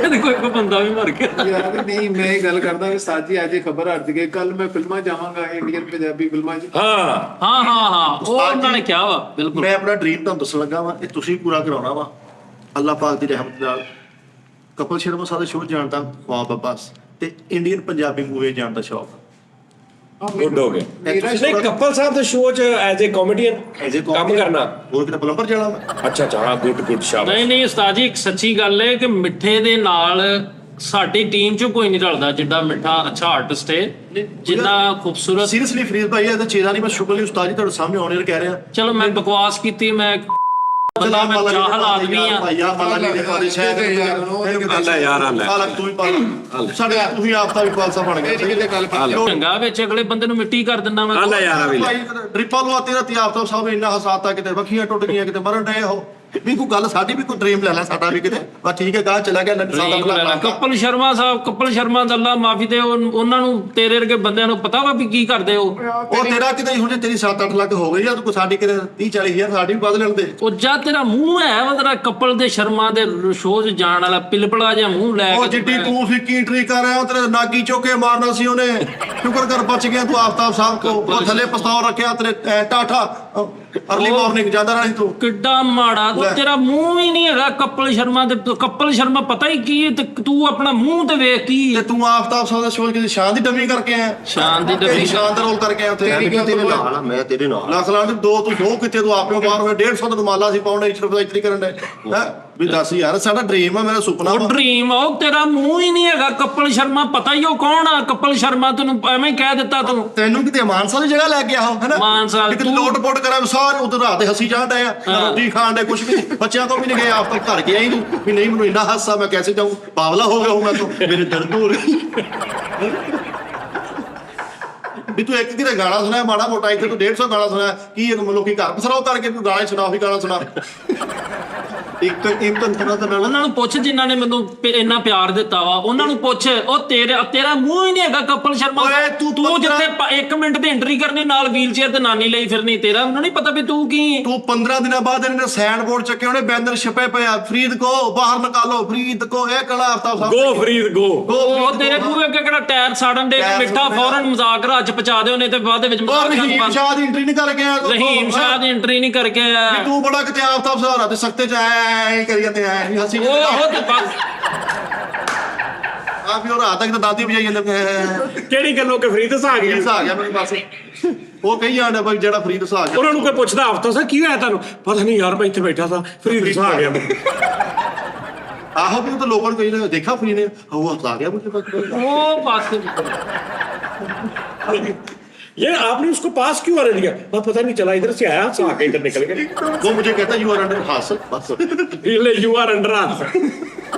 ਇਹਦੇ ਕੋਈ ਬੰਦਾ ਵੀ ਮਰ ਗਿਆ। ਯਾਰ ਨਹੀਂ ਮੈਂ ਇਹ ਗੱਲ ਕਰਦਾ ਵੀ ਸਾਜੀ ਅੱਜ ਖਬਰ ਹਟ ਗਈ, ਕੱਲ ਮੈਂ ਫਿਲਮਾਂ ਜਾਵਾਂਗਾ, ਇੰਡੀਅਨ ਪੰਜਾਬੀ ਫਿਲਮਾਂ 'ਚ। ਹਾਂ ਉਹ ਉਹਨਾਂ ਨੇ ਕਿਹਾ ਵਾ ਬਿਲਕੁਲ। ਮੈਂ ਆਪਣਾ ਡ੍ਰੀਮ ਤੁਹਾਨੂੰ ਦੱਸਣ ਲੱਗਾ ਵਾ, ਇਹ ਤੁਸੀਂ ਪੂਰਾ ਕਰਾਉਣਾ ਵਾ ਅੱਲਾਹ ਪਾਕ ਦੀ ਰਹਿਮਤ ਨਾਲ। ਕਪਲ ਸ਼ਰਮਾ ਸਾਡੇ ਸ਼ੋਅ ਜਾਣ ਦਾ ਖੁਆਬ ਆ ਬਸ, ਤੇ ਇੰਡੀਅਨ ਪੰਜਾਬੀ ਮੂਵੀ ਜਾਣ ਦਾ ਸ਼ੌਕ। ਗੁੱਡ ਹੋ ਗਿਆ। ਨਹੀਂ ਕਪਲ ਸਾਹਿਬ ਦੇ ਸ਼ੋਅ 'ਚ ਐਜ਼ ਏ ਕਾਮੇਡੀਅਨ ਕੰਮ ਕਰਨਾ, ਹੋਰ ਕਿਤੇ ਪਲੰਬਰ ਜਾਣਾ ਵਾ। ਅੱਛਾ ਹਾਂ ਗੁੱਡ ਸ਼ਾਬਾਸ਼। ਨਹੀਂ ਉਸਤਾਦ ਜੀ ਇੱਕ ਸੱਚੀ ਗੱਲ ਹੈ ਕਿ ਮਿੱਠੇ ਦੇ ਨਾਲ ਸਾਡੀ ਟੀਮ 'ਚ ਕੋਈ ਨਹੀਂ ਰਲਦਾ ਜਿੱਡਾ ਮਿੱਠਾ ਅੱਛਾ ਆਰਟਿਸਟ ਹੈ, ਜਿੰਨਾ ਖੂਬਸੂਰਤ। ਸੀਰੀਅਸਲੀ ਫਰੀਦ ਭਾਈ ਇਹਦਾ ਚੇਹਰਾ ਨਹੀਂ, ਮੈਂ ਸ਼ੁਕਰਲੀ ਉਸਤਾਦ ਜੀ ਤੁਹਾਡੇ ਸਾਹਮਣੇ ਆਨ 에ਅਰ ਕਹਿ ਰਿਹਾ। ਚਲੋ ਮੈਂ ਬਕਵਾਸ ਕੀਤੀ, ਮੈਂ ਚਾਹਲ ਆਦਮੀ ਆ। ਭਾਈਆ ਮਲਾਲੀ ਦੇ ਪਾਦੇ ਸ਼ਾਇਦ ਅੱਲਾ ਯਾਰ ਅੱਲਾ ਹਾਲਕ ਤੂੰ ਹੀ ਪਾਲ ਸਾਡੇ ਤੁਸੀਂ ਆਪ ਤਾਂ ਵੀ ਪਾਲਸਾ ਬਣ ਗਏ। ਇਹ ਤੇ ਗੱਲ ਚੰਗਾ ਵਿੱਚ ਅਗਲੇ ਬੰਦੇ ਨੂੰ ਮਿੱਟੀ ਕਰ ਦਿੰਦਾ ਮੈਂ। ਅੱਲਾ ਯਾਰ ਵੀ ਭਾਈ ਡ੍ਰਿਪਾਂ ਲਵਾਤੇ ਰਾਤੀ ਆਫਤਾਬ ਸਾਹਿਬ ਇੰਨਾ ਹਸਾਤਾ, ਕਿਤੇ ਵੱਖੀਆਂ ਟੁੱਟ ਗਈਆਂ, ਕਿਤੇ ਮਰਨ ਡਏ ਉਹ ਵੀ ਕੋਈ ਗੱਲ ਸਾਡੀ ਵੀ ਕੋਈ ਡ੍ਰੀਮ ਲੈ ਲੈ ਸਾਡਾ ਵੀ ਕਿਤੇ ਬਸ ਠੀਕ ਹੈ ਗਾਹ ਚਲਾ ਗਿਆ ਕਪਲ ਸ਼ਰਮਾ ਸਾਹਿਬ, ਕਪਲ ਸ਼ਰਮਾ ਦਾ ਅੱਲਾ ਮਾਫੀ ਦੇ, ਉਹਨਾਂ ਨੂੰ ਤੇਰੇ ਵਰਗੇ ਬੰਦਿਆਂ ਨੂੰ ਪਤਾ ਵਾ ਵੀ ਕੀ ਕਰਦੇ ਉਹ ਤੇਰਾ ਕਿਤੇ ਹੁਣ ਤੇਰੀ 7-8 ਲੱਖ ਹੋ ਗਈ ਜਾਂ ਤੂੰ ਸਾਡੀ ਕਿਤੇ 30-40 ਹਜ਼ਾਰ ਸਾਡੀ ਵੀ ਵੱਧ ਲੈਂਦੇ। ਉਹ ਜਾਂ ਤੇਰਾ ਮੂੰਹ ਹੈ ਵਾ ਤੇਰਾ ਕਪਲ ਦੇ ਸ਼ਰਮਾ ਦੇ ਸ਼ੋਅ 'ਚ ਜਾਣ ਵਾਲਾ ਪਿਲਪਲਾ ਜਿਹਾ ਮੂੰਹ ਲੈ ਉਹ ਕੇ। ਜਿੱਡੀ ਤੂੰ ਫਿੱਕੀ ਐਂਟਰੀ ਕਰ ਰਿਹਾ, ਤੇਰੇ ਨਾਗੀ ਚੋਕੇ ਮਾਰਨਾ ਸੀ ਉਹਨੇ। ਸ਼ੁਕਰ ਕਰ ਬਚ ਗਿਆ ਤੂੰ ਆਫਤਾਬ ਸਾਹਿਬ ਕੋ, ਉਹ ਥੱਲੇ ਪਸਤੌਲ ਰੱਖਿਆ ਤੇਰੇ ਟਾਠਾ ਅਰਲੀ ਮਾਰਨਿੰਗ ਜਾਂਦਾ ਰਹੀ ਤੂੰ। ਕਿੱਡਾ ਮਾੜਾ ਤੂੰ, ਤੇਰਾ ਮੂੰਹ ਹੀ ਨਹੀਂ ਹੈਗਾ ਕਪਲ ਸ਼ਰਮਾ ਦੇ। ਕਪਲ ਸ਼ਰਮਾ ਪਤਾ ਹੀ ਕੀ ਹੈ, ਤੇ ਤੂੰ ਆਪਣਾ ਮੂੰਹ ਤੇ ਵੇਖ ਕੀ ਤੇ ਤੂੰ ਆਫਤਾਬ ਸਾਹਿਬ ਦਾ ਸ਼ੋਅ ਕਿਤੇ ਸ਼ਾਨ ਦੀ ਡਮੀ ਕਰਕੇ ਆਇਆ, ਸ਼ਾਨ ਦੀ ਡੱਬੀ। ਸ਼ਾਨ ਦਾ ਰੋਲ ਕਰਕੇ ਆਇਆ ਉੱਥੇ। ਤੇਰੇ ਨਾਲ ਆ, ਮੈਂ ਤੇਰੇ ਨਾਲ। ਲੱਖ ਲਾਂ ਤੂੰ ਦੋ ਕਿੱਥੇ ਤੂੰ ਆਪੇ ਬਾਹਰ ਹੋਇਆ 150 ਦਾ ਮਾਲਾ ਸੀ ਪਾਉਣਾ ਇਤਰੀ ਕਰਨ ਦੇ ਹੈ ਵੀ ਦੱਸ ਯਾਰ ਸਾਡਾ ਡ੍ਰੀਮ ਆ, ਮੇਰਾ ਸੁਪਨਾ ਉਹ ਡ੍ਰੀਮ ਉਹ ਤੇਰਾ ਮੂੰਹ ਹੀ ਨਹੀਂ ਹੈਗਾ ਕਪਲ ਸ਼ਰਮਾ। ਪਤਾ ਹੀ ਉਹ ਕੌਣ ਆ ਕਪਲ ਸ਼ਰਮਾ, ਤੈਨੂੰ ਐਵੇਂ ਕਹਿ ਦਿੱਤਾ ਤੂੰ। ਤੈਨੂੰ ਕਿਤੇ ਮਾਨਸਾ ਦੀ ਜਗ੍ਹਾ ਲੈ ਕੇ ਆਹੋ ਹੈਨਾ, ਮਾਨਸਾ ਕਿਤੇ ਲੋਟ ਪੋਟ ਕਰਾਂ ਸਾਰੇ ਉਧਰ ਰਾਤ ਦੇ ਹੱਸੀ ਜਾਣ ਡਏ ਆ, ਰੋਟੀ ਖਾਣ ਦੇ ਕੁਝ ਵੀ ਬੱਚਿਆਂ ਤੋਂ ਵੀ ਨਹੀਂ ਗਏ, ਆਪ ਤੱਕ ਘਰ ਗਿਆ ਹੀ ਤੂੰ ਵੀ ਨਹੀਂ ਮੈਨੂੰ ਇੰਨਾ ਹਾਸਾ ਮੈਂ ਕੈਸੇ ਜਾਊਂ, ਪਾਵਲਾ ਹੋ ਗਿਆ ਹੂੰ ਮੈਂ ਤਾਂ, ਮੇਰੇ ਦਰਦ ਹੋ ਰਹੀ ਵੀ ਤੂੰ ਇੱਕ ਕਿਤੇ ਗਾਣਾ ਸੁਣਾਇਆ ਮਾੜਾ ਮੋਟਾ, ਇੱਥੇ ਤੂੰ 150 ਗਾਣਾ ਸੁਣਾਇਆ ਕੀ ਲੋਕੀ ਘਰ ਪਸਰਾਓ ਕਰਕੇ ਤੂੰ ਗਾਣੇ ਸੁਣਾ ਵੀ ਗਾਣਾ ਸੁਣਾ। ਇੱਕ ਤਰ੍ਹਾਂ ਦਾ ਉਹਨਾਂ ਨੂੰ ਪੁੱਛ ਜਿਨ੍ਹਾਂ ਨੇ ਮੈਨੂੰ ਇੰਨਾ ਪਿਆਰ ਦਿੱਤਾ ਵਾ, ਉਹਨਾਂ ਨੂੰ ਪੁੱਛ। ਉਹ ਤੇਰਾ ਮੂੰਹ ਹੀ ਨਹੀਂ ਹੈਗਾ ਕਪਲ ਸ਼ਰਮਾ। ਓਏ ਤੂੰ ਜਿੱਥੇ 1 ਮਿੰਟ ਦੀ ਐਂਟਰੀ ਕਰਨੀ ਨਾਲ ਵੀਲ ਚੇਅਰ ਤੇ ਨਾਨੀ ਲਈ ਫਿਰਨੀ, ਤੇਰਾ ਉਹਨਾਂ ਨਹੀਂ ਪਤਾ ਵੀ ਤੂੰ ਕੀ। ਤੂੰ 15 ਦਿਨਾਂ ਬਾਅਦ ਇਹਨੇ ਸਾਈਨ ਬੋਰਡ ਚੱਕੇ ਉਹਨੇ ਬੈਨਰ ਛਪੇ ਪਿਆ, ਫਰੀਦ ਕੋ ਬਾਹਰ ਨਿਕਾਲੋ, ਫਰੀਦ ਕੋ ਇਹ ਕਲਾ ਆਫਤਾਬ ਸਾਹਿਬ ਗੋ ਫਰੀਦ ਗੋ। ਉਹ ਤੇਰੇ ਪੂਰੇ ਅੱਗੇ ਕਿਹੜਾ ਟਾਇਰ ਸਾੜਨ ਦੇ ਮਿੱਠਾ ਫੌਰਨ ਮਜ਼ਾਕ ਰਾਜ ਪਹੁੰਚਾ ਦਿਓ, ਨੇ ਤੇ ਬਾਅਦ ਦੇ ਵਿੱਚ ਰਹੀਮ ਸ਼ਾਹ ਦੀ ਐਂਟਰੀ ਨਹੀਂ ਕਰਕੇ ਆਇਆ ਤੂੰ। ਰਹੀਮ ਸ਼ਾਹ ਦੀ ਐਂਟਰੀ ਨਹੀਂ ਕਰਕੇ ਆਇਆ ਵੀ ਤੂੰ ਬੜਾ ਕਿਤੇ ਆਫਤਾਬ ਸਹਾਰਾ ਤੇ ਸਖਤੇ ਚ ਐ ਕਰੀ ਜਾਂਦੇ ਐ ਹੱਸੀ ਉਹ ਤੇ ਬਸ ਆ ਵੀ ਉਹ ਰਾਤ ਤੱਕ ਤਾਂ ਦਾਦੀ ਵਜਾਈ ਜਾਂਦੇ ਕਿਹੜੀ ਗੱਲੋਂ ਕਿ ਫਰੀਦ ਹਸਾ ਗਿਆ? ਹਸਾ ਗਿਆ ਮੈਨੂੰ ਬਸ ਉਹ ਕਹੀ ਜਾਂਦਾ ਬਈ ਜਿਹੜਾ ਫਰੀਦ ਹਸਾ ਗਿਆ। ਉਹਨਾਂ ਨੂੰ ਕੋਈ ਪੁੱਛਦਾ ਹਫਤਾ ਸਾ ਕੀ ਹੋਇਆ ਤੁਹਾਨੂੰ? ਪਤਾ ਨਹੀਂ ਯਾਰ ਮੈਂ ਇੱਥੇ ਬੈਠਾ ਸਾਂ ਫਰੀਦ ਹਸਾ ਗਿਆ। ਆਹੋ ਵੀ ਉਹ ਤਾਂ ਲੋਕਾਂ ਨੂੰ ਕਹੀ ਦੇਖਾ ਫਰੀਦ ਨੇ ਉਹ ਹਸਾ ਗਿਆ ਮੁझे ਉਹ ਬਸ ये आपने उसको पास क्यों आने दिया? मैं पता नहीं चला, इधर से आया हंसा के इधर निकल गया। वो मुझे कहता यू आर अंडर हास बस You are under us.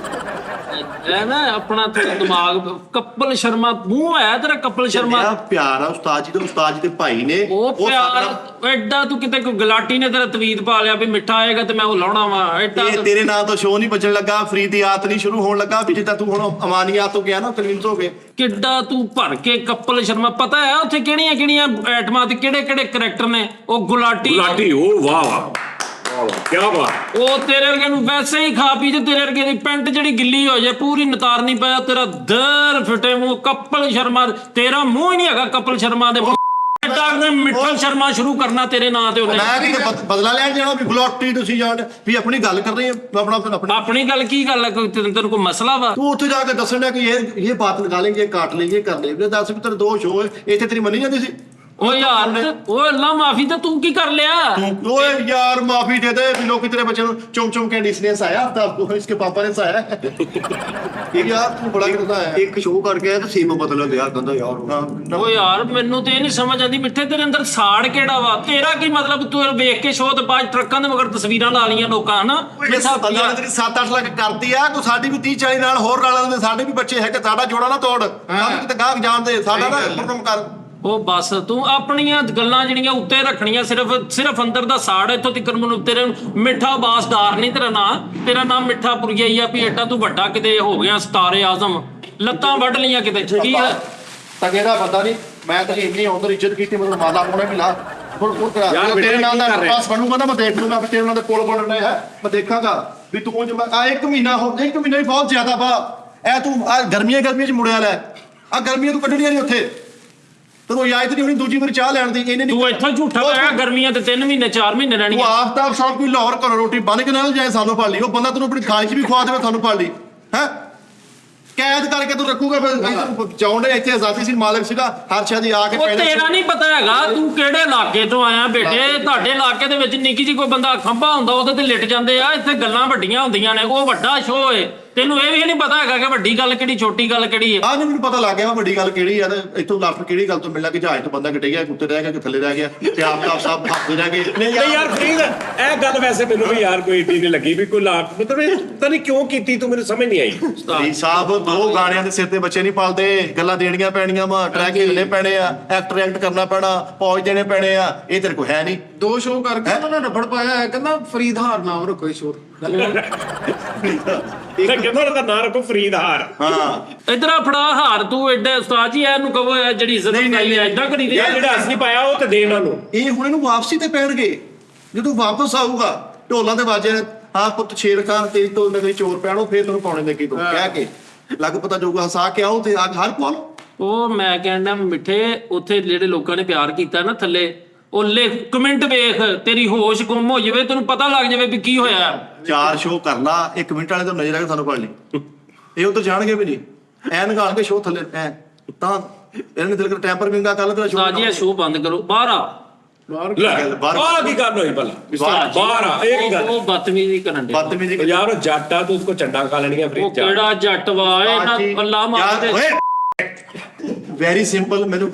ਇਹ ਨਾ ਆਪਣਾ ਥੋੜਾ ਦਿਮਾਗ ਕਪਲ ਸ਼ਰਮਾ ਮੂੰਹ ਹੈ ਤੇਰਾ ਕਪਲ ਸ਼ਰਮਾ ਮੇਰਾ ਪਿਆਰ ਆ ਉਸਤਾਦ ਜੀ ਦਾ, ਉਸਤਾਦ ਜੀ ਦੇ ਭਾਈ ਨੇ। ਉਹ ਪਿਆਰ ਐਡਾ ਤੂੰ ਕਿਤੇ ਕੋਈ ਗਲਾਟੀ ਨੇ ਤੇਰਾ ਤਵੀਤ ਪਾ ਲਿਆ ਵੀ ਮਿੱਠਾ ਆਏਗਾ ਤੇ ਮੈਂ ਉਹ ਲਾਉਣਾ ਵਾ ਐਡਾ ਇਹ ਤੇਰੇ ਨਾਂ ਤੋਂ ਸ਼ੋਅ ਨਹੀਂ ਬਚਣ ਲੱਗਾ, ਫਰੀ ਦੀ ਆਤ ਨਹੀਂ ਸ਼ੁਰੂ ਹੋਣ ਲੱਗਾ ਵੀ ਜਿੱਦਾਂ ਤੂੰ ਹੁਣ ਅਮਾਨੀਆਤ ਤੋਂ ਗਿਆ ਨਾ ਤਲਵੀਨ ਤੋਂ ਗਏ। ਕਿੱਡਾ ਤੂੰ ਭਰ ਕੇ ਕਪਲ ਸ਼ਰਮਾ ਪਤਾ ਹੈ ਉੱਥੇ ਕਿਹੜੀਆਂ ਕਿਹੜੀਆਂ ਐਟਮਾਂ ਤੇ ਕਿਹੜੇ ਕਿਹੜੇ ਕਰੈਕਟਰ ਨੇ ਉਹ ਗੁਲਾਟੀ ਉਹ ਵਾਹ ਵਾਹ ਕੀ ਬਾਤ। ਉਹ ਤੇਰੇ ਵਰਗੇ ਨੂੰ ਵੈਸੇ ਹੀ ਖਾ ਪੀ ਤੇ ਤੇਰੇ ਵਰਗੇ ਦੀ ਪੈਂਟ ਜਿਹੜੀ ਗਿੱਲੀ ਹੋ ਜਾਏ ਪੂਰੀ ਨਤਾਰ ਨਹੀਂ ਪਿਆ ਤੇਰਾ ਦਰ ਫਿੱਟੇ ਮੂੰਹ ਕਪਲ ਸ਼ਰਮਾ ਤੇਰਾ ਮੂੰਹ ਹੀ ਨਹੀਂ ਹੈਗਾ ਕਪਲ ਸ਼ਰਮਾ ਦੇ ਮਿੱਠਲ ਸ਼ਰਮਾ ਸ਼ੁਰੂ ਕਰਨਾ ਤੇਰੇ ਨਾਂ ਤੇ ਉਹਨੇ ਮੈਂ ਕਿਤੇ ਬਦਲਾ ਲੈਣ ਜਾਣਾ ਵੀ ਗੁਲਾਟੀ ਤੁਸੀਂ ਜਾਣ ਵੀ ਆਪਣੀ ਗੱਲ ਕਰ ਰਹੀ ਹੈ ਆਪਣਾ ਆਪਣੀ ਗੱਲ ਕੀ ਗੱਲ ਹੈ ਕੋਈ ਤੈਨੂੰ ਕੋਈ ਮਸਲਾ ਵਾ ਤੂੰ ਉੱਥੇ ਜਾ ਕੇ ਦੱਸਣਾ ਕਿ ਇਹ ਬਾਤ ਨਿਕਾਲेंगे काट लेंगे कर लेंगे ਦੱਸ ਵੀ ਤੇਰੇ ਦੋ ਸ਼ੋਅ ਇੱਥੇ ਤੇਰੀ ਮੰਨੀ ਜਾਂਦੀ ਸੀ। ਓ ਯਾਰ ਓ ਅੱਲਾ ਮਾਫੀ ਤਾਂ ਤੂੰ ਕੀ ਕਰ ਲਿਆ ਓਏ ਯਾਰ ਮਾਫੀ ਦੇ ਦੇ ਵੀ ਲੋਕੀ ਤੇਰੇ ਬੱਚੇ ਨੂੰ ਚੁੰਮ ਕੇ ਡੀਸਨੈਸ ਆਇਆ ਤਾਂ ਇਸਕੇ ਪਾਪਾ ਨੇ ਸਾਇਆ ਇਹ ਯਾਰ ਤੂੰ ਬੜਾ ਕਰਦਾ ਹੈ। ਇੱਕ ਸ਼ੋਅ ਕਰਕੇ ਆਇਆ ਤਾਂ ਸਿਮ ਬਦਲ ਲਿਆ ਕਹਿੰਦਾ ਯਾਰ ਓ ਯਾਰ ਮੈਨੂੰ ਤੇ ਇਹ ਨਹੀਂ ਸਮਝ ਆਉਂਦੀ ਮਿੱਠੇ ਤੇਰੇ ਅੰਦਰ ਸਾੜ ਕਿਹੜਾ ਵਾ ਤੇਰਾ ਕੀ ਮਤਲਬ ਤੂੰ ਵੇਖ ਕੇ ਸ਼ੋਅ ਤੇ ਬਾਅਦ ਟਰੱਕਾਂ ਦੇ ਮਗਰ ਤਸਵੀਰਾਂ ਲਾ ਲੀਆਂ ਲੋਕਾਂ ਹਨਾ ਬੰਦਾ ਤੇਰੀ 7-8 ਲੱਖ ਕਰਦੀ ਆ ਕੋਈ ਸਾਡੀ ਵੀ 30-40 ਨਾਲ ਹੋਰ ਨਾਲ ਦੇ ਸਾਡੇ ਵੀ ਬੱਚੇ ਹੈਗੇ ਸਾਡਾ ਜੋੜਾ ਨਾ ਤੋੜ ਸਾਨੂੰ ਕਿਤੇ ਗਾਹਕ ਜਾਣਦੇ ਸਾਡਾ ਨਾ ਪ੍ਰੋਗਰਾਮ ਕਰ। ਉਹ ਬਸ ਤੂੰ ਆਪਣੀਆਂ ਗੱਲਾਂ ਜਿਹੜੀਆਂ ਉੱਤੇ ਰੱਖਣੀਆਂ ਸਿਰਫ ਅੰਦਰ ਦਾ ਸਾੜ ਇੱਥੋਂ ਤੱਕ ਮੈਨੂੰ ਤੇਰੇ ਮਿੱਠਾ ਬਾਸਦਾਰ ਨਹੀਂ ਤੇਰਾ ਨਾਮ ਮਿੱਠਾ ਪੁਰੀਆ ਹੀ ਆ ਵੀ ਏਡਾ ਤੂੰ ਵੱਡਾ ਕਿਤੇ ਹੋ ਗਿਆ ਸਤਾਰੇ ਆਜ਼ਮ ਲੱਤਾਂ ਵੱਢ ਲੀਆਂ ਕਿਤੇ ਕੀ ਹੈ ਤਗੇਰਾ ਬੰਦਾ ਨਹੀਂ ਮੈਂ ਤਾਂ ਇੰਨੀ ਉਧਰ ਇੱਜ਼ਤ ਕੀਤੀ ਮਤਲਬ ਮਾਦਾ ਕੋਣੇ ਵੀ ਲਾ ਹੁਣ ਕਰਾ ਤੇਰੇ ਨਾਲ ਦਾ ਪਾਸ ਬਣੂਗਾ ਨਾ ਮੈਂ ਦੇਖ ਲੂੰਗਾ ਫਿਰ ਤੇਰੇ ਨਾਲ ਦੇ ਕੋਲ ਬਣਨੇ ਹੈ ਮੈਂ ਦੇਖਾਂਗਾ ਵੀ ਤੂੰ ਜੇ ਆ 1 ਮਹੀਨਾ ਹੀ ਬਹੁਤ ਜ਼ਿਆਦਾ ਵਾ ਐ ਤੂੰ ਆ ਗਰਮੀਆਂ ਚ ਮੁੜਿਆ ਲੈ ਆ ਗਰਮੀਆਂ ਤੂੰ ਕੱਢਣੀਆਂ ਨਹੀਂ ਉੱਥੇ ਤੈਨੂੰ ਇਜਾਜ਼ਤ ਨਹੀਂ ਹੋਣੀ ਦੂਜੀ ਵਾਰ ਚਾਹ ਲੈਣ ਦੀ ਇਹਨੇ ਨਹੀਂ ਤੂੰ ਇੱਥੋਂ ਝੂਠਾ ਪਾਇਆ ਗਰਮੀਆਂ ਤੇ 3 ਮਹੀਨੇ 4 ਮਹੀਨੇ ਤੂੰ ਰਹਿਣੀਆਂ ਆਫਤਾਬ ਸਾਹਿਬ ਕੋਈ ਲਾਹੌਰ ਘਰੋਂ ਰੋਟੀ ਬੰਨ ਕੇ ਨਾਲ ਜਾਏ ਸਾਨੂੰ ਫੜ ਲਈ ਉਹ ਬੰਦਾ ਤੈਨੂੰ ਆਪਣੀ ਖਾਣ 'ਚ ਵੀ ਖਵਾ ਦੇਵੇ ਤੁਹਾਨੂੰ ਫੜ ਲਈ ਹੈ ਕੈਦ ਕਰਕੇ ਤੂੰ ਰੱਖੂਗਾ ਫਿਰ ਚਾਉਂਦੇ ਇੱਥੇ ਆਜ਼ਾਦੀ ਸੀ ਮਾਲਕ ਸੀਗਾ ਹਰ ਸ਼ਾਦੀ ਆ ਕੇ ਉਹ ਤੇਰਾ ਨਹੀਂ ਪਤਾ ਹੈਗਾ ਤੂੰ ਕਿਹੜੇ ਇਲਾਕੇ ਤੋਂ ਆਇਆ ਬੇਟੇ ਤੁਹਾਡੇ ਇਲਾਕੇ ਦੇ ਵਿੱਚ ਨਿੱਕੀ ਜੀ ਕੋਈ ਬੰਦਾ ਖੰਭਾ ਹੁੰਦਾ ਉਹਦੇ ਤੇ ਲਿਟ ਜਾਂਦੇ ਆ ਇੱਥੇ ਗੱਲਾਂ ਵੱਡੀਆਂ ਹੁੰਦੀਆਂ ਨੇ ਉਹ ਵੱਡਾ ਸ਼ੋਅ ਏ ਤੈਨੂੰ ਇਹ ਵੀ ਨਹੀਂ ਪਤਾ ਹੈਗਾ ਕਿ ਵੱਡੀ ਗੱਲ ਕਿਹੜੀ ਛੋਟੀ ਗੱਲ ਕਿਹੜੀ ਹੈ ਆਹ ਨਹੀਂ ਮੈਨੂੰ ਪਤਾ ਲੱਗ ਗਿਆ ਵੱਡੀ ਗੱਲ ਕਿਹੜੀ ਆ ਤੇ ਇੱਥੋਂ ਲਾਫਟ ਕਿਹੜੀ ਗੱਲ ਤੋਂ ਮਿਲਣਾ ਕਿ ਜਹਾਜ਼ ਤੋਂ ਬੰਦਾ ਗਿੱਟ ਗਿਆ ਕੁੱਤੇ ਰਹਿ ਗਿਆ ਕਿ ਥੱਲੇ ਰਹਿ ਗਿਆ ਤੇ ਆਪ ਸਾਹਿਬ ਹੱਥ ਰਹਿ ਗਏ ਨਹੀਂ ਯਾਰ ਫਰੀਦ ਇਹ ਗੱਲ ਵੈਸੇ ਮੈਨੂੰ ਵੀ ਯਾਰ ਕੋਈ ਏਡੀ ਨਹੀਂ ਲੱਗੀ ਵੀ ਕੋਈ ਲਾਟ ਮਤਲਬ ਇਹ ਪਤਾ ਨਹੀਂ ਕਿਉਂ ਕੀਤੀ ਤੂੰ ਮੈਨੂੰ ਸਮਝ ਨਹੀਂ ਆਈ। ਜੀ ਸਾਹਿਬ 2 ਗਾਣਿਆਂ ਦੇ ਸਿਰ ਤੇ ਬੱਚੇ ਨਹੀਂ ਪਾਲਦੇ ਗੱਲਾਂ ਦੇਣੀਆਂ ਪੈਣੀਆਂ ਵਾ ਟਰੈਕ ਹਿੱਲਣੇ ਪੈਣੇ ਆ ਐਕਟ ਕਰਨਾ ਪੈਣਾ ਪੌਜ ਦੇਣੇ ਪੈਣੇ ਆ ਇਹ ਤੇਰੇ ਕੋਲ ਹੈ ਨਹੀਂ। 2 ਸ਼ੋਅ ਕਰਕੇ ਉਹਨਾਂ ਨੇ ਰਫੜ ਪਾਇਆ ਹੈ ਕਹਿੰਦਾ ਫਰੀਦ ਹਾਰ ਨਾਮ ਰੱਖੋ ਇਸ ਸ਼ੋਅ ਤੇ ਕਹਿੰਦਾ ਉਹਦਾ ਨਾਂ ਰੱਖੋ ਫਰੀਦ ਹਾਰ। ਹਾਂ ਇਧਰ ਫੜਾ ਹਾਰ ਤੂੰ ਐਡੇ ਉਸਤਾਦ ਜੀ ਇਹਨੂੰ ਕਹੋ ਇਹ ਜਿਹੜੀ ਇੱਜ਼ਤ ਨਹੀਂ ਹੈ ਇਦਾਂ ਕਰੀ ਦੇ ਜਿਹੜਾ ਅਸੀਂ ਪਾਇਆ ਉਹ ਤੇ ਦੇ ਇਹਨਾਂ ਨੂੰ ਇਹ ਹੁਣ ਇਹਨੂੰ ਵਾਪਸੀ ਤੇ ਪੈਣਗੇ ਜਦੋਂ ਵਾਪਸ ਆਊਗਾ ਢੋਲਾਂ ਦੇ ਬਾਜੇ ਹਾਂ ਪੁੱਤ ਸ਼ੇਰ ਖਾਨ ਤੇਰੀ ਤੋਂ ਨਗਰੀ ਚੋਰ ਪੈਣੋ ਫੇਰ ਤੈਨੂੰ ਪਾਉਣੇ ਦੇ ਕੀ ਤੂੰ ਕਹਿ ਕੇ ਲੱਗ ਪਤਾ ਜਾਊਗਾ ਹਸਾ ਕੇ ਆਓ ਤੇ ਅੱਜ ਹਰ ਕੋਲ ਉਹ ਮੈਂ ਕਹਿੰਦਾ ਮਿੱਠੇ ਉੱਥੇ ਜਿਹੜੇ ਲੋਕਾਂ ਨੇ ਪਿਆਰ ਕੀਤਾ ਨਾ ਥੱਲੇ ਉਹ ਲਿਖ ਕਮੈਂਟ ਵੇਖ ਤੇਰੀ ਹੋਸ਼ ਗੁੰਮ ਹੋ ਜਾਵੇ ਤੈਨੂੰ ਪਤਾ ਲੱਗ ਜਾਵੇ ਵੀ ਕੀ ਹੋਇਆ 4 ਸ਼ੋਅ ਕਰਨਾ 1 ਮਿੰਟ ਵਾਲੇ ਤੋਂ ਨਜ਼ਰ ਆ ਕੇ ਸਾਨੂੰ ਫੜ ਲਈ ਇਹ ਉਧਰ ਜਾਣਗੇ ਵੀ ਨਹੀਂ ਐ ਨਗਾਲ ਕੇ ਸ਼ੋਅ ਥੱਲੇ ਐ ਤਾਂ ਇਹਨੇ ਦਿਲ ਕਰ ਟੈਂਪਰ ਵਿੰਗਾ ਕਰ ਲੈ ਤੇਰਾ ਉਸਤਾਦ ਜੀ ਇਹ ਸ਼ੋਅ ਬੰਦ ਕਰੋ ਬਾਹਰ ਆ ਲੈ ਆਹ ਕੀ ਗੱਲ ਹੋਈ ਭਲਾ ਬਾਹਰ ਆ ਇਹ ਕੀ ਗੱਲ ਉਹ ਬਦਤਮੀਜ਼ੀ ਕਰਨ ਦੇ ਬਦਤਮੀਜ਼ੀ ਯਾਰ ਉਹ ਜੱਟ ਆ ਤੂੰ ਉਸਕੋ ਚੰਡਾ ਖਾ ਲੈਣੀਆਂ ਉਹ ਫਰੀਦ ਕਿਹੜਾ ਜੱਟ ਵਾ ਇਹਨਾਂ ਅੱਲਾ ਮਾਰਦੇ ਵੈਰੀ ਸਿੰਪਲ ਮੈਨੂੰ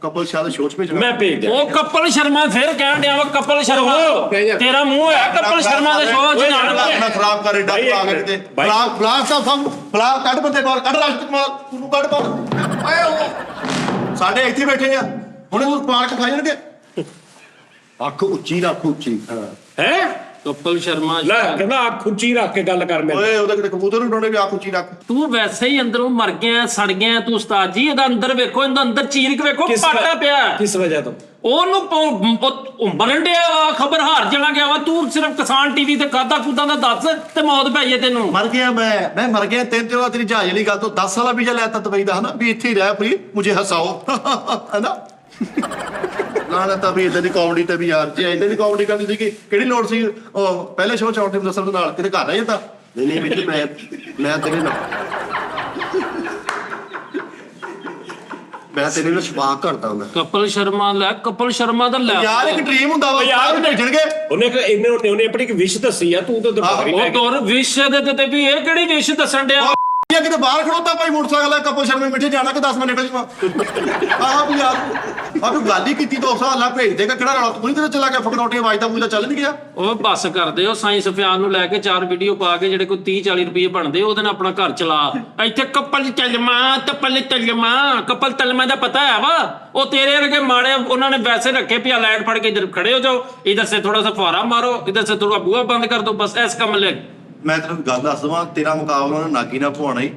ਕਪਲ ਸ਼ਾਹ ਦਾ ਸ਼ੋਅ ਚ ਭੇਜਣਾ ਮੈਂ ਭੇਜ ਦਿਆਂ ਉਹ ਕਪਲ ਸ਼ਰਮਾ ਫਿਰ ਕਹਿਣ ਡਿਆ ਵਾ ਕਪਲ ਸ਼ਰਮਾ ਤੇਰਾ ਮੂੰਹ ਹੈ ਕਪਲ ਸ਼ਰਮਾ ਦਾ ਸ਼ੋਅ ਚ ਨਾ ਖਰਾਬ ਕਰੇ ਡੱਬ ਆ ਕੇ ਤੇ ਬਲਾਕ ਸਾਹਿਬ ਸਭ ਬਲਾਕ ਕੱਢ ਬੰਦੇ ਬਾਹਰ ਕੱਢ ਰਾਸ਼ਟਰ ਕੁਮਾਰ ਤੂੰ ਕੱਢ ਬਾਹਰ ਸਾਡੇ ਇੱਥੇ ਬੈਠੇ ਆ ਹੁਣ ਉਹ ਪਾਰਕ ਖਾ ਜਾਣਗੇ ਅੱਖ ਉੱਚੀ ਰੱਖ ਉੱਚੀ ਹੈ ਕਪਲ ਸ਼ਰਮਾ ਲੈ ਕਹਿੰਦਾ ਅੱਖ ਉੱਚੀ ਰੱਖ ਕੇ ਗੱਲ ਕਰ ਮੇਰੇ ਓਏ ਉਹਦੇ ਕਿਤੇ ਕਬੂਤਰ ਨੂੰ ਡੋਣੇ ਵੀ ਆਖ ਉੱਚੀ ਰੱਖ ਤੂੰ ਵੈਸੇ ਹੀ ਅੰਦਰੋਂ ਮਰ ਗਿਆ ਸੜ ਗਿਆ ਤੂੰ ਉਸਤਾਦ ਜੀ ਇਹਦਾ ਅੰਦਰ ਵੇਖੋ ਇਹਦਾ ਅੰਦਰ ਚੀਰਕ ਵੇਖੋ ਪਾਟਾ ਪਿਆ ਕਿਸ ਵਜ੍ਹਾ ਤੋਂ ਉਹਨੂੰ ਮਰਨ ਡਿਆ ਵਾ ਖਬਰ ਹਾਰ ਜਾਣਾ ਗਿਆ ਵਾ ਤੂੰ ਸਿਰਫ ਕਿਸਾਨ ਟੀਵੀ ਤੇ ਖਾਦਾ ਖੁਦਾ ਦਾ ਦੱਸ ਤੇ ਮੌਤ ਪਈ ਤੈਨੂੰ ਮਰ ਗਿਆ ਮੈਂ ਮਰ ਗਿਆ 3 ਤੇਰੀ ਜਹਾਜ਼ ਵਾਲੀ ਗੱਲ ਤੋਂ 10 ਸਾਲਾ ਵੀਜ਼ਾ ਲੈਤਾ ਦੁਬਈ ਦਾ ਹਨਾ ਵੀ ਇੱਥੇ ਹੀ ਰਹਿ ਪਈ ਮੁਝੇ ਹਸਾਓ ਹਨਾ ਨਾ ਤਾਂ ਵੀ ਇਦਾਂ ਦੀ ਕਾਮੇਡੀ ਤੇ ਵੀ ਯਾਰ ਜੇ ਇਦਾਂ ਦੀ ਕਾਮੇਡੀ ਕਰਨੀ ਸੀ ਕਿ ਕਿਹੜੀ ਲੋੜ ਸੀ ਉਹ ਪਹਿਲੇ ਸ਼ੋਅ ਚ ਆਉਂਦੇ ਦੱਸਣ ਦੇ ਨਾਲ ਕਿਤੇ ਘਰ ਰਹਿ ਜਾਂਦਾ ਨਹੀਂ ਵਿੱਚ ਮੈਂ ਤੇਰੇ ਨਾਲ ਵਿਸ਼ਵਾਸ ਕਰਦਾ ਹਾਂ ਕਪਲ ਸ਼ਰਮਾ ਲੈ ਕਪਲ ਸ਼ਰਮਾ ਦਾ ਲੈ ਯਾਰ ਇੱਕ ਡ੍ਰੀਮ ਹੁੰਦਾ ਵਾ ਯਾਰ ਭੇਜਣਗੇ ਉਹਨੇ ਆਪਣੀ ਇੱਕ ਵਿਸ਼ ਦੱਸੀ ਆ ਤੂੰ ਤਾਂ ਉਹ ਤੋਰ ਵਿਸ਼ ਦੇ ਤੇ ਵੀ ਇਹ ਕਿਹੜੀ ਵਿਸ਼ ਦੱਸਣ ਡਿਆ ਜਾਂ ਕਿਤੇ ਬਾਹਰ ਖੜੋਤਾ ਭਾਈ ਮੋਟਰਸਾਈਕਲ ਕਪਲ ਸ਼ਰਮੇ ਮਿੱਠੇ ਜਾਣਾ ਕਿ 10 ਮਿੰਟ ਨਿਕਲ ਜਾਵਾਂ ਆਹ ਵੀ ਯਾਰ ਆਹ ਤੂੰ ਗੱਲ ਹੀ ਕੀਤੀ 200 ਹਾਲਾ ਭੇਜ ਦੇਗਾ ਕਿਹੜਾ ਰੌਲਾ ਤੂੰ ਨਹੀਂ ਚਲਾ ਗਿਆ ਫਕਨੌਟੀ ਆਵਾਜ਼ ਦਾ ਮੂਲਾ ਚੱਲ ਨਹੀਂ ਗਿਆ ਉਹ ਬੱਸ ਕਰਦੇ ਹੋ ਸਾਇੰਸ ਫਿਆਨ ਨੂੰ ਲੈ ਕੇ 4 ਵੀਡੀਓ ਪਾ ਕੇ ਜਿਹੜੇ ਕੋਈ 30-40 ਰੁਪਏ ਬਣਦੇ ਉਹਦੇ ਨਾਲ ਆਪਣਾ ਘਰ ਚਲਾ ਇੱਥੇ ਕਪਲ ਤਲਮਾ ਕਪਲ ਤਲਮਾ ਦਾ ਪਤਾ ਹੈ ਵਾ ਉਹ ਤੇਰੇ ਵਰਗੇ ਮਾੜੇ ਉਹਨਾਂ ਨੇ ਵੈਸੇ ਰੱਖੇ ਪਿਆ ਲਾਈਟ ਫੜ ਕੇ ਇਧਰ ਖੜੇ ਹੋ ਜਾਓ ਇਧਰ ਸੇ ਥੋੜਾ सा फुहारा मारो इधर से थोड़ा बुआ बंद कर दो बस ऐसा काम ले ਮੈਂ ਤੈਨੂੰ ਗੱਲ ਦੱਸ ਦਵਾਂ ਤੇਰਾ ਮੁਕਾਬਲਾ ਉਹਨੇ ਨਾਗੀ ਨਾਲ ਪਵਾਉਣਾ ਹੀ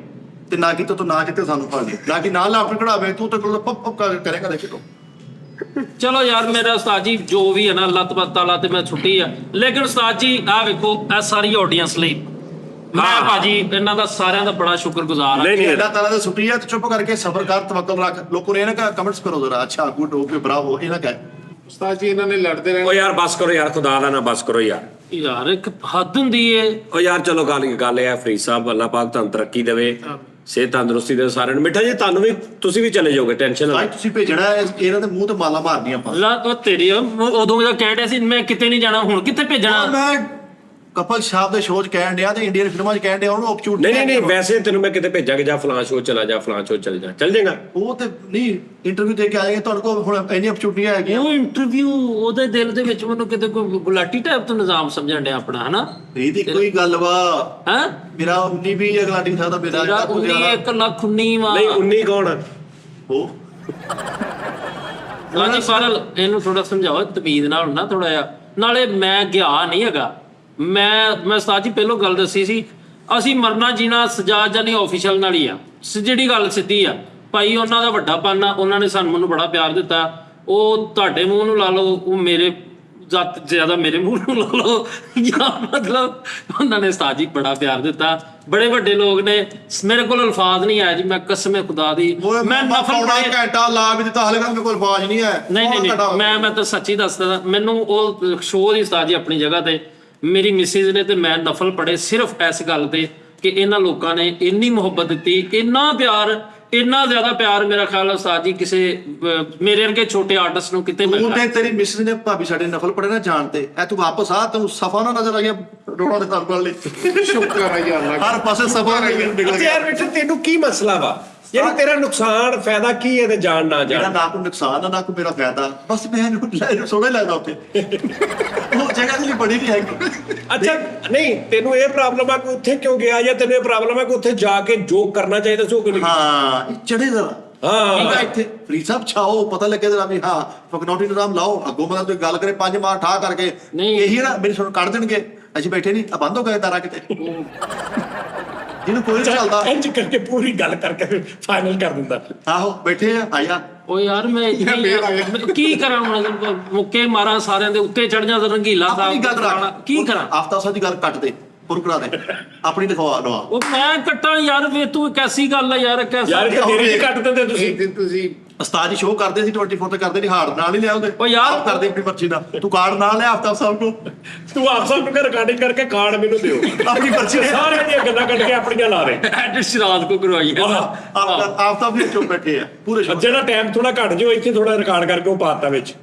ਤੇ ਨਾਗੀ ਤੋਂ ਤੂੰ ਨਾ ਜਿੱਤੇ ਸਾਨੂੰ ਫੜ ਲਈ ਨਾਗੀ ਨਾਲ ਲਾਪਟ ਕਢਾਵੇ ਤੂੰ ਤੇ ਕੋਲ ਪੱਪ ਪੱਪ ਕਰੇਗਾ ਦੇਖੀ ਤੂੰ ਚਲੋ ਯਾਰ ਮੇਰਾ ਉਸਤਾਦ ਜੀ ਜੋ ਵੀ ਹੈ ਨਾ ਲੱਤ ਤਾਲਾ ਤੇ ਮੈਂ ਛੁੱਟੀ ਆ ਲੇਕਿਨ ਉਸਤਾਦ ਜੀ ਆਹ ਵੇਖੋ ਇਹ ਸਾਰੀ ਆਡੀਅנס ਲਈ ਮੈਂ ਭਾਜੀ ਇਹਨਾਂ ਦਾ ਸਾਰਿਆਂ ਦਾ ਬੜਾ ਸ਼ੁਕਰਗੁਜ਼ਾਰ ਹਾਂ ਨਹੀਂ ਅੱਲਾਹ ਤਾਲਾ ਦੀ ਛੁੱਟੀ ਹੈ ਤੇ ਚੁੱਪ ਕਰਕੇ ਸਬਰ ਕਰ ਤਵੱਕਲ ਰੱਖ ਲੋਕਾਂ ਨੇ ਇਹਨਾਂ ਕਾ ਕਮੈਂਟਸ ਕਰੋ ਜ਼ਰਾ ਅੱਛਾ ਗੁੱਡ ਓਕੇ ਬਰਾਵੋ ਇਹਨਾਂ ਕਹੇ ਉਸਤਾਦ ਜੀ ਇਹਨਾਂ ਨੇ ਲੜਦੇ ਉਹ ਰਹਿਣਾ ਯਾਰ ਬਸ ਕਰੋ ਯਾਰ ਖੁਦਾ ਦਾ ਨਾ ਬਸ ਕਰੋ ਯਾਰ ਯਾਰ ਇੱਕ ਹੱਦ ਹੁੰਦੀ ਏ ਉਹ ਯਾਰ ਚਲੋ ਗੱਲ ਇਹ ਆ ਫਰੀਦ ਸਾਹਿਬ ਅੱਲਾਹ ਪਾਕ ਤੁਹਾਨੂੰ ਤਰੱਕੀ ਦੇਵੇ ਸਿਹਤ ਤੰਦਰੁਸਤੀ ਦੇ ਸਾਰਿਆਂ ਨੂੰ ਮਿੱਠਾ ਜੀ ਤੁਹਾਨੂੰ ਵੀ ਤੁਸੀਂ ਵੀ ਚਲੇ ਜਾਓਗੇ ਟੈਨਸ਼ਨ ਨਾ ਭਾਈ ਤੁਸੀਂ ਭੇਜਣਾ ਇਹਨਾਂ ਦੇ ਮੂੰਹ ਤੇ ਮਾਲਾ ਮਾਰਨੀਆਂ ਆਪਾਂ ਲਾ ਉਹ ਤੇਰੀ ਉਦੋਂ ਦਾ ਕਹਿ ਰਿਹਾ ਸੀ ਮੈਂ ਕਿਤੇ ਨਹੀਂ ਜਾਣਾ ਹੁਣ ਕਿੱਥੇ ਭੇਜਣਾ ਮੈਂ ਕਪਲ ਸ਼ਾਪ ਦੇ ਸ਼ੋਅ 'ਚ ਕਹਿਣ ਡਿਆ ਤੇ ਇੰਡੀਅਨ ਫਿਲਮਾਂ 'ਚ ਕਹਿਣ ਡਿਆ ਉਹਨੂੰ ਆਪਚੂਨਿਟੀ ਨਹੀਂ ਵੈਸੇ ਤੈਨੂੰ ਮੈਂ ਕਿਤੇ ਭੇਜਾਂਗੇ ਜਾਂ ਫਲਾਂ ਸ਼ੋਅ ਚਲਾ ਜਾ ਫਲਾਂ ਸ਼ੋਅ ਚਲ ਜਾ ਚੱਲ ਜਾਏਗਾ ਉਹ ਤੇ ਨਹੀਂ ਇੰਟਰਵਿਊ ਦੇ ਕੇ ਆਏਗੇ ਤੁਹਾਡੇ ਕੋਲ ਹੁਣ ਇੰਨੀ ਆਪਚੂਨਿਟੀਆਂ ਹੈਗੀਆਂ ਉਹ ਇੰਟਰਵਿਊ ਉਹਦੇ ਦਿਲ ਦੇ ਵਿੱਚ ਮੈਨੂੰ ਕਿਤੇ ਕੋਈ ਗੁਲਾਟੀ ਟਾਈਪ ਤੋਂ ਨਿਜ਼ਾਮ ਸਮਝਣ ਡਿਆ ਆਪਣਾ ਹਨਾ ਇਹ ਦੀ ਕੋਈ ਗੱਲ ਵਾ ਹੈ ਮੇਰਾ 19 20 ਅਗਲਾ ਨਹੀਂ ਸਕਦਾ ਮੇਰਾ ਤੇਰਾ 19,19,000 ਵਾ ਨਹੀਂ 19 ਕੌਣ ਆ? ਉਹ ਹਾਂਜੀ ਫਰਲ ਇਹਨੂੰ ਥੋੜਾ ਸਮਝਾਓ ਤਮੀਜ਼ ਨਾਲ ਨਾ ਥੋੜਾ ਜਿਹਾ ਨਾਲੇ ਮੈਂ ਗਿਆ ਨਹੀਂ ਹੈਗਾ ਮੈਂ ਉਸਤਾਦ ਜੀ ਪਹਿਲੋਂ ਗੱਲ ਦੱਸੀ ਸੀ ਅਸੀਂ ਮਰਨਾ ਜੀਣਾ ਸਜਾਦ ਜਾਨੀ ਆਫੀਸ਼ੀਅਲ ਨਾਲ ਹੀ ਆ ਜਿਹੜੀ ਗੱਲ ਸਿੱਧੀ ਆ ਭਾਈ ਉਹਨਾਂ ਦਾ ਵੱਡਾ ਪਾਨਾ ਉਹਨਾਂ ਨੇ ਮੈਨੂੰ ਬੜਾ ਪਿਆਰ ਦਿੱਤਾ ਉਹ ਤੁਹਾਡੇ ਮੂੰਹ ਨੂੰ ਲਾ ਲਓ ਉਹ ਮੇਰੇ ਜ਼ਿਆਦਾ ਮੇਰੇ ਮੂੰਹ ਨੂੰ ਲਾ ਲਓ ਜਾਂ ਮਤਲਬ ਉਹਨਾਂ ਨੇ ਉਸਤਾਦ ਜੀ ਬੜਾ ਪਿਆਰ ਦਿੱਤਾ ਬੜੇ ਵੱਡੇ ਲੋਕ ਨੇ ਮੇਰੇ ਕੋਲ ਅਲਫਾਜ਼ ਨਹੀਂ ਆਇਆ ਜੀ ਮੈਂ ਕਸਮ ਖੁਦਾ ਦੀ ਮੈਂ ਨਫਲ ਪੜ੍ਹੇ ਘੰਟਾ ਲਾ ਵੀ ਦਿੱਤਾ ਹਲੇ ਮੇਰੇ ਕੋਲ ਆਵਾਜ਼ ਨਹੀਂ ਹੈ ਨਹੀਂ ਮੈਂ ਤਾਂ ਸੱਚੀ ਦੱਸਦਾ ਮੈਨੂੰ ਉਹ ਸ਼ੋਅ ਦੀ ਉਸਤਾਦ ਜੀ ਆਪਣੀ ਜਗ੍ਹਾ ਤੇ ਮੇਰੀ ਮਿਸਿਸ ਨੇ ਤੇ ਮੈਂ ਨਫਲ ਪੜੇ ਸਿਰਫ ਇਸ ਗੱਲ ਤੇ ਕਿ ਇਹਨਾਂ ਲੋਕਾਂ ਨੇ ਇੰਨੀ ਮੁਹੱਬਤ ਦਿੱਤੀ ਇੰਨਾ ਜ਼ਿਆਦਾ ਪਿਆਰ ਮੇਰਾ ਖਿਆਲ ਉਸਤਾਦ ਜੀ ਕਿਸੇ ਮੇਰੇ ਵਰਗੇ ਛੋਟੇ ਆਰਟਿਸਟ ਨੂੰ ਕਿਤੇ ਤੂੰ ਮਿਲਦਾ ਤੇ ਤੇਰੀ ਮਿਸਿਸ ਨੇ ਭਾਬੀ ਸਾਡੇ ਨਫਲ ਪੜੇ ਨਾ ਜਾਣ ਤੇ ਐ ਤੂੰ ਵਾਪਸ ਆ ਤੈਨੂੰ ਸਫਾ ਨਾ ਨਜ਼ਰ ਆ ਗਿਆ ਰੋਣਾ ਦੇ ਤਰ ਲਈ ਸ਼ੁਕਰ ਹੈ ਯਾਰ ਅੱਲਾਹ ਹਰ ਪਾਸੇ ਸਫਾ ਨਿਕਲ ਅੱਛਾ ਗਿਆ ਯਾਰ ਮਿੱਠਾ ਤੈਨੂੰ ਕੀ ਮਸਲਾ ਵਾ ਯਾਰ ਤੇਰਾ ਨੁਕਸਾਨ ਫਾਇਦਾ ਕੀ ਹੈ ਤੇ ਜਾਣ ਨਾ ਮੇਰਾ ਜਾਣ ਨਾ ਕੋਈ ਨੁਕਸਾਨ ਨਾ ਕੋਈ ਮੇਰਾ ਫਾਇਦਾ ਬਸ ਮੈਂ ਸੋਹਣਾ ਲੱਗਦਾ ਉੱਥੇ ਉਹ ਜਗ੍ਹਾ ਦੀ ਬੜੀ ਨਹੀਂ ਹੈਗੀ ਅੱਛਾ ਨਹੀਂ ਤੈਨੂੰ ਇਹ ਪ੍ਰੋਬਲਮ ਆ ਕਿ ਉੱਥੇ ਕਿਉਂ ਗਿਆ ਜਾਂ ਤੈਨੂੰ ਇਹ ਪ੍ਰੋਬਲਮ ਆ ਕਿ ਉੱਥੇ ਜਾ ਕੇ ਜੋ ਕਰਨਾ ਚਾਹੀਦਾ ਸੀ ਉਹ ਕਿਉਂ ਨਹੀਂ ਹਾਂ ਇਹ ਚੜੇ ਜ਼ਰਾ ਹਾਂ ਠੀਕ ਆ ਇੱਥੇ ਫਰੀਦ ਸਾਹਿਬ ਛਾਓ ਪਤਾ ਲੱਗੇ ਜਰਾ ਵੀ ਹਾਂ ਫਕਨੌਟੀ ਨਿਜ਼ਾਮ ਲਾਓ ਅੱਗੋਂ ਮਤਲਬ ਤੁਸੀਂ ਗੱਲ ਕਰੇ 5 ਮਾਰ ਠਾ ਕਰਕੇ ਨਹੀਂ। ਇਹੀ ਨਾ ਮੇਰੇ ਸੁਣ ਕੱਢ ਦੇਣਗੇ ਅਸੀਂ ਬੈਠੇ ਨਹੀਂ ਆ ਬੰਦ ਹੋ ਗਏ ਤਾਰਾ ਕਿਤੇ ਜਿਹਨੂੰ ਕੋਈ ਨਹੀਂ ਚੱਲਦਾ ਇੰਜ ਕਰਕੇ ਪੂਰੀ ਗੱਲ ਕਰਕੇ ਫਾਈਨਲ ਕਰ ਦਿੰਦਾ ਆਹੋ ਬੈਠੇ ਆ ਆਇਆ ਉਹ ਯਾਰ ਮੈਂ ਕੀ ਕਰਾਂ ਹੁਣ ਮੁੱਕੇ ਮਾਰਾਂ ਸਾਰਿਆਂ ਦੇ ਉੱਤੇ ਚੜ ਜਾ ਰੰਗੀਲਾ ਆਪਣੀ ਗੱਲ ਸਾਹਿਬ ਕੀ ਕਰਾਂ ਆਫਤਾਬ ਸਾਹਿਬ ਦੀ ਗੱਲ ਕੱਟ ਦੇ ਪੁਰ ਕਰਾ ਦੇ ਆਪਣੀ ਦਿਖਵਾ ਲਵਾ ਉਹ ਮੈਂ ਕੱਟਾਂ ਯਾਰ ਵੇ ਤੂੰ ਕੈਸੀ ਗੱਲ ਆ ਯਾਰ ਕੈਸਾ ਯਾਰ ਕਿ ਤੇਰੀ ਵੀ ਕੱਟ ਦਿੰਦੇ ਤੁਸੀਂ ਇੱਕ ਦਿਨ ਤੁਸੀਂ ਉਸਤਾਦ ਜੀ ਸ਼ੋਅ ਕਰਦੇ ਸੀ 24 ਤੇ ਕਰਦੇ ਨਹੀਂ ਹਾਰਡ ਨਾਲ ਹੀ ਲਿਆਉਂਦੇ ਉਹ ਯਾਰ ਆਪ ਕਰਦੇ ਆਪਣੀ ਮਰਜ਼ੀ ਨਾਲ ਤੂੰ ਕਾਰਡ ਨਾਲ ਲਿਆ ਆਫਤਾਬ ਸਾਹਿਬ ਕੋ ਤੂੰ ਆਪ ਸਭ ਨੂੰ ਰਿਕਾਰਡਿੰਗ ਕਰਕੇ ਕਾਰਡ ਮੈਨੂੰ ਦਿਓ ਆਪਣੀ ਮਰਜ਼ੀ ਨਾਲ ਸਾਰਿਆਂ ਦੀਆਂ ਗੱਲਾਂ ਕੱਢ ਕੇ ਆਪਣੀਆਂ ਲਾ ਦੇ ਐਡਿਟ ਰਾਤ ਕੋ ਕਰਵਾਈ ਹੈ ਆਫਤਾਬ ਵੀ ਚੁੱਪ ਬੈਠੇ ਆ ਪੂਰੇ show। ਜਿਹੜਾ ਟਾਈਮ ਥੋੜਾ ਘਟ ਜਾਓ ਇੱਥੇ ਥੋੜਾ ਰਿਕਾਰਡ ਕਰਕੇ ਉਹ ਪਾਤਾ ਵਿੱਚ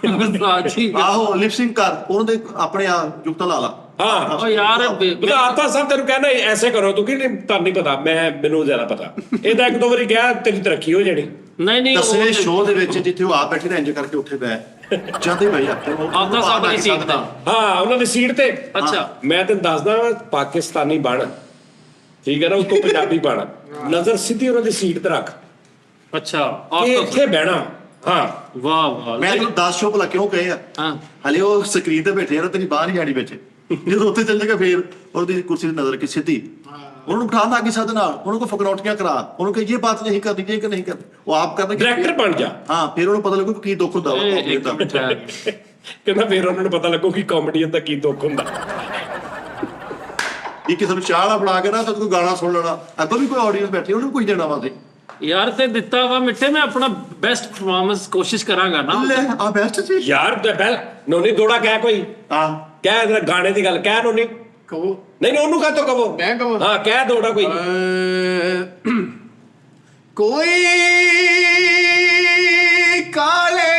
ਆਹੋ ਲਿਪਸਿੰਗ ਕਰ ਉਹਨਾਂ ਦੇ ਆਪਣੇ ਆ ਜੁਗਤਾ ਲਾ ਲਾ ਹਾਂ ਉਹ ਯਾਰ ਬਤਾ ਆਤਾ ਸਭ ਤੈਨੂੰ ਕਹਿੰਦਾ ਐਸੇ ਕਰੋ ਤੂੰ ਕਿ ਤੁਹਾਨੂੰ ਨਹੀਂ ਪਤਾ ਮੈਨੂੰ ਜ਼ਿਆਦਾ ਪਤਾ ਇਹਦਾ ਇੱਕ ਦੋ ਵਾਰੀ ਕਿਹਾ ਤੇਰੀ ਤਰੱਕੀ ਹੋ ਜਾਣੀ ਨਹੀਂ ਦਸਵੇਂ ਸ਼ੋਅ ਦੇ ਵਿੱਚ ਜਿੱਥੇ ਉਹ ਆਪ ਬੈਠੇ ਨੇ ਇੰਜ ਕਰਕੇ ਉੱਠੇ ਬੈ ਜਾਂਦੇ ਭਾਈ ਆਪਦਾ ਸਾਹਿਬ ਦੀ ਸੀਟ ਤੇ ਹਾਂ ਉਹਨਾਂ ਦੀ ਸੀਟ ਤੇ ਅੱਛਾ ਮੈਂ ਤੈਨੂੰ ਦੱਸਦਾ ਪਾਕਿਸਤਾਨੀ ਬਣ ਠੀਕ ਹੈ ਨਾ ਉਤੋਂ ਪੰਜਾਬੀ ਬਣ ਨਜ਼ਰ ਸਿੱਧੀ ਉਹਨਾਂ ਦੀ ਸੀਟ ਤੇ ਰੱਖ ਅੱਛਾ ਕਿ ਇੱਥੇ ਬਹਿਣਾ ਹਾਂ ਵਾਹ ਮੈਂ ਤੈਨੂੰ 10 ਸ਼ੋਅ ਭਲਾ ਕਿਉਂ ਕਹੇ ਆ ਹਾਂ ਹਲੇ ਉਹ ਸਕਰੀਨ ਤੇ ਬੈਠੇ ਆ ਤੇਰੀ ਬਾਹਰ ਨਹੀਂ ਜਾਣੀ ਵਿੱਚ ਜਦੋਂ ਉੱਥੇ ਚੱਲ ਜਾਏਗਾ ਫੇਰ ਉਹਦੀ ਕੁਰਸੀ ਦੀ ਨਜ਼ਰ ਕੀ ਸਿੱਧੀ ਉਹਨੂੰ ਬਿਠਾ ਨਾ ਕਿਸੇ ਦੇ ਨਾਲ ਉਹਨੂੰ ਕੋ ਫਕਨੌਟੀਆਂ ਕਰਾ ਉਹਨੂੰ ਕਹੇ ਇਹ ਬਾਤ ਨਹੀਂ ਕਰਨੀ ਇਹ ਕਿ ਨਹੀਂ ਕਰਨੀ ਉਹ ਆਪ ਕਰਨਗੇ ਡਾਇਰੈਕਟਰ ਬਣ ਜਾ ਹਾਂ ਫਿਰ ਉਹਨੂੰ ਪਤਾ ਲੱਗੂ ਕੀ ਦੁੱਖ ਹੁੰਦਾ ਵਾ comedy ਦਾ। ਕਹਿੰਦਾ ਫੇਰ ਉਹਨਾਂ ਨੂੰ ਪਤਾ ਲੱਗੂ ਕਿ ਕਾਮੇਡੀਅਨ ਦਾ ਕੀ ਦੁੱਖ ਹੁੰਦਾ ਇਹ ਕਿਸੇ ਨੂੰ ਚਾਹ ਨਾ ਬਣਾ ਕੇ ਨਾ ਤਾਂ ਕੋਈ ਗਾਣਾ ਸੁਣ ਲੈਣਾ ਅੱਗੋਂ ਵੀ ਕੋਈ ਆਡੀਅנס ਬੈਠੀ ਉਹਨੂੰ ਕੁਝ ਦੇਣਾ ਵਾ ਤੇ ਯਾਰ ਤੇ ਦਿੱਤਾ ਵਾ ਮਿੱਠੇ ਮੈਂ ਆਪਣਾ ਬੈਸਟ ਪਰਫਾਰਮੈਂਸ ਕੋਸ਼ਿਸ਼ ਕਰਾਂਗਾ ਨਾ ਲੈ ਆ ਬੈਸਟ ਸੀ ਯਾਰ ਪਹਿਲ ਨੋਨੀ ਦੋੜਾ ਕਹਿ ਕੋਈ ਹਾਂ ਕਹਿ ਗਾਣੇ ਦੀ ਗੱਲ ਕਹਿ ਨੋਨੀ ਕਹੋ ਨਹੀਂ ਉਹਨੂੰ ਕਹ ਤੋ ਕਹੋ ਮੈਂ ਕਹਾਂ ਹਾਂ ਕਹਿ ਦੋੜਾ ਕੋਈ ਕੋਈ ਕਾਲੇ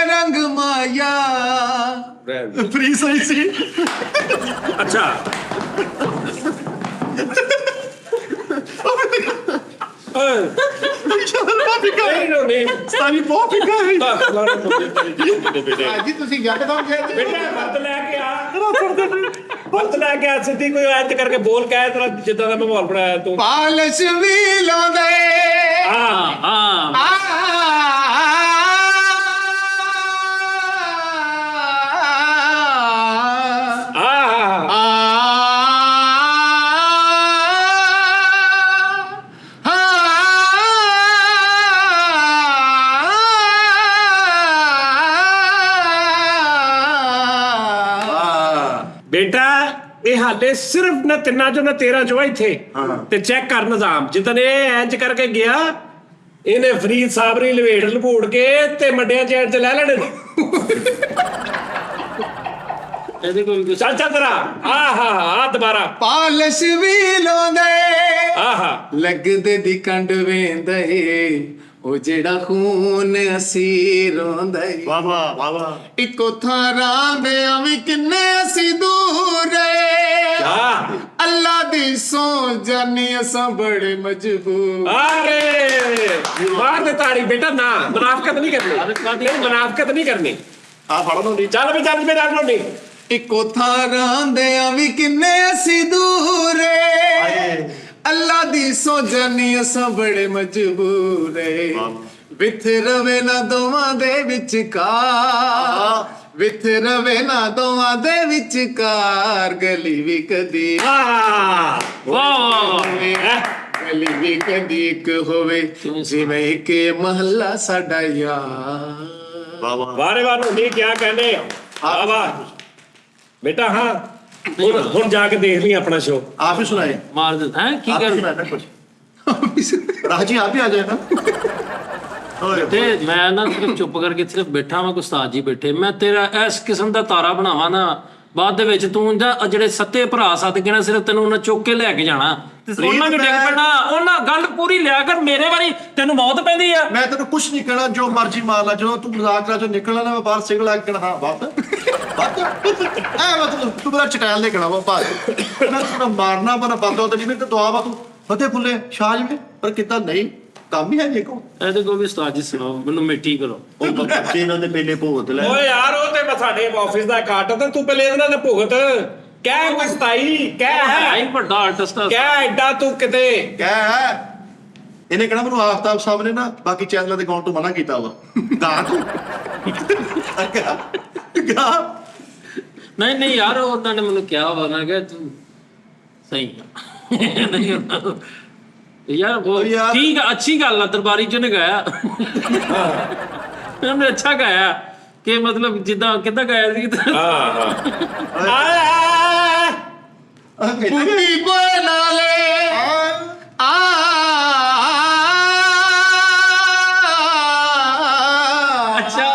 ਰੰਗ ਮਾਇਆ ਫ੍ਰੀ ਸਹੀ ਸੀ ਅੱਛਾ ਨਹੀਂ ਨਹੀਂ ਸਾਰੀ ਬਹੁਤ ਫਿੱਕਾ ਹੈ ਅੱਜ ਤੁਸੀਂ ਜੱਟ ਦਾ ਖੇਡ ਬੇਟਾ ਵਰਤ ਲੈ ਕੇ ਆ ਵਰਤ ਲੈ ਕੇ ਆ ਸਿੱਧੀ ਕੋਈ ਐਂਚ ਕਰਕੇ ਬੋਲ ਕਹਿ ਤੇਰਾ ਜਿੱਦਾਂ ਦਾ ਮਾਹੌਲ ਬਣਾਇਆ ਤੂੰ ਪਾਲਸ਼ ਵੀ ਲਾਉਂਦੇ ਹਾਂ ਬੇਟਾ ਇਹ ਹਾਲੇ ਸਿਰਫ ਨਾ ਤਿੰਨਾਂ ਚੋਂ ਨਾ 13 ਚੋਂ ਆ ਇੱਥੇ ਤੇ ਚੈੱਕ ਕਰ ਨਿਜ਼ਾਮ ਜਿੱਦਣ ਇਹ ਇੰਜ ਕਰਕੇ ਗਿਆ ਇਹਨੇ ਫਰੀਦ ਸਾਹਿਬ ਨੇ ਲਪੇੜ ਕੇ ਤੇ ਮੱਡਿਆਂ ਚ ਲੈ ਲੈਣੇ ਇਹਦੇ ਕੋਈ ਚੱਲ ਚੱਲ ਤੇਰਾ ਆ ਦੁਬਾਰਾ ਪਾਲਸ਼ ਵੀ ਲਾਉਂਦੇ ਆਹਾ ਲੱਗਦੇ ਦੀ ਕੰਡ ਵੇਂਦੇ ਉਹ ਜਿਹੜਾ ਖੂਨ ਅਸੀਂ ਰੋਂਦੇ ਵਾਹ ਵਾਹ ਵਾਹ ਵਾਹ ਇੱਕੋ ਥਾਂ ਰਾਂਦੇ ਆਵੇਂ ਕਿੰਨੇ ਅਸੀਂ ਦੂਰ ਆਹ ਅੱਲਾ ਦੀ ਸੌ ਜਾਨੀ ਅਸਾਂ ਬੜੇ ਮਜਬੂਰ ਅਰੇ ਮਾਰ ਦੇ ਤਾੜੀ ਬੇਟਾ ਨਾ ਮੁਨਾਫਕਤ ਨਹੀਂ ਕਰਨੀ ਨਹੀਂ ਮੁਨਾਫਕਤ ਨਹੀਂ ਕਰਨੀ ਆ ਫੜ ਲਓ ਚੱਲ ਵੀ ਚੱਲ ਮੇਰਾ ਰੋਣੀ ਇੱਕੋ ਥਾਂ ਰਾਂਦੇ ਆਵੇਂ ਕਿੰਨੇ ਅਸੀਂ ਦੂਰ ਅੱਲਾ ਦੀ ਸੌ ਜਾਨੀ ਅਸਾਂ ਬੜੇ ਮਜਬੂਰ ਵਿਥ ਰਵੇ ਨਾ ਦੋਵਾਂ ਦੇ ਵਿਚਕਾਰ ਵਿਥ ਰਵੇ ਨਾ ਦੋਵਾਂ ਦੇ ਵਿਚਕਾਰ ਗਲੀ ਵੀ ਕਦੀ ਵਾਹ ਗਲੀ ਵੀ ਕਦੀ ਇੱਕ ਹੋਵੇ ਜਿਵੇਂ ਕਿ ਮਹੱਲਾ ਸਾਡਾ ਯਾਰ ਵਾਹ ਵਾਹ ਵਾਰੇ ਵਾਰ ਨਹੀਂ ਕਿਆ ਕਹਿੰਦੇ ਆ ਵਾਹ ਬੇਟਾ ਹਾਂ ਹੁਣ ਜਾ ਕੇ ਦੇਖ ਲਈ ਆਪਣਾ ਸ਼ੋਅ ਆਪ ਹੀ ਸੁਣਾਏ ਮਾਰ ਦੇ ਹੈ ਕੀ ਆਪ ਹੀ ਕਰ ਸੁਣਾਏ ਕੁਝ ਰਾਜੀ ਆਪ ਹੀ ਆ ਜਾਏ ਨਾ ਤੇ ਮੈਂ ਨਾ ਸਿਰਫ ਚੁੱਪ ਕਰਕੇ ਸਿਰਫ ਬੈਠਾ ਵਾਂ ਉਸਤਾਦ ਜੀ ਬੈਠੇ ਮੈਂ ਤੇਰਾ ਇਸ ਕਿਸਮ ਦਾ ਤਾਰਾ ਬਣਾਵਾਂ ਨਾ ਬਾਅਦ ਦੇ ਵਿੱਚ ਤੂੰ ਜਿਹੜੇ ਸੱਤੇ ਭਰਾ ਸੱਦ ਕੇ ਨਾ ਸਿਰਫ ਤੈਨੂੰ ਉਹਨਾਂ ਚੁੱਕ ਕੇ ਲੈ ਕੇ ਜਾਣਾ ਤੇ ਉਹਨਾਂ ਨੂੰ ਡਿੱਗ ਪੈਣਾ ਉਹਨਾਂ ਗੱਲ ਪੂਰੀ ਲਿਆ ਕਰ ਮੇਰੇ ਵਾਰੀ ਤੈਨੂੰ ਮੌਤ ਪੈਂਦੀ ਆ ਮੈਂ ਤੈਨੂੰ ਕੁਝ ਨਹੀਂ ਕਹਿਣਾ ਜੋ ਮਰਜ਼ੀ ਮਾਰ ਲੈ ਜਦੋਂ ਤੂੰ ਮਜ਼ਾਕ ਕਰਾ ਚੋਂ ਨਿਕਲਣਾ ਨਾ ਮੈਂ ਬਾਹਰ ਸਿਗਲ ਲਾ ਕੇ ਕਹਿਣਾ ਹਾਂ ਬਾਤ ਮਤਲਬ ਤੂੰ ਮੇਰਾ ਚਟਾਲ ਦੇ ਕਹਿਣਾ ਵਾ ਬਾਤ ਮੈਂ ਤੈਨੂੰ ਮਾਰਨਾ ਪਰ ਬੰਦ ਹੋ ਤੇ ਜਿਵੇਂ ਤੇ ਦੁਆ ਵਾ ਤੂੰ ਫਤਿਹ ਫੁੱਲੇ ਸ਼ਾਹ ਜਿਵੇਂ ਪਰ ਕਿੱਦਾਂ ਨਹੀਂ ਕੰਮ ਹੀ ਹੈ ਜੇ ਕੋ ਇਹਦੇ ਕੋਲ ਵੀ ਉਸਤਾਦ ਜੀ ਸੁਣਾਓ ਮੈਨੂੰ ਮਿੱਟੀ ਕਰੋ ਉਹ ਬੱਚੇ ਇਹਨਾਂ ਦੇ ਪਹਿਲੇ ਭੁਗਤ ਲੈ ਓਏ ਯਾਰ ਉਹ ਤੇ ਸਾਡੇ ਆਫਿਸ ਦਾ ਕੱਟ ਤੇ ਤੂੰ ਪਹਿਲੇ ਇਹਨਾਂ ਦੇ ਭੁਗਤ ਕਹਿ ਕੋਈ ਸਤਾਈ ਕਹਿ ਹੈ ਵੱਡਾ ਆਰਟਿਸਟ ਆ ਕਹਿ ਐਡਾ ਤੂੰ ਕਿਤੇ ਕਹਿ ਇਹਨੇ ਕਹਿਣਾ ਮੈਨੂੰ ਆਫਤਾਬ ਸਾਹਿਬ ਨੇ ਨਾ ਬਾਕੀ ਚੈਨਲਾਂ ਤੇ ਗਾਉਣ ਤੋਂ ਮਨਾ ਕੀਤਾ ਵਾ ਗਾ ਤੂੰ ਗਾ ਨਹੀਂ ਯਾਰ ਉਹਨਾਂ ਨੇ ਮੈਨੂੰ ਕਿਹਾ ਵਾ ਨਾ ਕਿ ਤੂੰ ਸਹੀ ਆ ਨਹੀਂ ਯਾਰ ਉਹ ਯਾਰ। ਠੀਕ ਆ ਅੱਛੀ ਗੱਲ ਆ ਦਰਬਾਰੀ ਚ ਨੇ ਗਾਇਆ ਉਹਨੇ ਅੱਛਾ ਗਾਇਆ ਕਿ ਮਤਲਬ ਜਿੱਦਾਂ ਕਿੱਦਾਂ ਗਾਇਆ ਸੀ ਕੁੰਡੀ ਕੋਏ ਨਾਲੇ ਅੱਛਾ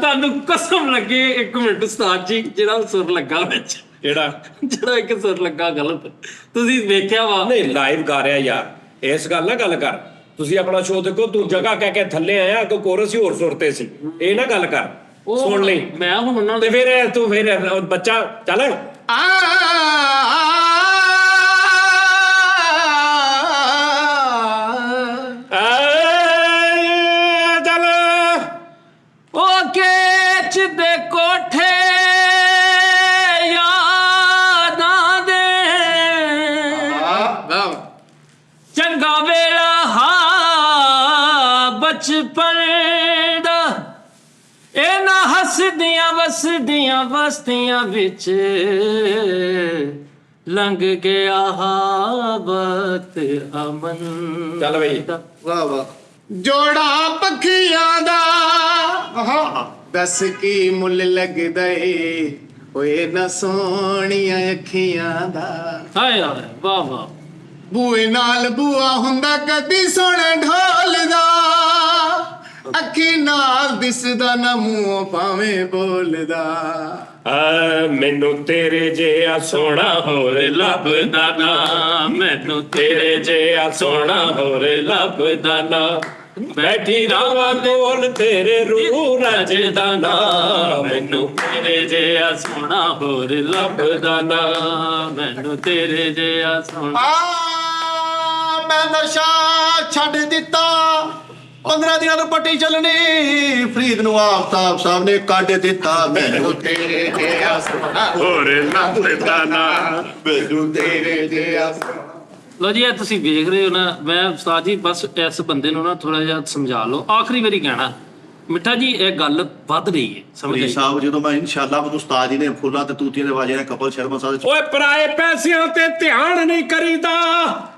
ਤੁਹਾਨੂੰ ਕਸਮ ਲੱਗੇ ਇੱਕ ਮਿੰਟ ਉਸਤਾਦ ਜੀ ਜਿਹੜਾ ਸੁਰ ਲੱਗਾ ਵਿੱਚ ਜਿਹੜਾ ਇੱਕ ਸੁਰ ਲੱਗਾ ਗਲਤ ਤੁਸੀਂ ਵੇਖਿਆ ਵਾ ਨਹੀਂ ਲਾਈਵ ਗਾ ਰਿਹਾ ਯਾਰ ਇਸ ਗੱਲ ਨਾਲ ਗੱਲ ਕਰ ਤੁਸੀਂ ਆਪਣਾ ਸ਼ੋਅ ਦੇਖੋ ਤੂੰ ਜਗ੍ਹਾ ਕਹਿ ਕੇ ਥੱਲੇ ਆਇਆ ਅੱਗੋਂ ਕੋਰਸ ਹੀ ਹੋਰ ਸੁਰ ਤੇ ਸੀ ਇਹ ਨਾ ਗੱਲ ਕਰ ਸੁਣ ਲਈ ਮੈਂ ਹੁਣ ਉਹਨਾਂ ਤੇ ਫਿਰ ਤੂੰ ਫਿਰ ਬੱਚਾ ਚੱਲ ਚੱਲ ਉਹ ਕੇਚ ਦੇ ਕੋਠੇ ਯਾਦਾਂ ਦੇ ਚੰਗਾ ਵੇਲਾ ਹਾ ਬਚਪਨ ਦਾ ਇਹਨਾਂ ਹੱਸਦੀਆਂ ਵਸਦੀਆਂ ਬਸਤੀਆਂ ਵਿੱਚ ਲੰਘ ਗਿਆ ਵਕਤ ਅਮਨ ਚੱਲ ਬਈ ਵਾਹ ਵਾਹ ਜੋੜਾ ਪੱਖੀਆਂ ਦਾ ਦੱਸ ਕੀ ਮੁੱਲ ਲੱਗਦਾ ਏ ਓਏ ਨਾ ਸੋਹਣੀਆਂ ਅੱਖੀਆਂ ਦਾ ਹਾਏ ਹਾਏ ਵਾਹ ਵਾਹ ਬੂਏ ਨਾਲ ਬੂਆ ਹੁੰਦਾ ਕਦੀ ਸੋਹਣੇ ਢੋਲ ਦਾ ਅੱਖੀ ਨਾਲ ਦਿਸਦਾ ਨਾ ਮੂੰਹ ਭਾਵੇਂ ਬੋਲਦਾ ਮੈਨੂੰ ਤੇਰੇ ਜਿਹਾ ਸੋਹਣਾ ਹੋਰ ਲੱਭਦਾ ਨਾ ਮੈਨੂੰ ਤੇਰੇ ਜਿਹਾ ਸੋਹਣਾ ਹੋਰ ਲੱਭਦਾ ਨਾ ਬੈਠੀ ਰਾਵਾਂ ਕੋਲ ਤੇਰੇ ਰੂਹ ਰਜਦਾ ਨਾ ਮੈਨੂੰ ਤੇਰੇ ਜਿਹਾ ਸੋਹਣਾ ਹੋਰ ਲੱਭਦਾ ਨਾ ਮੈਨੂੰ ਤੇਰੇ ਜਿਹਾ ਸੋਹਣਾ ਮੈਂ ਨਸ਼ਾ ਛੱਡ ਦਿੱਤਾ 15 ਦਿਨਾਂ ਤੋਂ ਪੱਟੀ ਚੱਲਣੀ ਫਰੀਦ ਨੂੰ ਆਫਤਾਬ ਸਾਹਿਬ ਨੇ ਕੱਢ ਦਿੱਤਾ ਮੈਨੂੰ ਤੇਰੇ ਤੇ ਆਸਮਾਨ ਹੋਰ ਨਾ ਦਿੱਤਾ ਨਾ ਮੈਨੂੰ ਤੇਰੇ ਤੇ ਆਸਮਾਨ। ਲੋ ਜੀ ਇਹ ਤੁਸੀਂ ਵੇਖ ਰਹੇ ਹੋ ਨਾ, ਮੈਂ ਉਸਤਾਦ ਜੀ ਬਸ ਇਸ ਬੰਦੇ ਨੂੰ ਨਾ ਥੋੜਾ ਜਿਹਾ ਸਮਝਾ ਲਓ, ਆਖਰੀ ਵਾਰੀ ਕਹਿਣਾ ਮਿੱਠਾ ਜੀ ਇਹ ਗੱਲ ਵੱਧ ਰਹੀ ਹੈ ਸਮਝ ਫਰੀਦ ਆਈ? ਸਾਹਿਬ ਜਦੋਂ ਮੈਂ ਇਨਸ਼ਾਅੱਲਾ ਮੈਨੂੰ ਉਸਤਾਦ ਜੀ ਨੇ ਫੁੱਲਾਂ ਤੇ ਤੂਤੀਆਂ ਦੇ ਵਾਜੇ ਨੇ ਕਪਲ ਸ਼ਰਮਾ ਸਾਹਿਬ ਓਏ ਪਰਾਏ ਪੈਸਿਆਂ ਤੇ ਧਿਆਨ ਨਹੀਂ ਕਰੀਦਾ,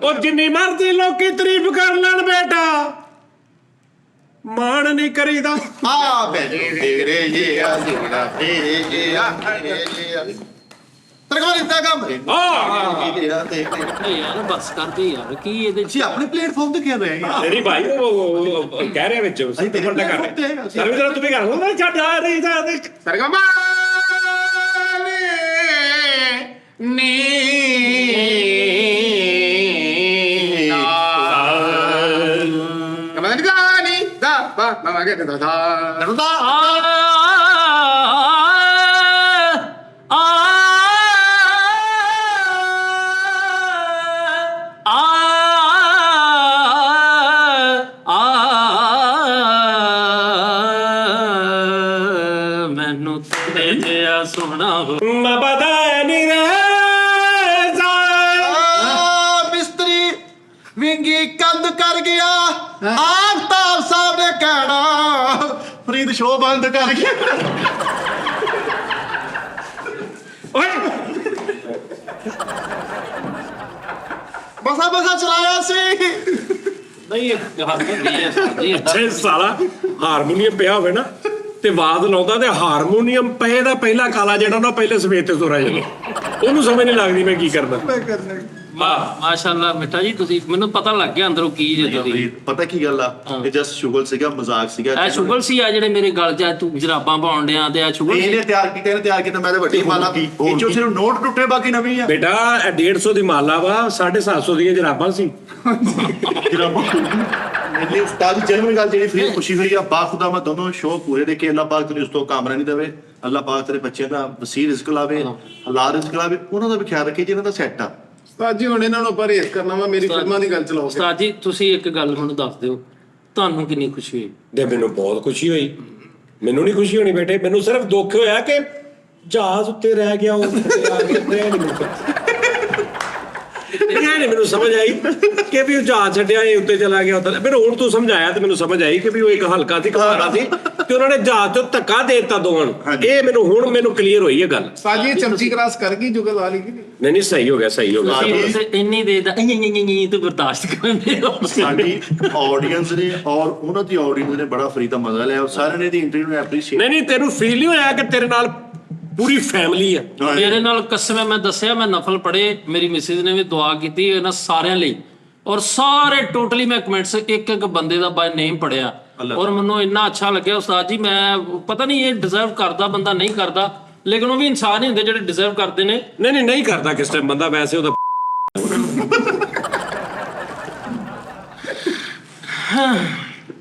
ਉਹ ਜਿੰਨੀ ਮਰਜ਼ੀ ਲੋਕੀ ਤਾਰੀਫ ਕਰ ਲੈਣ ਬੇਟਾ ਮਾਣ ਨਹੀਂ ਕਰੀਦਾ। ਆ ਮੈਨੂੰ ਤੇਰੇ ਜੇ ਆ ਜਿਹੜਾ ਤੇਰੇ ਜੇ ਆ ਤਰਕਵਾ ਦਿੱਤਾ ਕੰਮ ਤੇਰਾ ਤੇ ਨਹੀਂ ਯਾਰ ਬਸ ਕਰਦੇ ਯਾਰ, ਕੀ ਇਹਦੇ ਜੀ ਆਪਣੇ ਪਲੇਟਫਾਰਮ ਤੇ ਕਿਉਂ ਰਹੇ ਯਾਰ ਤੇਰੀ ਭਾਈ ਉਹ ਕਹਿ ਰਿਹਾ ਵਿੱਚ ਅਸੀਂ ਤੇਰੇ ਬੰਦਾ ਕਰ platform ਤੇ, ਅਸੀਂ- ਸਰਵਿਸ ਤੂੰ ਵੀ ਕਰ ਲੋ ਛੱਡ ਆ ਰਹੀ ਜਾ ਸਰਗਮਾ ਮੈਨੂੰ ਤੇਰੇ ਜਿਹਾ ਸੋਹਣਾ ਹੋ ਮੈਂ ਪਤਾ ਨਹੀਂ ਰਹਿ ਮਿਸਤਰੀ ਵਿੰਗੀ ਕੰਧ ਕਰ ਗਿਆ ਆਫਤਾਬ ਸਾਹਿਬ ਨੇ ਕਹਿਣਾ ਫਰੀਦ ਸ਼ੋਅ ਬੰਦ ਕਰ ਗਿਆ ਓਏ ਬਸਾ ਚਲਾਇਆ ਸੀ ਨਹੀਂ ਇਹ ਹੱਥ ਨਹੀਂ ਹੈ ਉਸਤਾਦ ਜੀ ਛੇ ਸਾਲਾ ਹਾਰਮੋਨੀਅਮ ਪਿਆ ਹੋਵੇ ਨਾ ਤੇ ਆਵਾਜ਼ ਲਾਉਂਦਾ ਤੇ ਹਾਰਮੋਨੀਅਮ ਪਏ ਦਾ ਪਹਿਲਾ ਕਾਲਾ ਜਿਹੜਾ ਨਾ ਪਹਿਲੇ ਸਵੇਤ ਤੇ ਤੁਰਿਆ ਜਾਂਦਾ, ਉਹਨੂੰ ਸਮਝ ਨਹੀਂ ਲੱਗਦੀ ਮੈਂ ਕੀ ਕਰਦਾ। ਮਾਸ਼ਾਅੱਲਾ ਮਿੱਠਾ ਜੀ ਤੁਸੀਂ ਮੈਨੂੰ ਪਤਾ ਲੱਗ ਗਿਆ ਅੰਦਰੋਂ ਕੀ ਜੇ ਤੁਸੀਂ ਪਤਾ ਕੀ ਗੱਲ ਆ ਇਹ ਜਸਟ ਸ਼ੁਗਲ ਸੀਗਾ ਮਜ਼ਾਕ ਸੀਗਾ ਇਹ ਸ਼ੁਗਲ ਸੀ ਆ ਜਿਹੜੇ ਮੇਰੇ ਗਲ 'ਚ ਤੂੰ ਜਰਾਬਾਂ ਪਾਉਣ ਡਿਆ ਤੇ ਆ ਸ਼ੁਗਲ ਸੀ ਇਹਨੇ ਤਿਆਰ ਕੀਤਾ ਮੈਂ ਤੇ ਵੱਡੀ ਮਾਲਾ ਇਹ ਚੋਂ ਸਿਰਫ ਨੋਟ ਟੁੱਟੇ ਬਾਕੀ ਨਵੀਂ ਆ ਬੇਟਾ ਇਹ 150 ਦੀ ਮਾਲਾ ਵਾ 750 ਦੀਆਂ ਜਰਾਬਾਂ ਸੀ। ਮੇਰੇ ਉਸਤਾਦ ਦੀ ਜਨਮ ਗੱਲ ਜਿਹੜੀ ਫਰੀ ਖੁਸ਼ੀ ਹੋਈ ਆ ਬਾਖੁਦਾ ਮੈਂ ਦੋਨੋਂ ਸ਼ੋਅ ਪੂਰੇ ਦੇਖੇ ਅੱਲਾਹ ਪਾਕ ਤੇਰੇ ਉਸ ਤੋਂ ਕਾਮਰਾ ਨਹੀਂ ਦੇਵੇ ਅੱਲਾਹ ਪਾਕ ਤੇਰੇ ਬੱਚਿਆਂ ਦਾ ਵਸੀਰ ਰਿਜ਼ਕ ਲਾਵੇ ਹਲਾਲ ਰਿਜ਼ਕ ਲਾਵੇ ਉਹਨਾਂ ਦਾ ਵੀ ਖਿਆਲ ਰੱਖੇ ਜਿਹਨਾਂ ਦਾ ਸੈੱਟ ਆ ਉਸਤਾਦ ਜੀ ਹੁਣ ਇਹਨਾਂ ਨੂੰ ਪਰਹੇਜ਼ ਕਰਨਾ ਵਾ, ਮੇਰੀ ਫਿਲਮਾਂ ਦੀ ਗੱਲ ਚਲਾਓ। ਉਸਤਾਦ ਜੀ ਤੁਸੀਂ ਇੱਕ ਗੱਲ ਹੁਣ ਦੱਸ ਦਿਓ ਤੁਹਾਨੂੰ ਕਿੰਨੀ ਖੁਸ਼ੀ ਹੋਈ? ਤੇ ਮੈਨੂੰ ਬਹੁਤ ਖੁਸ਼ੀ ਹੋਈ। ਮੈਨੂੰ ਨਹੀਂ ਖੁਸ਼ੀ ਹੋਣੀ ਬੇਟੇ, ਮੈਨੂੰ ਸਿਰਫ ਦੁੱਖ ਹੋਇਆ ਕਿ ਜਹਾਜ਼ ਉੱਤੇ ਰਹਿ ਗਿਆ ਉਹ ਥੱਲੇ ਆ ਗਿਆ ਤੇ ਨਹੀਂ ਮੈਨੂੰ ਸਮਝ ਆਈ ਕਿ ਵੀ ਉਹ ਜਹਾਜ਼ ਛੱਡਿਆ ਇਹ ਉੱਤੇ ਚਲਾ ਗਿਆ ਉੱਧਰ। ਫਿਰ ਹੁਣ ਤੂੰ ਸਮਝਾਇਆ ਤੇ ਮੈਨੂੰ ਸਮਝ ਆਈ ਕਿ ਵੀ ਉਹ ਇੱਕ ਹਲਕਾ ਸੀ ਘਮਾਰਾ ਸੀ ਤੇ ਉਹਨਾਂ ਨੇ ਜਹਾਜ਼ ਤੋਂ ਧੱਕਾ ਦੇ ਦਿੱਤਾ ਦੋਵਾਂ ਨੂੰ। ਇਹ ਮੈਨੂੰ ਕਲੀਅਰ ਹੋਈ ਇਹ ਗੱਲ। ਉਸਤਾਦ ਜੀ ਚਮਚੀ ਕਰਾਸ ਕਰ ਗਈ ਜੁਗਲ ਵਾਲੀ ਕਿ ਨਹੀਂ ਨਹੀਂ ਸਹੀ ਹੋ ਗਿਆ ਸਹੀ ਹੋ ਗਿਆ। ਤੁਸੀਂ ਇੰਨੀ ਦੇ ਦਾ ਤੂੰ ਬਰਦਾਸ਼ਤ ਕਰਦੇ ਹੋ ਸਾਡੀ ਆਡੀਅנס ਨੇ ਔਰ ਉਹਨਾਂ ਦੀ ਆਡੀਅנס ਨੇ ਬੜਾ ਫਰੀ ਦਾ ਮਜ਼ਾ ਲਿਆ ਔਰ ਸਾਰਿਆਂ ਨੇ ਦੀ ਇੰਟਰਵਿਊ ਨੂੰ ਐਪਰੀਸ਼ੀਏਟ ਨਹੀਂ ਨਹੀਂ ਤੈਨੂੰ ਫੀਲ ਨਹੀਂ ਹੋਇਆ ਕਿ ਤੇਰੇ ਨਾਲ ਪੂਰੀ ਫੈਮਿਲੀ ਆ? ਮੇਰੇ ਨਾਲ ਕਸਮ ਹੈ, ਮੈਂ ਦੱਸਿਆ ਮੈਂ ਨਫਲ ਪੜੇ, ਮੇਰੀ ਮਿਸਿਸ ਨੇ ਵੀ ਦੁਆ ਕੀਤੀ ਇਹਨਾਂ ਸਾਰਿਆਂ ਲਈ ਔਰ ਸਾਰੇ ਟੋਟਲੀ ਮੈਂ ਕਮੈਂਟਸ ਇੱਕ ਬੰਦੇ ਦਾ ਬਾਈ ਨੇਮ ਪੜਿਆ ਔਰ ਮੈਨੂੰ ਇੰਨਾ ਅੱਛਾ ਲੱਗਿਆ। ਉਸਤਾਦ ਜੀ ਮੈਂ ਪਤਾ ਨਹੀਂ ਇਹ ਡਿਜ਼ਰਵ ਕਰਦਾ ਬੰਦਾ ਨਹੀਂ ਕਰਦਾ, ਲੇਕਿਨ ਉਹ ਵੀ ਇਨਸਾਨ ਹੀ ਹੁੰਦੇ ਜਿਹੜੇ ਡਿਜ਼ਰਵ ਕਰਦੇ ਨੇ। ਨਹੀਂ ਕਰਦਾ ਕਿਸ ਟਾਈਮ ਬੰਦਾ ਵੈਸੇ ਉਹਦਾ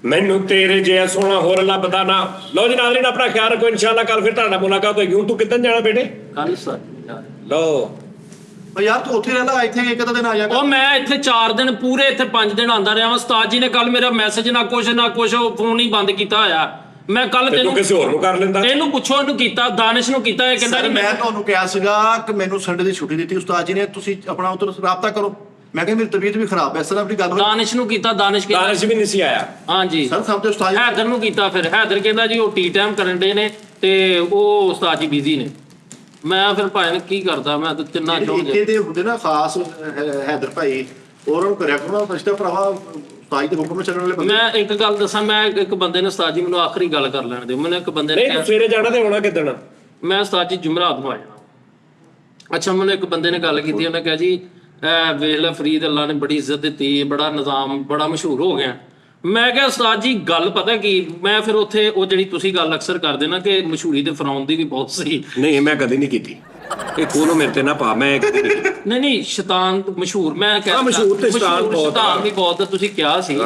ਮੈਨੂੰ ਤੇਰੇ ਜਿਹਾ ਸੋਹਣਾ ਹੋਰ ਲੱਭਦਾ ਨਾ। ਲਓ ਜੀ ਨਾਜ਼ਰੀਨ ਆਪਣਾ ਖਿਆਲ ਰੱਖੋ, ਇਨਸ਼ਾਅੱਲਾ ਕੱਲ ਫਿਰ ਤੁਹਾਡਾ ਮੁਲਾਕਾਤ ਹੋਏਗੀ। ਹੁਣ ਤੂੰ ਕਿੱਦਣ ਜਾਣਾ ਬੇਟੇ? ਕੱਲ ਸਰ ਲਓ ਯਾਰ ਤੂੰ ਉੱਥੇ ਰਹਿਣਾ ਇੱਥੇ ਇੱਕ ਅੱਧਾ ਦਿਨ ਆ ਜਾ ਉਹ ਮੈਂ ਇੱਥੇ 4 ਦਿਨ ਪੂਰੇ ਇੱਥੇ 5 ਦਿਨ ਆਂਦਾ ਰਿਹਾ ਵਾਂ। ਉਸਤਾਦ ਜੀ ਨੇ ਕੱਲ ਮੇਰਾ ਮੈਸੇਜ ਨਾ ਕੁਛ ਉਹ ਫੋਨ ਹੀ ਬੰਦ ਕੀਤਾ ਹੋਇਆ। ਮੈਂ ਕੱਲ ਤੇ ਤੂੰ ਕਿਸੇ ਹੋਰ ਨੂੰ ਕਰ ਲੈਂਦਾ। ਇਹਨੂੰ ਪੁੱਛੋ, ਇਹਨੂੰ ਕੀਤਾ ਦਾਨਿਸ਼ ਨੂੰ ਕੀਤਾ, ਇਹ ਕਹਿੰਦਾ ਸਰ ਕਿ ਮੈਂ ਤੁਹਾਨੂੰ ਕਿਹਾ ਸੀਗਾ ਕਿ ਮੈਨੂੰ ਸੰਡੇ ਦੀ ਛੁੱਟੀ ਦਿੱਤੀ ਉਸਤਾਦ ਜੀ ਨੇ, ਤੁਸੀਂ ਆਪਣਾ ਉਧਰ ਰਾਬਤਾ ਕਰੋ। ਮੈਂ ਕਿਹਾ ਮੇਰੀ ਤਬੀਅਤ ਵੀ ਖਰਾਬ ਹੈ, ਇਸ ਤਰ੍ਹਾਂ ਆਪਣੀ ਗੱਲ ਹੋਈ। ਦਾਨਿਸ਼ ਨੂੰ ਕੀਤਾ, ਦਾਨਿਸ਼ ਵੀ ਨਹੀਂ ਸੀ ਆਇਆ। ਹਾਂਜੀ ਸਰ ਸਭ ਤੋਂ ਉਸਤਾਦ ਹੈਦਰ ਨੂੰ ਕੀਤਾ। ਫਿਰ ਹੈਦਰ ਕਹਿੰਦਾ ਜੀ ਉਹ ਟੀ ਟਾਈਮ ਕਰਨ ਦੇ ਨੇ ਤੇ ਉਹ ਉਸਤਾਦ ਜੀ ਬਿਜ਼ੀ ਨੇ। ਮੈਂ ਫਿਰ ਭਾਈ ਨੇ ਕੀ ਕਰਦਾ, ਮੈਂ ਤਾਂ ਤਿੰਨਾ ਚੋਂ ਇੱਥੇ ਦੇ ਹੁੰਦੇ ਨਾ ਖਾਸ ਹੈਦਰ ਭਾਈ ਉਹਨਾਂ ਨੂੰ ਕਰਿਆ ਕਰੋ ਨਾ ਫਸਟਾ ਭਰਾਵਾ ਉਸਤਾਦ ਦੇ ਹੁਕਮ ਨਾਲ ਚੱਲਣ ਵਾਲੇ ਬੰਦੇ। ਮੈਂ ਇੱਕ ਗੱਲ ਦੱਸਾਂ, ਮੈਂ ਇੱਕ ਬੰਦੇ ਨੇ ਉਸਤਾਦ ਜੀ ਮੈਨੂੰ ਆਖਰੀ ਗੱਲ ਕਰ ਲੈਣ ਦਿਓ। ਮੈਨੂੰ ਇੱਕ ਬੰਦੇ ਨੇ ਨਹੀਂ ਤੂੰ ਸਵੇਰੇ ਜਾਣਾ ਤੇ ਹੋਣਾ ਕਿੱਦਣ? ਮੈਂ ਉਸਤਾਦ ਜੀ ਜੁਮਰਾਤ ਨੂੰ ਆ ਜਾਣਾ। ਅੱਛਾ ਮੈਨੂੰ ਇੱਕ ਬੰਦੇ ਨੇ ਗੱਲ ਕੀਤੀ, ਉਹਨੇ ਕਿਹਾ ਜੀ ਵੇਖ ਲੈ ਫਰੀਦ ਅੱਲਾ ਨੇ ਬੜੀ ਇੱਜ਼ਤ ਦਿੱਤੀ, ਬੜਾ ਨਿਜ਼ਾਮ, ਬੜਾ ਮਸ਼ਹੂਰ ਹੋ ਗਿਆ। ਮੈਂ ਕਿਹਾ ਉਸਤਾਦ ਜੀ ਗੱਲ ਪਤਾ ਕੀ, ਮੈਂ ਫਿਰ ਉੱਥੇ ਉਹ ਜਿਹੜੀ ਤੁਸੀਂ ਗੱਲ ਅਕਸਰ ਕਰਦੇ ਨਾ ਕਿ ਮਸ਼ਹੂਰੀ ਤੇ ਫਰਾਉਣ ਦੀ ਵੀ ਬਹੁਤ ਸਹੀ। ਨਹੀਂ ਮੈਂ ਕਦੀ ਨਹੀਂ ਕੀਤੀ ਇਹ ਕੋਲੋਂ ਮੇਰੇ ਤੇ ਨਾ ਪਾ, ਮੈਂ ਕਦੀ ਨਹੀਂ ਕੀਤੀ। ਨਹੀਂ ਸ਼ੈਤਾਨ ਮਸ਼ਹੂਰ, ਮੈਂ ਕਹਿੰਦਾ ਮਸ਼ਹੂਰ ਤੇ ਸ਼ੈਤਾਨ ਬਹੁਤ ਆ। ਸ਼ੈਤਾਨ ਵੀ ਬਹੁਤ ਤੁਸੀਂ ਕਿਹਾ ਸੀ।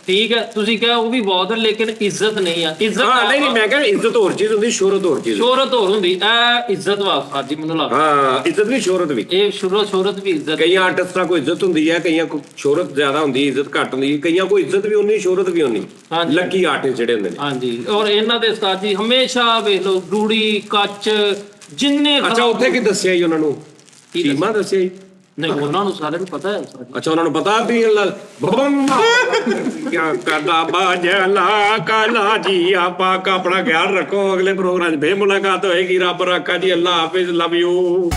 ਠੀਕ ਹੈ ਤੁਸੀਂ ਕਿਹਾ ਉਹ ਵੀ ਬਹੁਤ ਹੈ ਲੇਕਿਨ ਇੱਜ਼ਤ ਨਹੀਂ ਆ ਇੱਜ਼ਤ ਹਾਂ ਨਹੀਂ ਮੈਂ ਕਹਿੰਦਾ ਇੱਜ਼ਤ ਹੋਰ ਚੀਜ਼ ਹੁੰਦੀ, ਸ਼ੋਹਰਤ ਹੋਰ ਚੀਜ਼। ਸ਼ੋਹਰਤ ਹੋਰ ਹੁੰਦੀ, ਇਹ ਇੱਜ਼ਤ ਵਾ ਉਸਤਾਦ ਜੀ ਮੈਨੂੰ ਲੱਗਦਾ। ਹਾਂ ਇੱਜ਼ਤ ਵੀ ਸ਼ੋਹਰਤ ਵੀ। ਇਹ ਸ਼ੋਹਰਤ ਵੀ ਇੱਜ਼ਤ। ਕਈਆਂ ਆਰਟਿਸਟਾਂ ਕੋਈ ਇੱਜ਼ਤ ਹੁੰਦੀ ਹੈ, ਕਈਆਂ ਕੋ ਸ਼ੋਹਰਤ ਜ਼ਿਆਦਾ ਹੁੰਦੀ, ਇੱਜ਼ਤ ਘੱਟ ਹੁੰਦੀ, ਕਈਆਂ ਕੋ ਇੱਜ਼ਤ ਵੀ ਉਨੀ, ਸ਼ੋਹਰਤ ਵੀ ਉਨੀ। ਹਾਂਜੀ। ਲੱਕੀ ਆਰਟਿਸਟ ਜਿਹੜੇ ਹੁੰਦੇ ਨੇ। ਹਾਂਜੀ ਔਰ ਇਹਨਾਂ ਦੇ ਉਸਤਾਦ ਜੀ ਹਮੇਸ਼ਾ ਵੇਖ ਲਓ ਰੂੜੀ ਕੱਚ ਜਿੰਨੇ ਅੱਛਾ ਉੱਥੇ ਕੀ ਦੱਸਿਆ ਜੀ ਉਹਨਾਂ ਨੂੰ? ਕੀ ਦੱਸਿਆ? ਟੀਮਾਂ ਦੱਸਿਆ ਜੀ? ਨਹੀਂ ਉਹਨਾਂ ਨੂੰ ਸਾਰਿਆਂ ਨੂੰ ਪਤਾ ਹੈ ਉਸਤਾਦ ਜੀ। ਅੱਛਾ ਉਹਨਾਂ ਨੂੰ ਪਤਾ ਵੀ ਕਿਆ ਕਰਦਾ ਬਾਜਲਾ ਕਾਲਾ ਜੀ। ਆਪਾਂ ਆਪਣਾ ਖਿਆਲ ਰੱਖੋ, ਅਗਲੇ ਪ੍ਰੋਗਰਾਮ 'ਚ ਫੇਰ ਮੁਲਾਕਾਤ ਹੋਏਗੀ। ਰੱਬ ਰਾਖਾ ਜੀ, ਅੱਲਾ ਹਾਫਿਜ਼, ਲਵ ਯੂ।